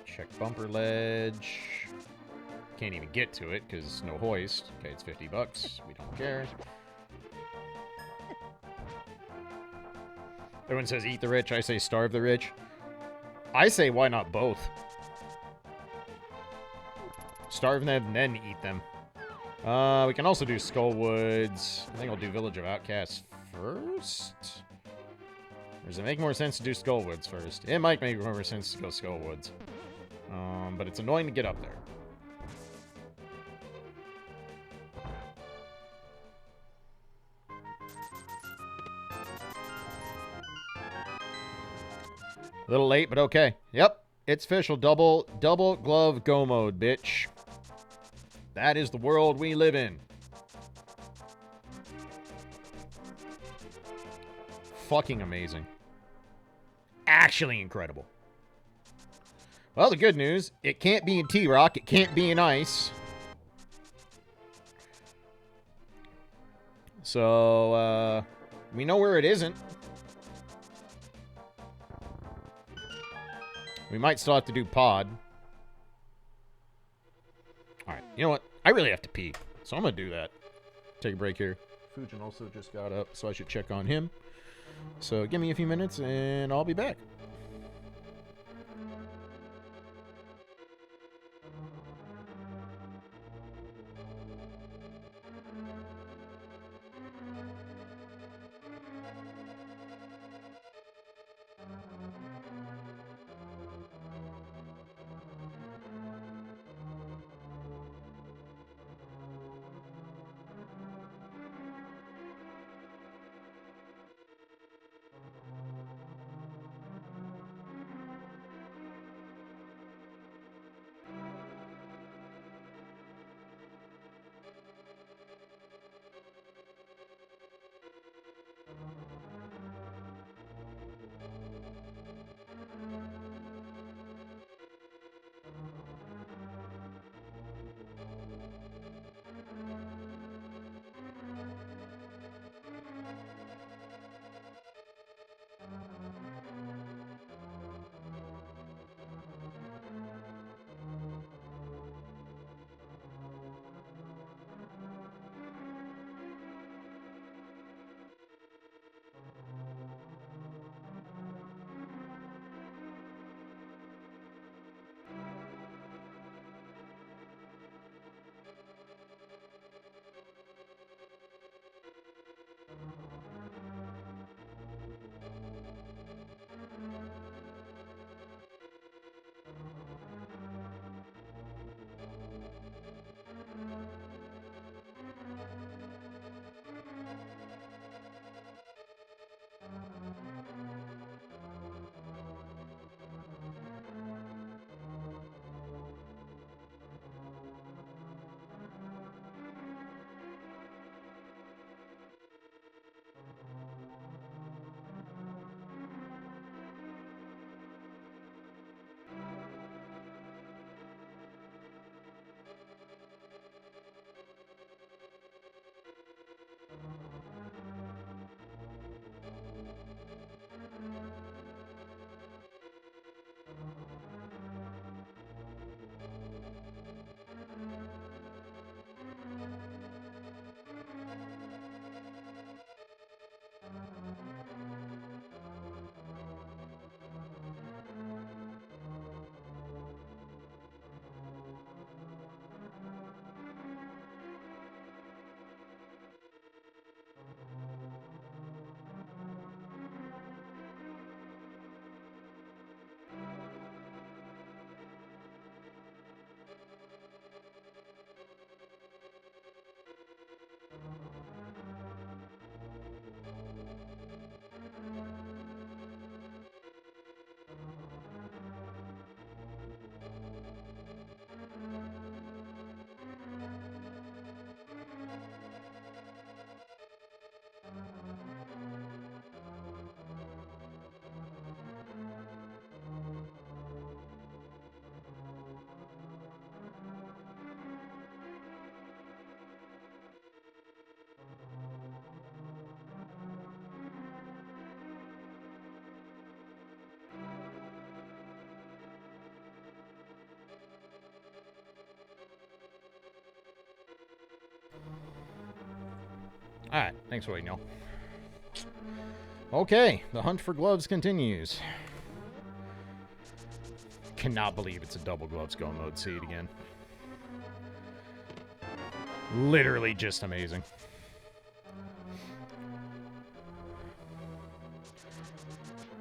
Check bumper ledge. Can't even get to it because no hoist. Okay, it's $50. We don't care. Everyone says eat the rich. I say starve the rich. I say why not both? Starve them and then eat them. We can also do Skullwoods. I think I'll do Village of Outcasts first. Or does it make more sense to do Skullwoods first? It might make more sense to go Skullwoods. But it's annoying to get up there. A little late, but okay. Yep, it's official. Double glove go mode, bitch. That is the world we live in. Fucking amazing. Actually incredible. Well, the good news, it can't be in T-Rock. It can't be in Ice. So, we know where it isn't. We might still have to do pod. Alright, you know what? I really have to pee. So I'm going to do that. Take a break here. Fujin also just got up, so I should check on him. So give me a few minutes, and I'll be back. Alright, thanks for waiting, y'all. Okay, the hunt for gloves continues. Cannot believe it's a double gloves go mode. See it again. Literally just amazing.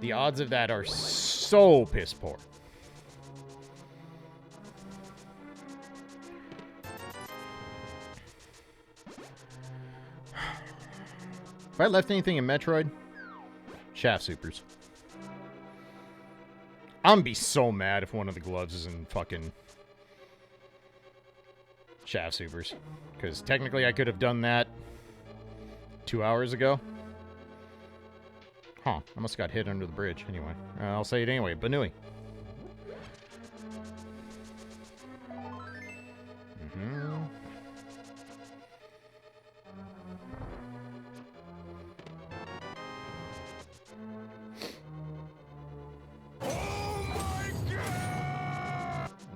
The odds of that are so piss poor. If I left anything in Metroid, Shaft Supers. I'm gonna be so mad if one of the gloves is in fucking Shaft Supers. Because technically I could have done that 2 hours ago. Huh, I must have got hit under the bridge. Anyway, I'll say it anyway. Banui.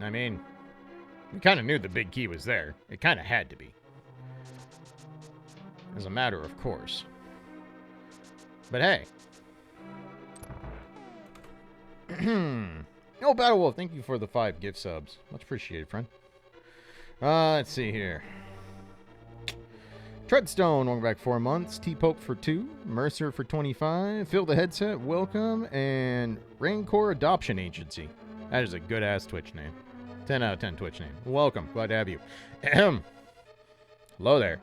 I mean, we kind of knew the big key was there. It kind of had to be. As a matter of course. But hey. Oh, Battle Wolf, thank you for the 5 gift subs. Much appreciated, friend. Let's see here. Treadstone, welcome back 4 months. T-Poke for 2. Mercer for 25. Phil the Headset, welcome. And Rancor Adoption Agency. That is a good-ass Twitch name. 10 out of 10 Twitch name. Welcome. Glad to have you. Ahem. Hello there.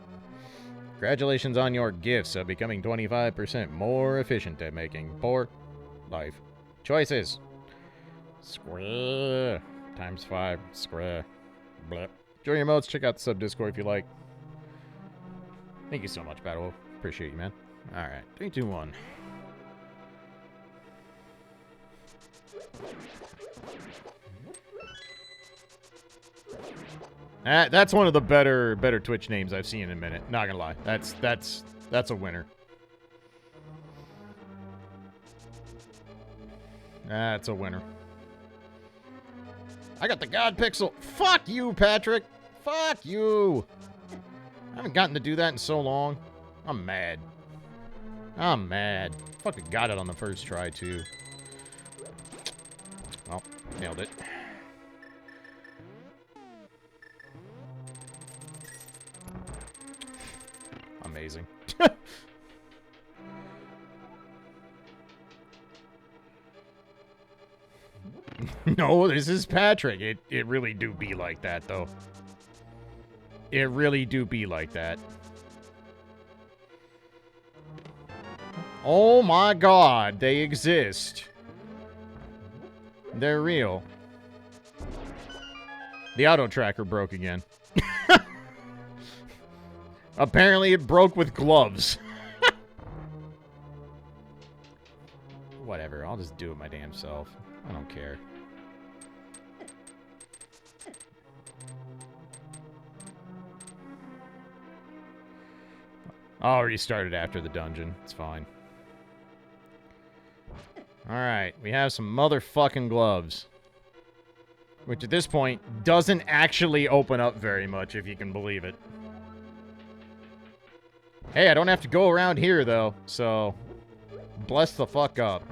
Congratulations on your gifts of becoming 25% more efficient at making poor life choices. Square. Times 5. Square. Bleh. Join your modes. Check out the sub-Discord if you like. Thank you so much, Battle Wolf. Appreciate you, man. Alright. 3, 2, 1. That's one of the better Twitch names I've seen in a minute. Not gonna lie. That's a winner. That's a winner. I got the God Pixel. Fuck you, Patrick. Fuck you. I haven't gotten to do that in so long. I'm mad. I'm mad. Fucking got it on the first try, too. Well, nailed it. Amazing. No, this is Patrick. It really do be like that, though. It really do be like that. Oh my god, they exist. They're real. The auto tracker broke again. Apparently it broke with gloves. Whatever, I'll just do it my damn self. I don't care. I'll restart it after the dungeon. It's fine. Alright, we have some motherfucking gloves. Which at this point doesn't actually open up very much, if you can believe it. Hey, I don't have to go around here, though, so bless the fuck up.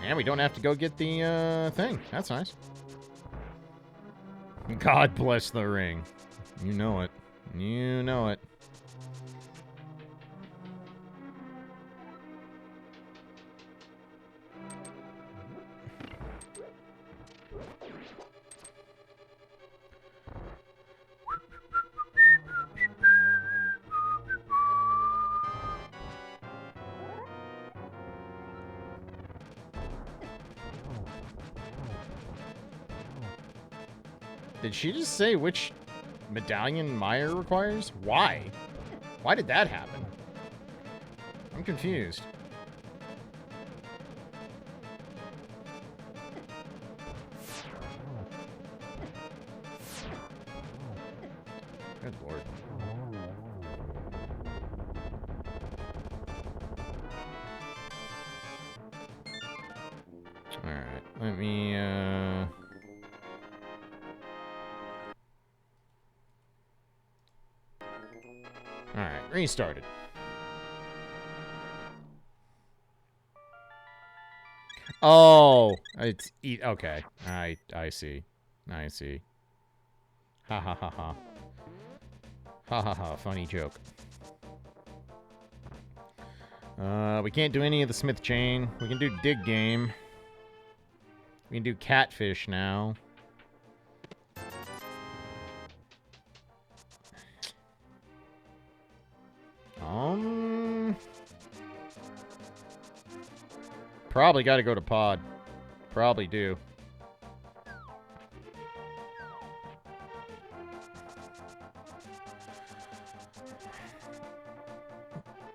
And we don't have to go get the thing. That's nice. God bless the ring. You know it. You know it. Did she just say which medallion Meyer requires? Why? Why did that happen? I'm confused. Good lord. Alright, let me, Alright, restarted. Oh, it's okay. I see. I see. Ha ha ha ha. Ha ha ha, funny joke. We can't do any of the Smith chain. We can do dig game. We can do catfish now. Probably got to go to pod. Probably do.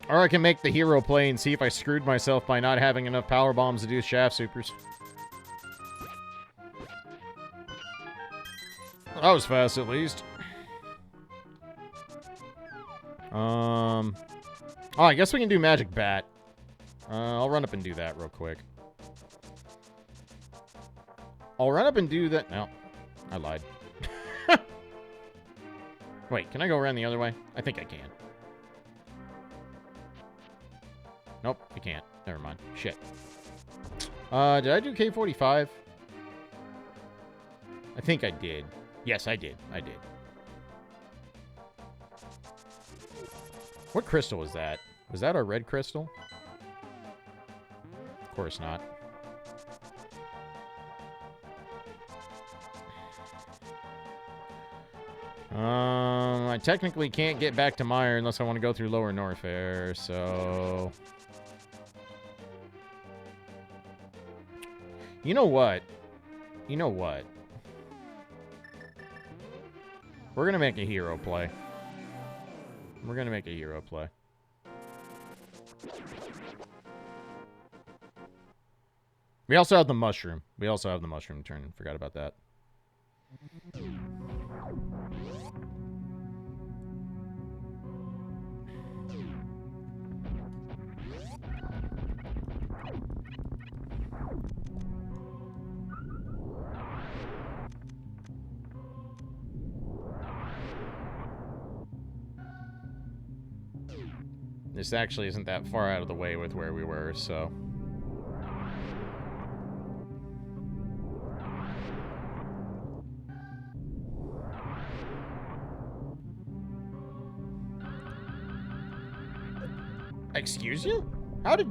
Or I can make the hero play and see if I screwed myself by not having enough power bombs to do shaft supers. That was fast, at least. Oh, I guess we can do magic bat. I'll run up and do that real quick. I'll run up and do that. No, I lied. Wait, can I go around the other way? I think I can. Nope, I can't. Never mind. Shit. Did I do K45? I think I did. Yes, I did. I did. What crystal was that? Was that our red crystal? Of course not. I technically can't get back to Meyer unless I want to go through Lower Norfair, so... You know what? You know what? We're gonna make a hero play. We're gonna make a hero play. We also have the mushroom. We also have the mushroom turn. Forgot about that. This actually isn't that far out of the way with where we were, so... Excuse you? How did...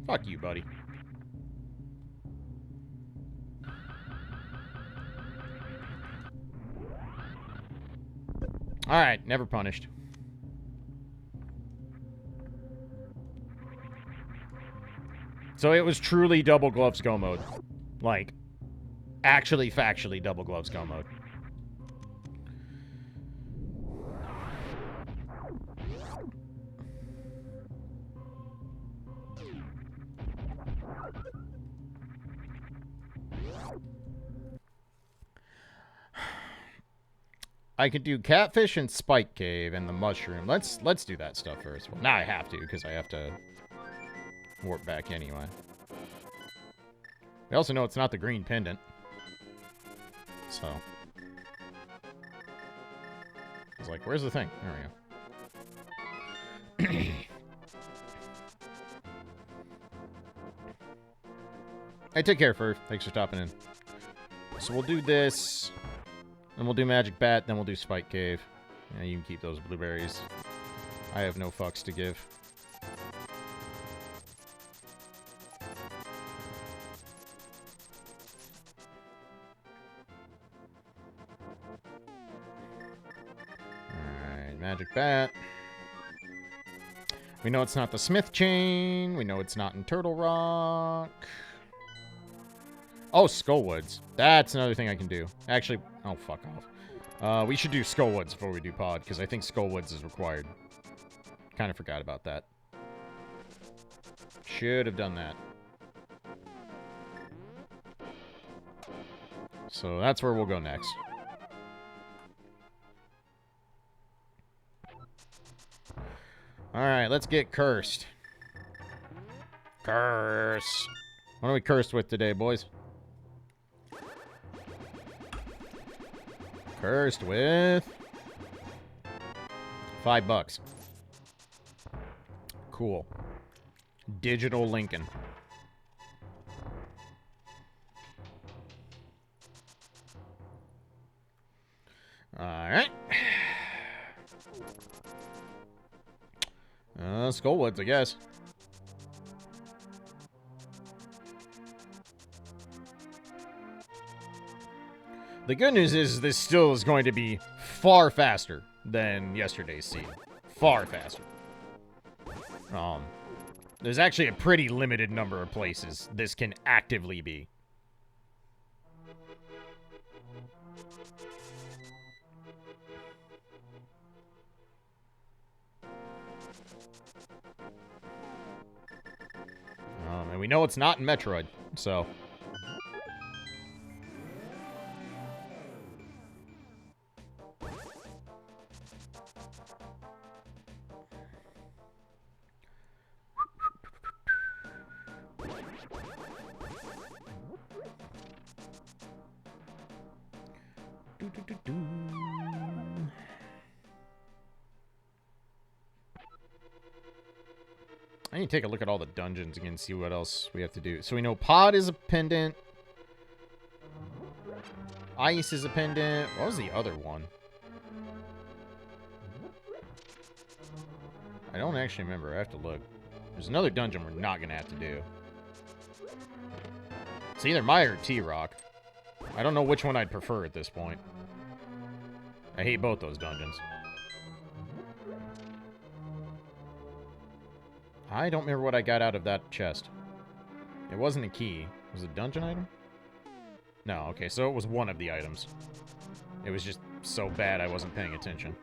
Fuck you, buddy. Alright, never punished. So it was truly double gloves go mode. Like, actually factually double gloves go mode. I could do catfish and spike cave and the mushroom. Let's do that stuff first. Well, now I have to because I have to warp back anyway. We also know it's not the green pendant. So. I was like, where's the thing? There we go. Hey, take care, Fur. Thanks for stopping in. So we'll do this. Then we'll do Magic Bat, then we'll do Spike Cave. Yeah, you can keep those blueberries. I have no fucks to give. Alright, Magic Bat. We know it's not the Smith Chain. We know it's not in Turtle Rock. Oh, Skullwoods. That's another thing I can do. Actually, oh, fuck off. We should do Skullwoods before we do Pod, because I think Skullwoods is required. Kind of forgot about that. Should have done that. So that's where we'll go next. Alright, let's get cursed. Curse. What are we cursed with today, boys? Cursed with $5. Cool. Digital Lincoln. Alright. Skullwoods, I guess. The good news is this still is going to be far faster than yesterday's seed. Far faster. There's actually a pretty limited number of places this can actively be. And we know it's not in Metroid, so... I need to take a look at all the dungeons again and see what else we have to do. So we know Pod is a pendant. Ice is a pendant. What was the other one? I don't actually remember. I have to look. There's another dungeon we're not going to have to do. It's either Maya or T-Rock. I don't know which one I'd prefer at this point. I hate both those dungeons. I don't remember what I got out of that chest. It wasn't a key. Was it a dungeon item? No, okay, so it was one of the items. It was just so bad I wasn't paying attention.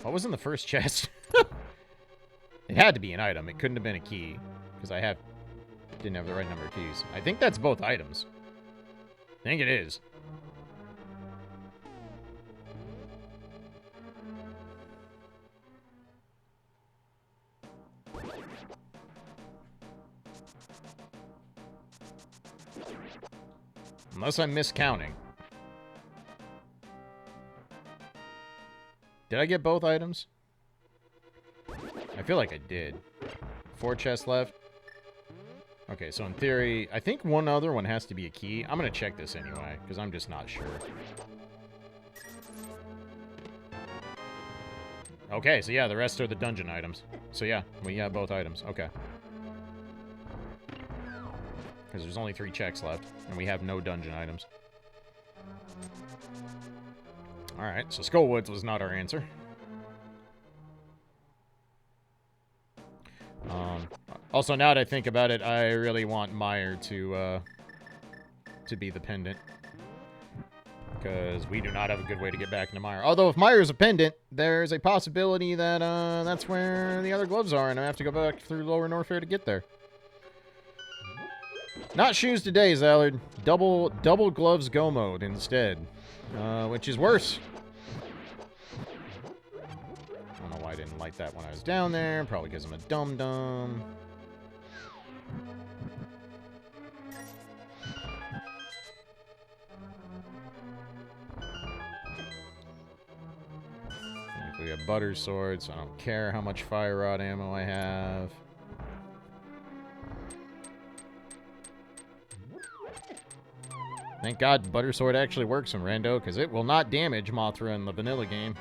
What was in the first chest? It had to be an item. It couldn't have been a key. Because I didn't have the right number of keys. I think that's both items. I think it is. Unless I'm miscounting. Did I get both items? I feel like I did. 4 chests left. Okay, so in theory, I think one other one has to be a key. I'm going to check this anyway, because I'm just not sure. Okay, so yeah, the rest are the dungeon items. So yeah, we have both items. Okay. Because there's only 3 checks left, and we have no dungeon items. Alright, so Skullwoods was not our answer. Also, now that I think about it, I really want Meyer to be the pendant. Because we do not have a good way to get back into Meyer. Although, if Meyer's a pendant, there's a possibility that that's where the other gloves are, and I have to go back through Lower Norfair to get there. Not shoes today, Zallard. Double gloves go mode instead. Which is worse. I don't know why I didn't light that when I was down there. Probably because I'm a dum-dum. We have butter swords, so I don't care how much fire rod ammo I have. Thank God butter sword actually works in Rando, because it will not damage Mothra in the vanilla game.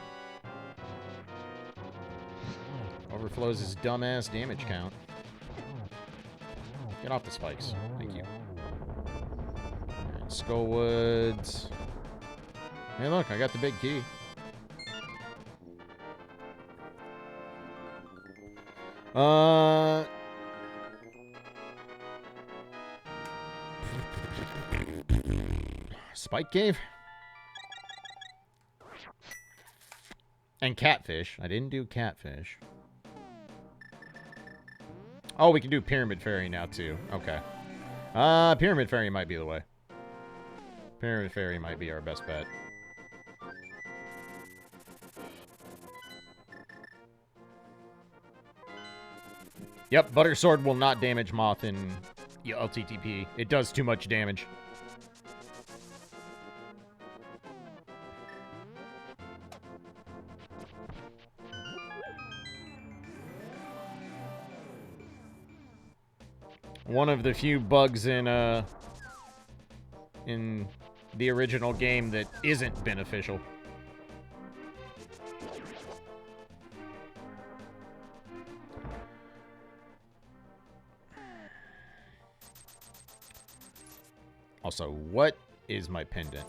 Overflows his dumbass damage count. Get off the spikes. Thank you. Alright, Skullwoods. Hey look, I got the big key. Spike Cave? And Catfish. I didn't do Catfish. Oh, we can do Pyramid Fairy now, too. Okay. Pyramid Fairy might be the way. Pyramid Fairy might be our best bet. Yep, Butter Sword will not damage Moth in LTTP. It does too much damage. One of the few bugs in the original game that isn't beneficial. Also, what is my pendant?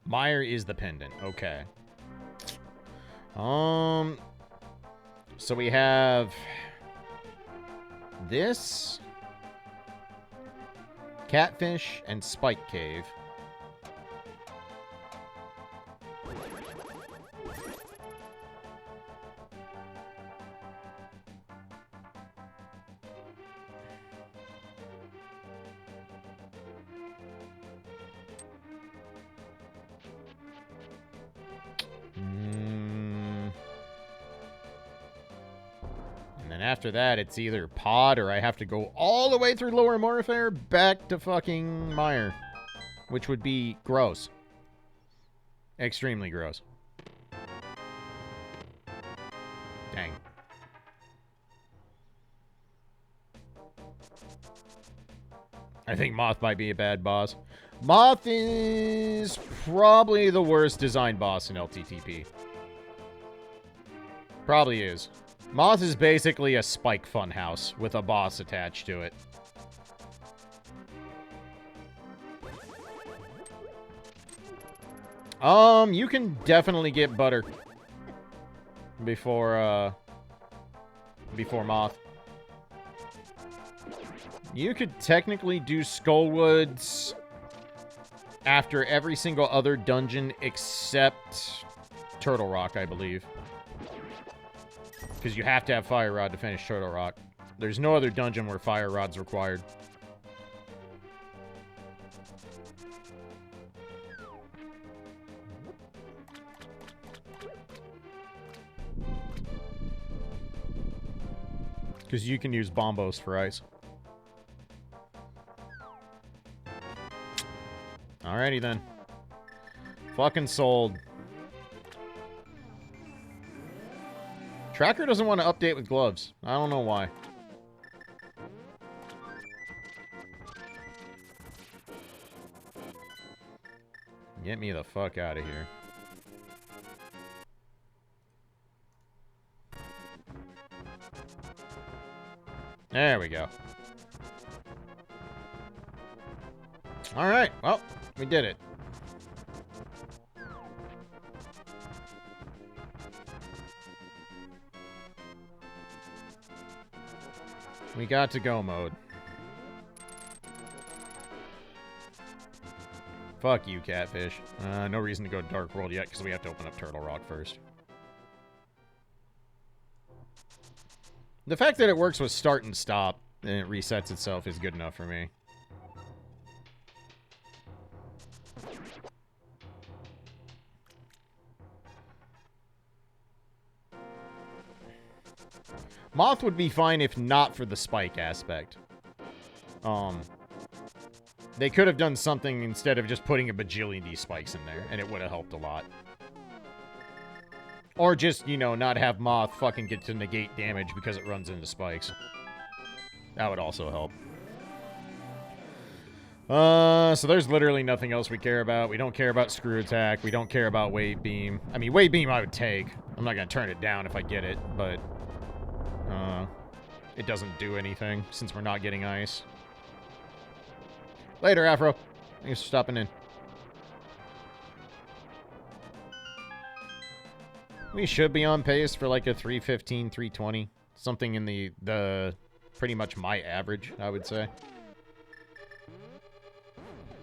Meyer is the pendant. Okay. So we have this, Catfish, and Spike Cave. After that, it's either Pod or I have to go all the way through Lower Morfair back to fucking Meyer, which would be gross. Extremely gross. Dang. I think Moth might be a bad boss. Moth is probably the worst designed boss in LTTP. Probably is. Moth is basically a Spike funhouse with a boss attached to it. You can definitely get Butter before Moth. You could technically do Skullwoods after every single other dungeon except Turtle Rock, I believe. Because you have to have Fire Rod to finish Turtle Rock. There's no other dungeon where Fire Rod's required. Because you can use Bombos for ice. Alrighty then. Fucking sold. Tracker doesn't want to update with gloves. I don't know why. Get me the fuck out of here. There we go. Alright, well, we did it. We got to go mode. Fuck you, Catfish. No reason to go Dark World yet, because we have to open up Turtle Rock first. The fact that it works with start and stop, and it resets itself, is good enough for me. Moth would be fine if not for the spike aspect. They could have done something instead of just putting a bajillion of these spikes in there, and it would have helped a lot. Or just, you know, not have Moth fucking get to negate damage because it runs into spikes. That would also help. So there's literally nothing else we care about. We don't care about Screw Attack. We don't care about Wave Beam. I mean, Wave Beam I would take. I'm not going to turn it down if I get it, but... it doesn't do anything since we're not getting ice. Later, Afro. Thanks for stopping in. We should be on pace for like a 315, 320. Something in the pretty much my average, I would say.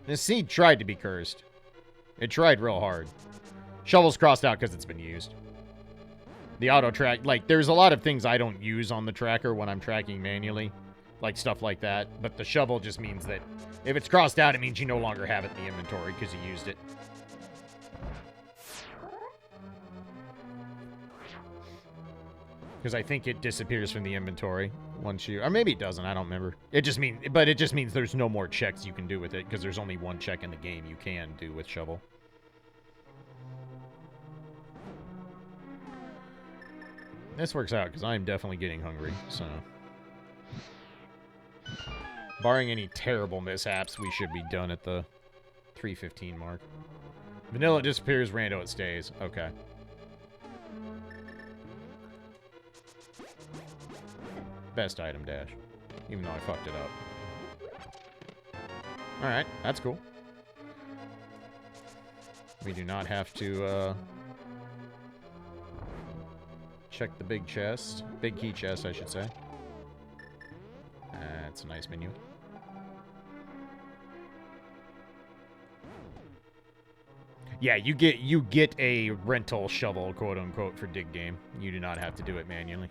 This seed tried to be cursed. It tried real hard. Shovel's crossed out because it's been used. The auto track, like, there's a lot of things I don't use on the tracker when I'm tracking manually. Like, stuff like that. But the shovel just means that if it's crossed out, it means you no longer have it in the inventory because you used it. Because I think it disappears from the inventory once you... Or maybe it doesn't, I don't remember. It just means there's no more checks you can do with it, because there's only one check in the game you can do with shovel. This works out, because I'm definitely getting hungry, so... Barring any terrible mishaps, we should be done at the 3:15 mark. Vanilla disappears, rando it stays. Okay. Best item dash. Even though I fucked it up. Alright, that's cool. We do not have to, check the big chest. Big key chest, I should say. That's a nice menu. Yeah, you get a rental shovel, quote unquote, for dig game. You do not have to do it manually.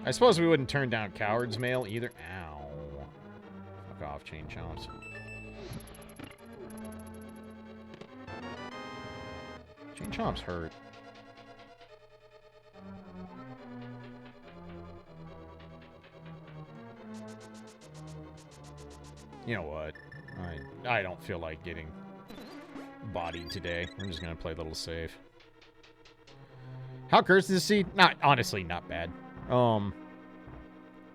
I suppose we wouldn't turn down Coward's Mail either. Ow. Fuck off, Chain Chomps. Chain Chomps hurt. You know what? I don't feel like getting bodied today. I'm just gonna play a little safe. How cursed is this seed? Honestly, not bad.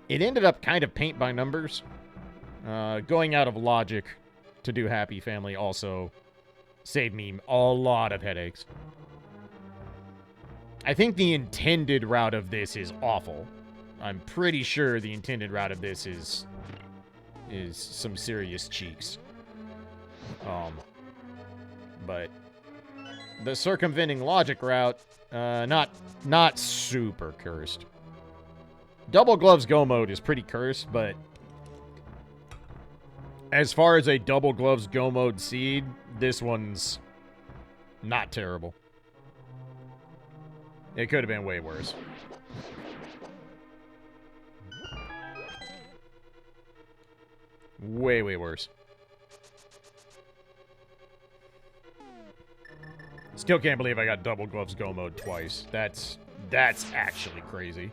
It ended up kind of paint by numbers. Going out of logic to do Happy Family also saved me a lot of headaches. I think the intended route of this is awful. I'm pretty sure the intended route of this is some serious cheeks. But the circumventing logic route, not super cursed. Double Gloves Go mode is pretty cursed, but as far as a Double Gloves Go mode seed, this one's not terrible. It could have been way worse. Way, way worse. Still can't believe I got Double Gloves Go mode twice. That's actually crazy.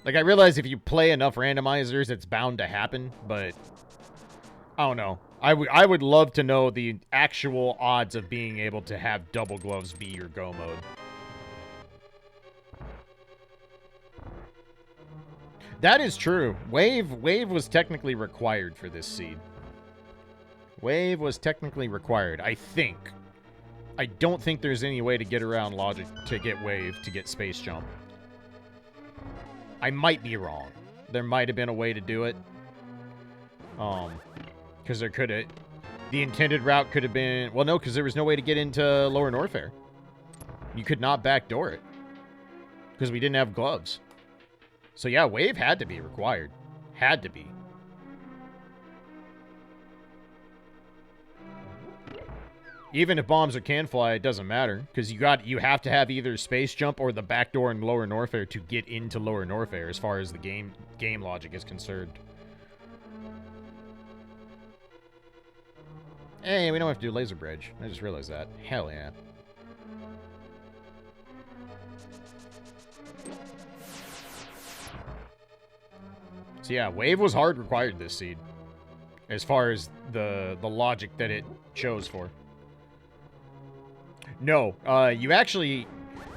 Like, I realize if you play enough randomizers, it's bound to happen, but I don't know. I would love to know the actual odds of being able to have Double Gloves be your Go mode. That is true. Wave was technically required for this seed. Wave was technically required, I think. I don't think there's any way to get around logic to get Wave to get Space Jump. I might be wrong. There might have been a way to do it. Because there could have... The intended route could have been... Well, no, because there was no way to get into Lower Norfair. You could not backdoor it. Because we didn't have gloves. So yeah, Wave had to be required. Had to be. Even if bombs are can fly, it doesn't matter. Because you have to have either Space Jump or the backdoor in Lower Norfair to get into Lower Norfair as far as the game logic is concerned. Hey, we don't have to do Laser Bridge. I just realized that. Hell yeah. So yeah, Wave was hard required this seed. As far as the logic that it chose for. No, you actually...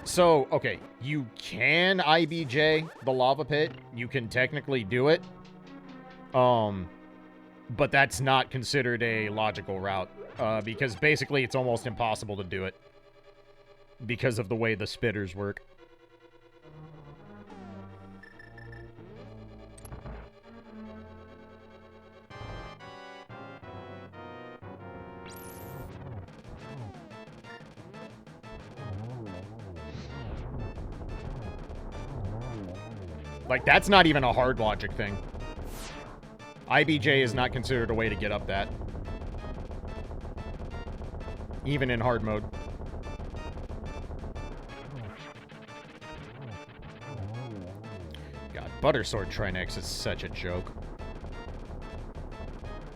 So, okay, you can IBJ the lava pit. You can technically do it. But that's not considered a logical route. Because basically it's almost impossible to do it. Because of the way the spitters work. Like, that's not even a hard logic thing. IBJ is not considered a way to get up that. Even in hard mode. God, Buttersword Trinex is such a joke.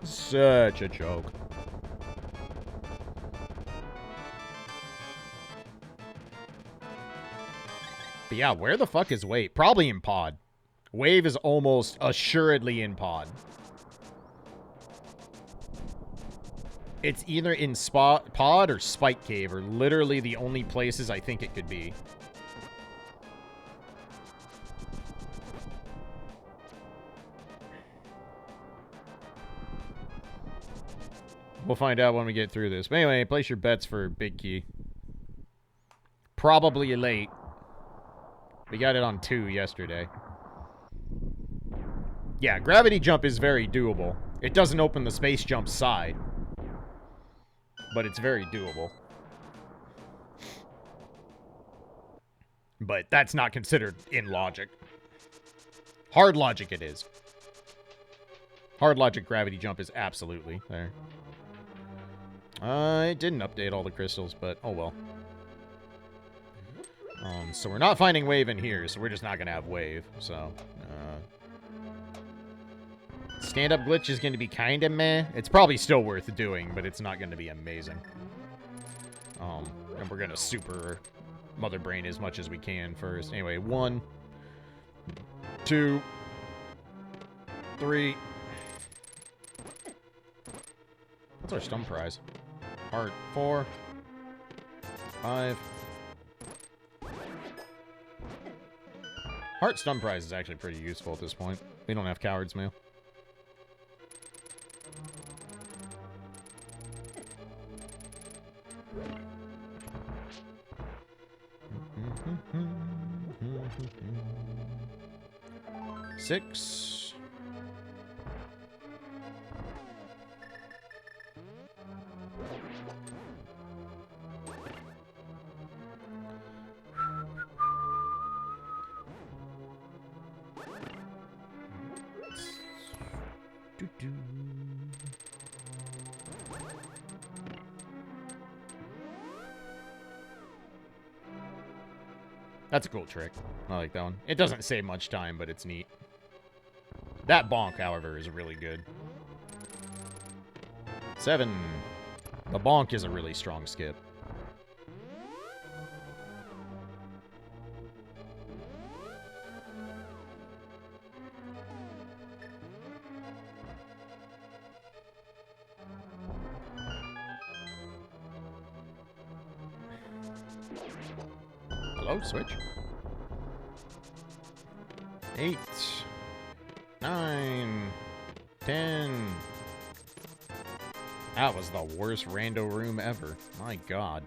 Such a joke. But yeah, where the fuck is Wave? Probably in Pod. Wave is almost assuredly in Pod. It's either in Pod or Spike Cave are literally the only places I think it could be. We'll find out when we get through this. But anyway, place your bets for Big Key. Probably late. We got it on 2 yesterday. Yeah, gravity jump is very doable. It doesn't open the space jump side. But it's very doable. But that's not considered in logic. Hard logic it is. Hard logic gravity jump is absolutely there. It didn't update all the crystals, but oh well. So we're not finding Wave in here, so we're just not going to have Wave. So, stand-up glitch is going to be kind of meh. It's probably still worth doing, but it's not going to be amazing. And we're going to super Mother Brain as much as we can first. Anyway, 1, 2, 3. What's our stun prize? Heart 4, 5. Heart stun prize is actually pretty useful at this point. We don't have Coward's Mail. Six. That's a cool trick. I like that one. It doesn't save much time, but it's neat. That bonk, however, is really good. 7. The bonk is a really strong skip. Hello, switch. 8, 9, 10. That was the worst rando room ever. My god.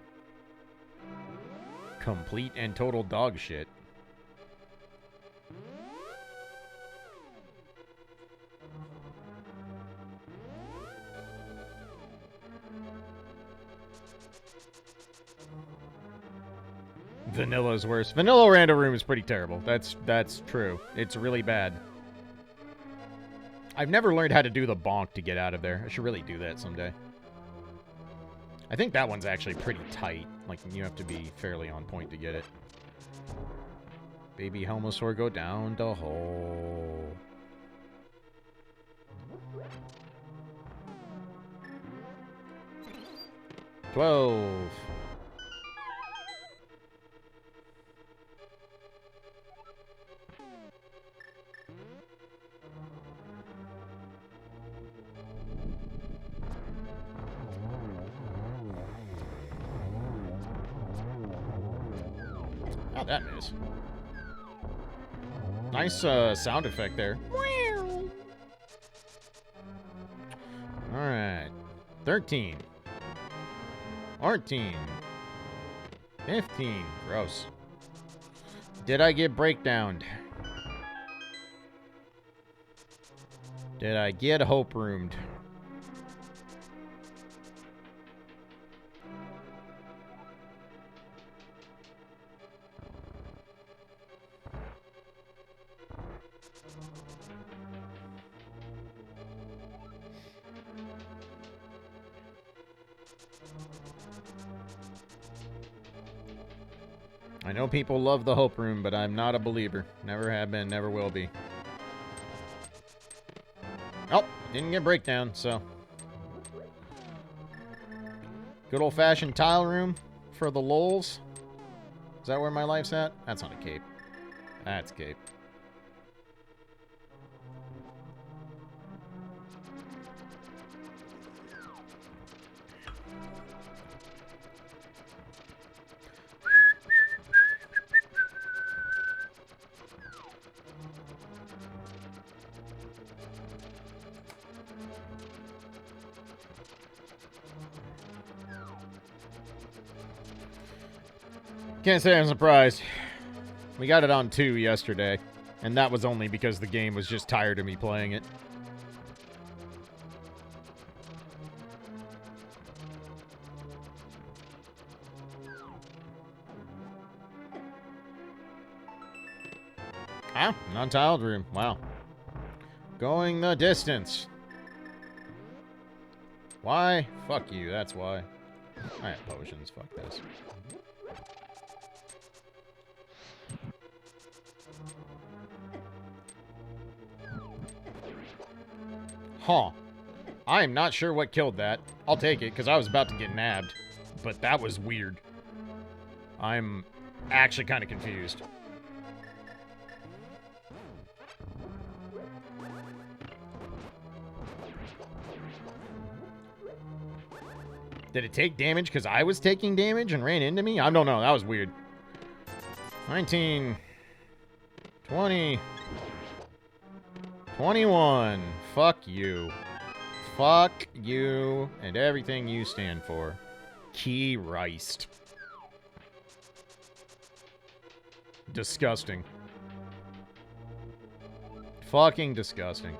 Complete and total dog shit. Vanilla's worse. Vanilla rando room is pretty terrible. That's true. It's really bad. I've never learned how to do the bonk to get out of there. I should really do that someday. I think that one's actually pretty tight. Like, you have to be fairly on point to get it. Baby Helmosaur, go down the hole. $12. How'd that miss? Nice sound effect there. Alright. 13. 14. 15. Gross. Did I get breakdowned? Did I get hope roomed? I know people love the Hope Room, but I'm not a believer. Never have been, never will be. Oh, didn't get breakdown, so. Good old-fashioned tile room for the lulz. Is that where my life's at? That's not a cape. That's cape. Can't say I'm surprised. We got it on 2 yesterday, and that was only because the game was just tired of me playing it. Ah, non-tiled room. Wow. Going the distance. Why? Fuck you, that's why. I have potions, fuck this. Huh. I am not sure what killed that. I'll take it, because I was about to get nabbed. But that was weird. I'm actually kind of confused. Did it take damage because I was taking damage and ran into me? I don't know. That was weird. 19. 20. 21. Fuck you. Fuck you and everything you stand for. Key Riced. Disgusting. Fucking disgusting.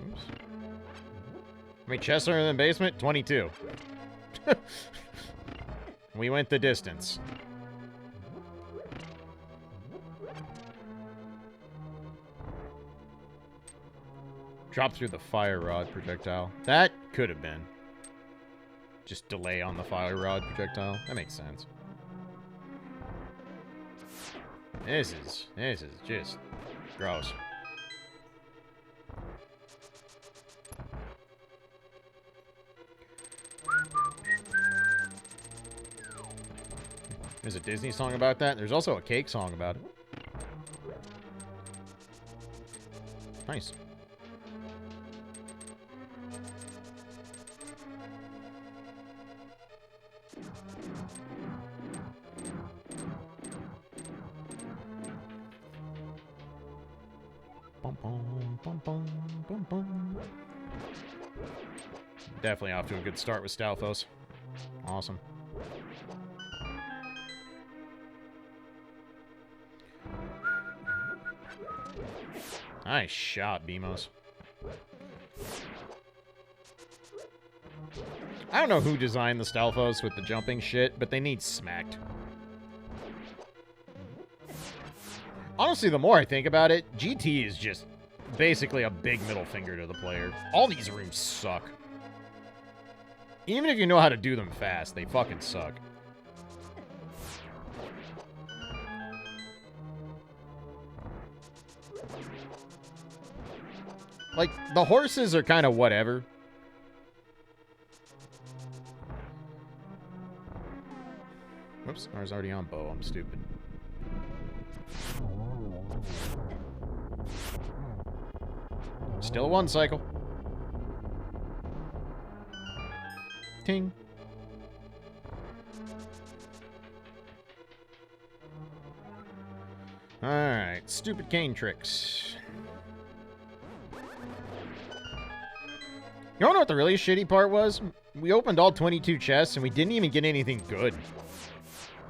Oops. How many chests are in the basement? 22. We went the distance. Drop through the fire rod projectile. That could have been. Just delay on the fire rod projectile. That makes sense. This is just gross. There's a Disney song about that. There's also a cake song about it. Nice. Bum, bum, bum, bum, bum, bum. Definitely off to a good start with Stalfos. Awesome. Nice shot, Beamos. I don't know who designed the Stalfos with the jumping shit, but they need smacked. Honestly, the more I think about it, GT is just basically a big middle finger to the player. All these rooms suck. Even if you know how to do them fast, they fucking suck. Like, the horses are kind of whatever. Whoops, I was already on bow. I'm stupid. Still a 1 cycle. Ting. Alright, stupid cane tricks. You wanna know what the really shitty part was? We opened all 22 chests and we didn't even get anything good.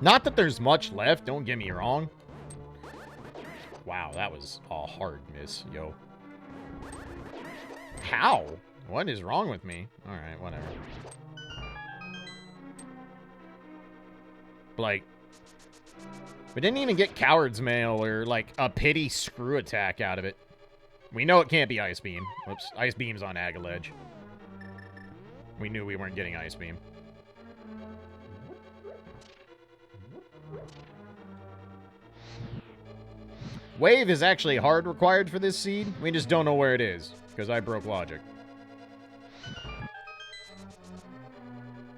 Not that there's much left, don't get me wrong. Wow, that was a hard miss, yo. How? What is wrong with me? Alright, whatever. Like, we didn't even get Coward's Mail or, like, a pity screw attack out of it. We know it can't be Ice Beam. Whoops, Ice Beam's on Ag Ledge. We knew we weren't getting Ice Beam. Wave is actually hard required for this seed. We just don't know where it is, because I broke logic.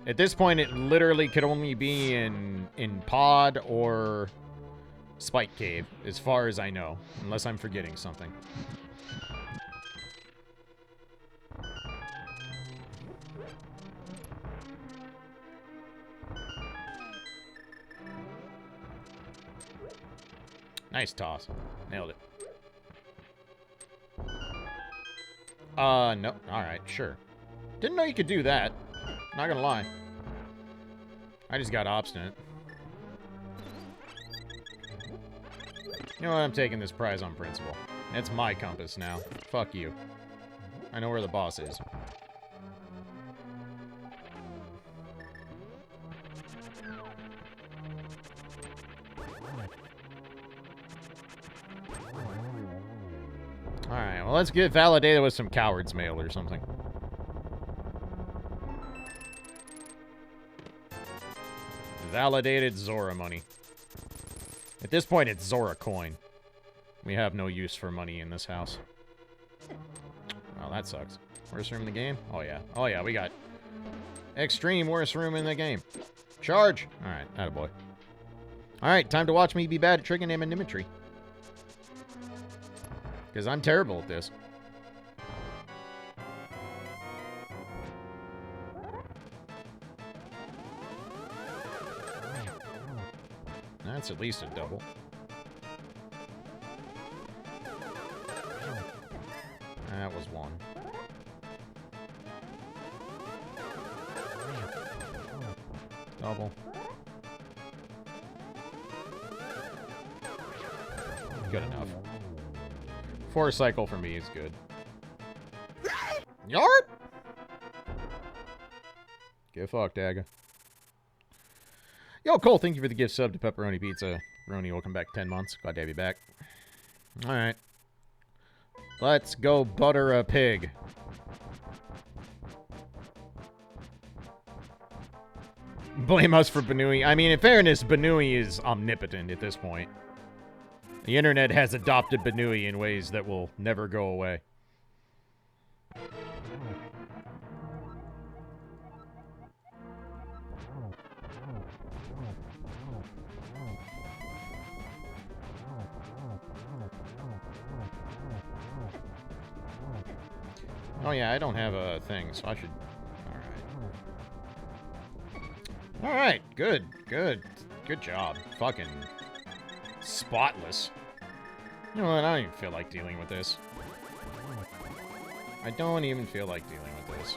At this point, it literally could only be in Pod or Spike Cave, as far as I know. Unless I'm forgetting something. Nice toss. Nailed it. No. Alright, sure. Didn't know you could do that. Not gonna lie. I just got obstinate. You know what? I'm taking this prize on principle. It's my compass now. Fuck you. I know where the boss is. Alright, well, let's get validated with some coward's mail or something. Validated Zora money. At this point, it's Zora coin. We have no use for money in this house. Well, that sucks. Worst room in the game? Oh, yeah. Oh, yeah, we got extreme worst room in the game. Charge! Alright, attaboy. Alright, time to watch me be bad at tricking anonymity. Because I'm terrible at this. That's at least a double. That was one. Double. Good enough. 4 cycle for me is good. Yard! Get fucked, Aga. Yo, Cole, thank you for the gift sub to Pepperoni Pizza. Roni, welcome back 10 months. Glad to have you back. Alright. Let's go butter a pig. Blame us for Banui. I mean, in fairness, Banui is omnipotent at this point. The internet has adopted Banui in ways that will never go away. Oh yeah, I don't have a thing, so I should... Alright. Alright, good, good. Good job. Fucking... spotless. You know what, I don't even feel like dealing with this. I don't even feel like dealing with this.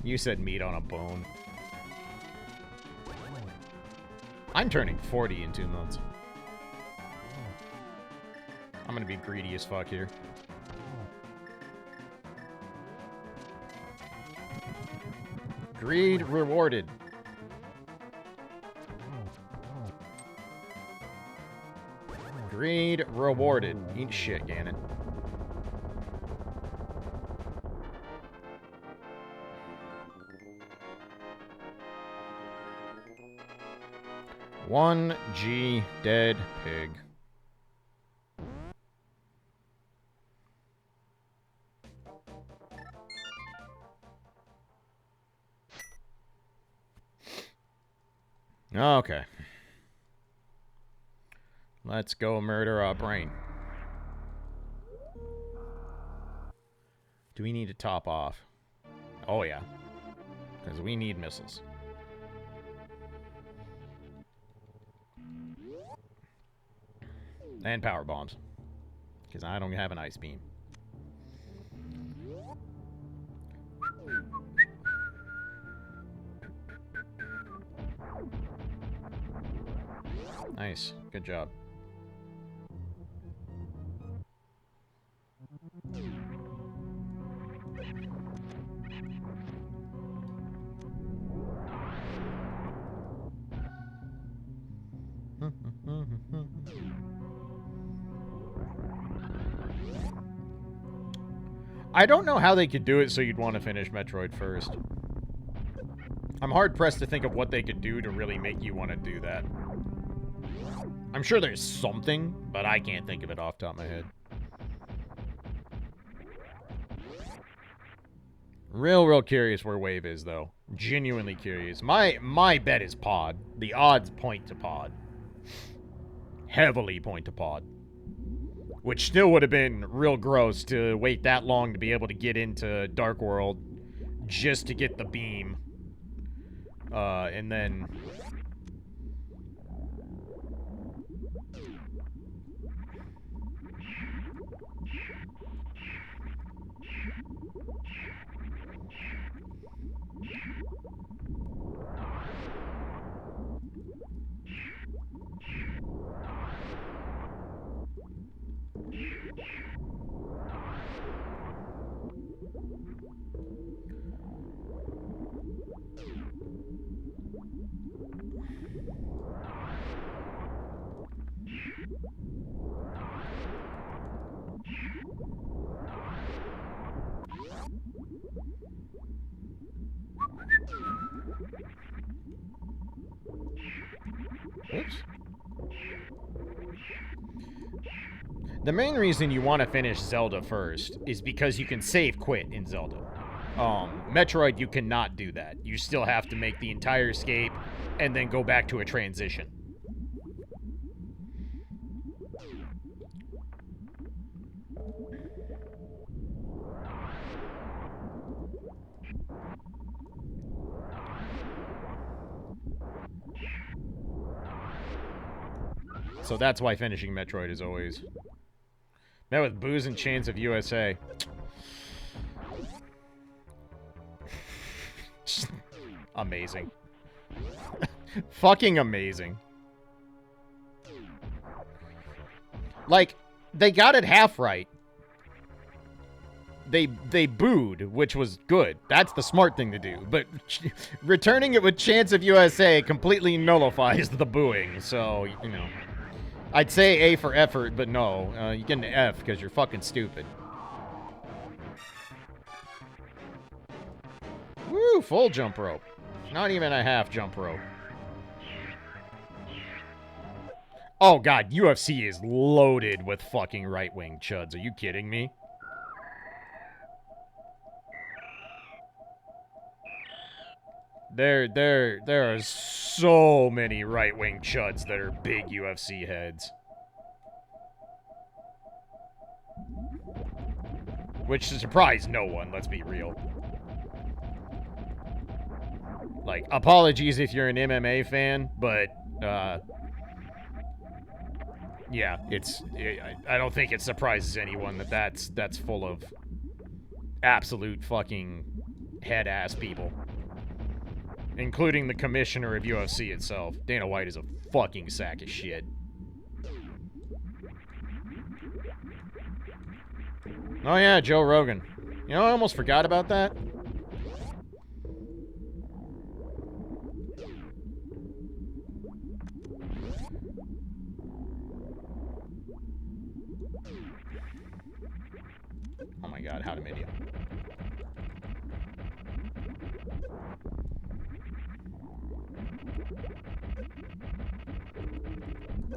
You said meat on a bone. I'm turning 40 in 2 months. I'm gonna be greedy as fuck here. Greed rewarded. Greed rewarded. Eat shit, Ganon. One G dead pig. Okay. Let's go murder our brain. Do we need to top off? Oh yeah. Because we need missiles. And power bombs. Because I don't have an ice beam. Nice. Good job. I don't know how they could do it so you'd want to finish Metroid first. I'm hard-pressed to think of what they could do to really make you want to do that. I'm sure there's something, but I can't think of it off the top of my head. Real curious where Wave is, though. Genuinely curious. My bet is Pod. The odds point to Pod. Heavily point to Pod. Which still would have been real gross to wait that long to be able to get into Dark World just to get the beam. And then... Oops. The main reason you want to finish Zelda first is because you can save quit in Zelda. Metroid, you cannot do that. You still have to make the entire escape and then go back to a transition. So that's why finishing Metroid is always... Met with booze and chains of USA. Amazing. Fucking amazing. Like, they got it half right. They booed, which was good. That's the smart thing to do. But returning it with chance of USA completely nullifies the booing. So, you know... I'd say A for effort, but no. You get an F because you're fucking stupid. Woo, full jump rope. Not even a half jump rope. Oh god, UFC is loaded with fucking right-wing chuds. Are you kidding me? There are so many right-wing chuds that are big UFC heads. Which surprised no one, let's be real. Like, apologies if you're an MMA fan, but, yeah, I don't think it surprises anyone that that's full of absolute fucking head-ass people. Including the commissioner of UFC itself. Dana White is a fucking sack of shit. Oh yeah, Joe Rogan. You know, I almost forgot about that. Oh my god, how to idiot.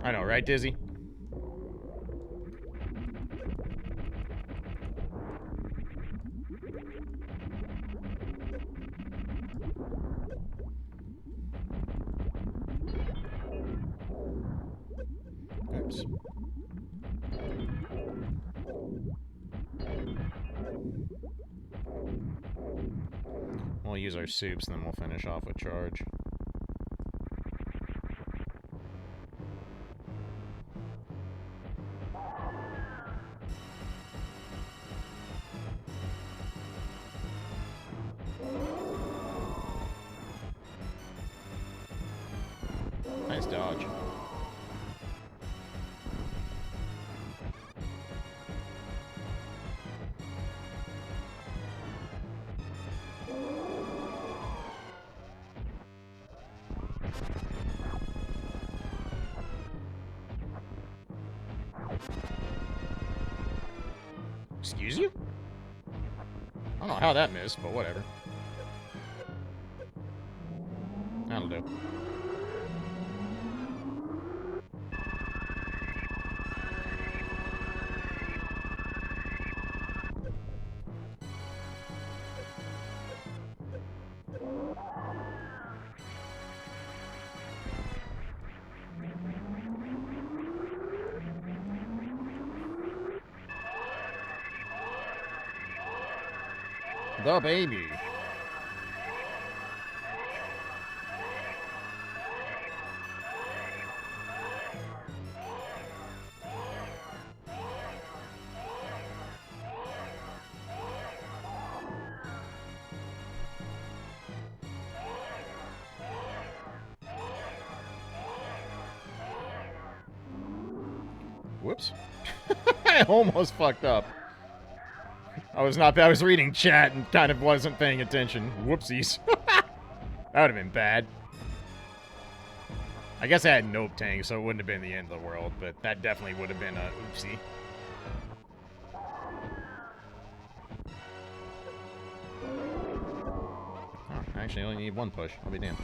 I know, right, Dizzy? Oops. We'll use our soups and then we'll finish off with charge. Nice dodge. Excuse you? how that missed, but whatever. That'll do. The baby. Whoops. I almost fucked up. I was reading chat and kind of wasn't paying attention. Whoopsies. That would have been bad. I guess I had nope tank, so it wouldn't have been the end of the world, but that definitely would have been a oopsie. Oh, I actually only need one push. I'll be damned.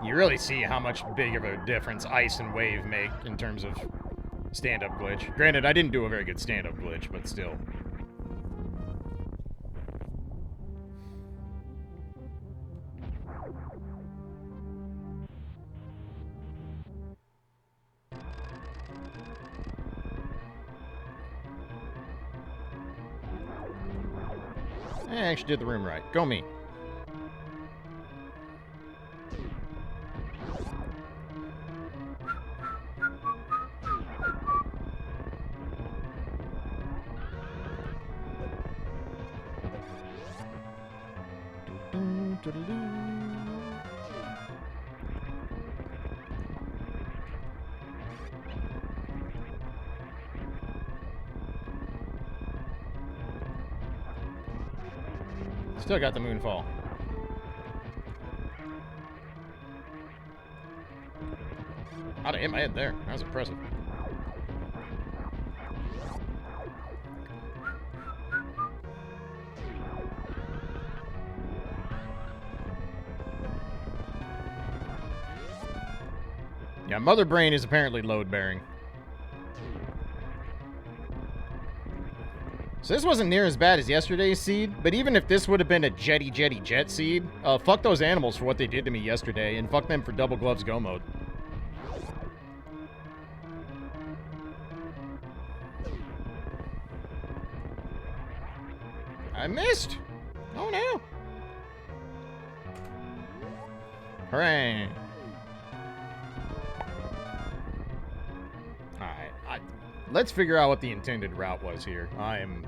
You really see how much big of a difference ice and wave make in terms of stand-up glitch. Granted, I didn't do a very good stand-up glitch, but still. I actually did the room right. Go me. Still got the moonfall. How'd I hit my head there? That was impressive. Yeah, Mother Brain is apparently load-bearing. So this wasn't near as bad as yesterday's seed, but even if this would have been a jet seed, fuck those animals for what they did to me yesterday, and fuck them for double gloves go mode. I missed! Oh no! Hooray! Alright, let's figure out what the intended route was here. I am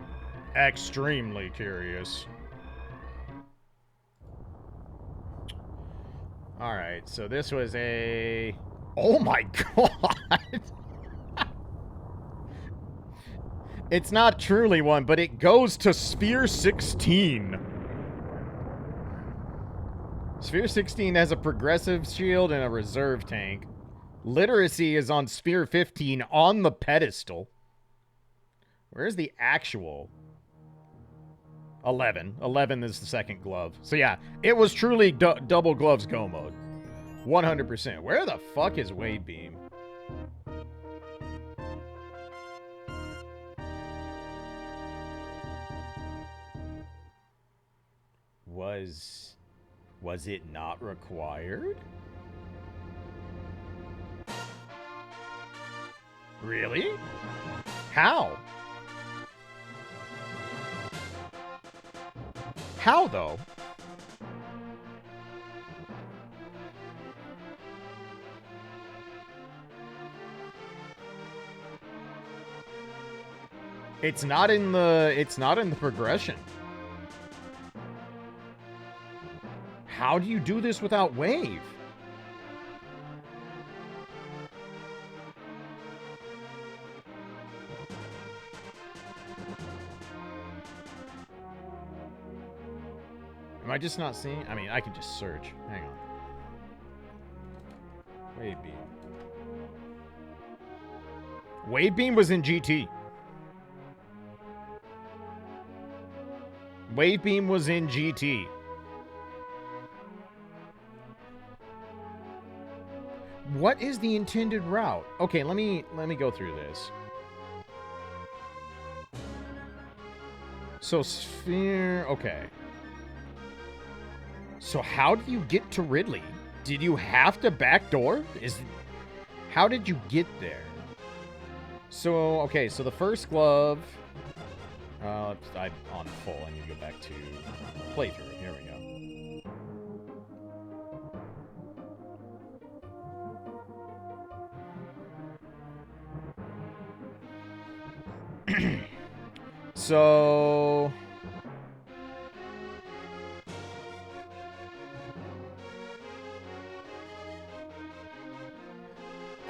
extremely curious. Alright, so this was a... Oh my god! It's not truly one, but it goes to Sphere 16. Sphere 16 has a progressive shield and a reserve tank. Literacy is on Sphere 15 on the pedestal. Where's the actual? 11. 11 is the second glove. So yeah, it was truly double gloves go mode. 100%. Where the fuck is Wade Beam? Was it not required? Really? How? How, though? It's not in the progression. How do you do this without wave? Am I just not seeing? I mean, I can just search. Hang on. Wave beam. Wave beam was in GT. Wave beam was in GT. What is the intended route? Okay, let me go through this. So sphere, okay. So how do you get to Ridley? Did you have to backdoor? How did you get there? So, okay, so the first glove... I'm on full. I need to go back to playthrough. Here we go. So...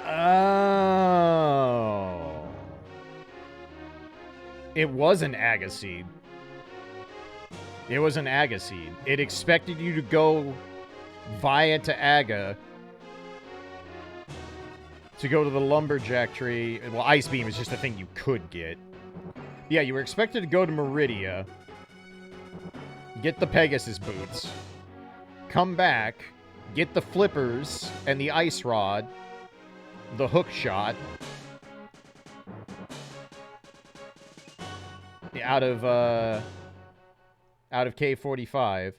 Oh. It was an Agaseed. It was an Agaseed. It expected you to go via to Aga to go to the Lumberjack tree. Well, Ice Beam is just a thing you could get. Yeah, you were expected to go to Meridia, get the Pegasus boots, come back, get the flippers and the ice rod, the hook shot, out of K45,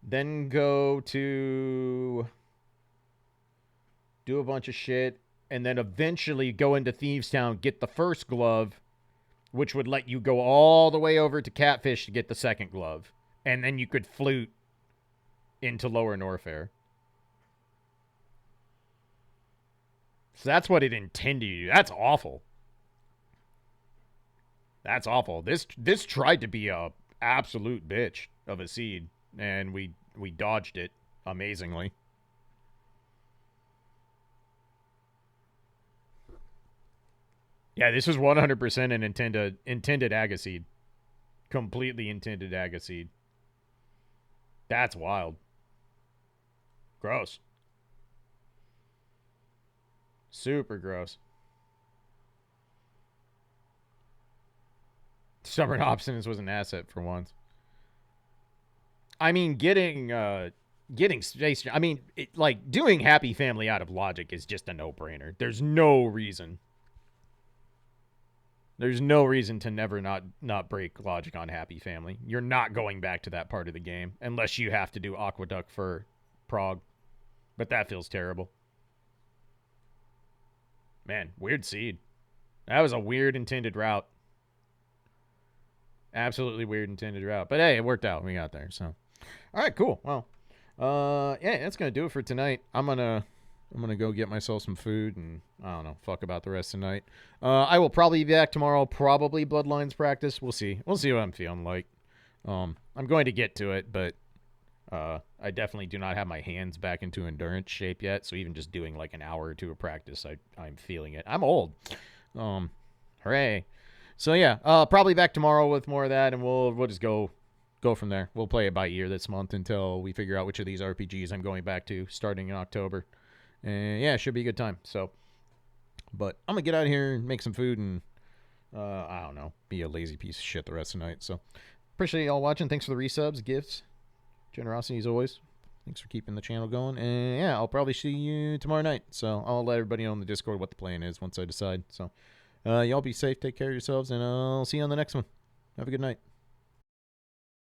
then go to do a bunch of shit, and then eventually go into Thieves Town, get the first glove, which would let you go all the way over to Catfish to get the second glove, and then you could flute into Lower Norfair. So that's what it intended you to do. That's awful. That's awful. This tried to be a absolute bitch of a seed, and we dodged it amazingly. Yeah, this was 100% an intended Agaseed. Completely intended Agaseed. That's wild. Gross. Super gross. Stubborn obstinance was an asset for once. I mean, getting space... I mean, like, doing Happy Family out of Logic is just a no-brainer. There's no reason. There's no reason to never not break Logic on Happy Family. You're not going back to that part of the game unless you have to do Aqueduct for Prague. But that feels terrible. Man, weird seed. That was a weird intended route. Absolutely weird intended route. But hey, it worked out. We got there. So, all right, cool. Well, yeah, that's gonna do it for tonight. I'm gonna go get myself some food and I don't know, fuck about the rest of the night. I will probably be back tomorrow. Probably Bloodlines practice. We'll see. We'll see what I'm feeling like. I'm going to get to it, but I definitely do not have my hands back into endurance shape yet. So even just doing like an hour or two of practice, I'm feeling it. I'm old. Hooray. So yeah, probably back tomorrow with more of that, and we'll just go from there. We'll play it by ear this month until we figure out which of these RPGs I'm going back to starting in October. And yeah, it should be a good time. So, but I'm gonna get out of here and make some food and I don't know, be a lazy piece of shit the rest of the night. So appreciate y'all watching. Thanks for the resubs, gifts, generosity as always. Thanks for keeping the channel going. And yeah, I'll probably see you tomorrow night. So I'll let everybody know in the Discord what the plan is once I decide. So y'all be safe, take care of yourselves, and I'll see you on the next one. Have a good night.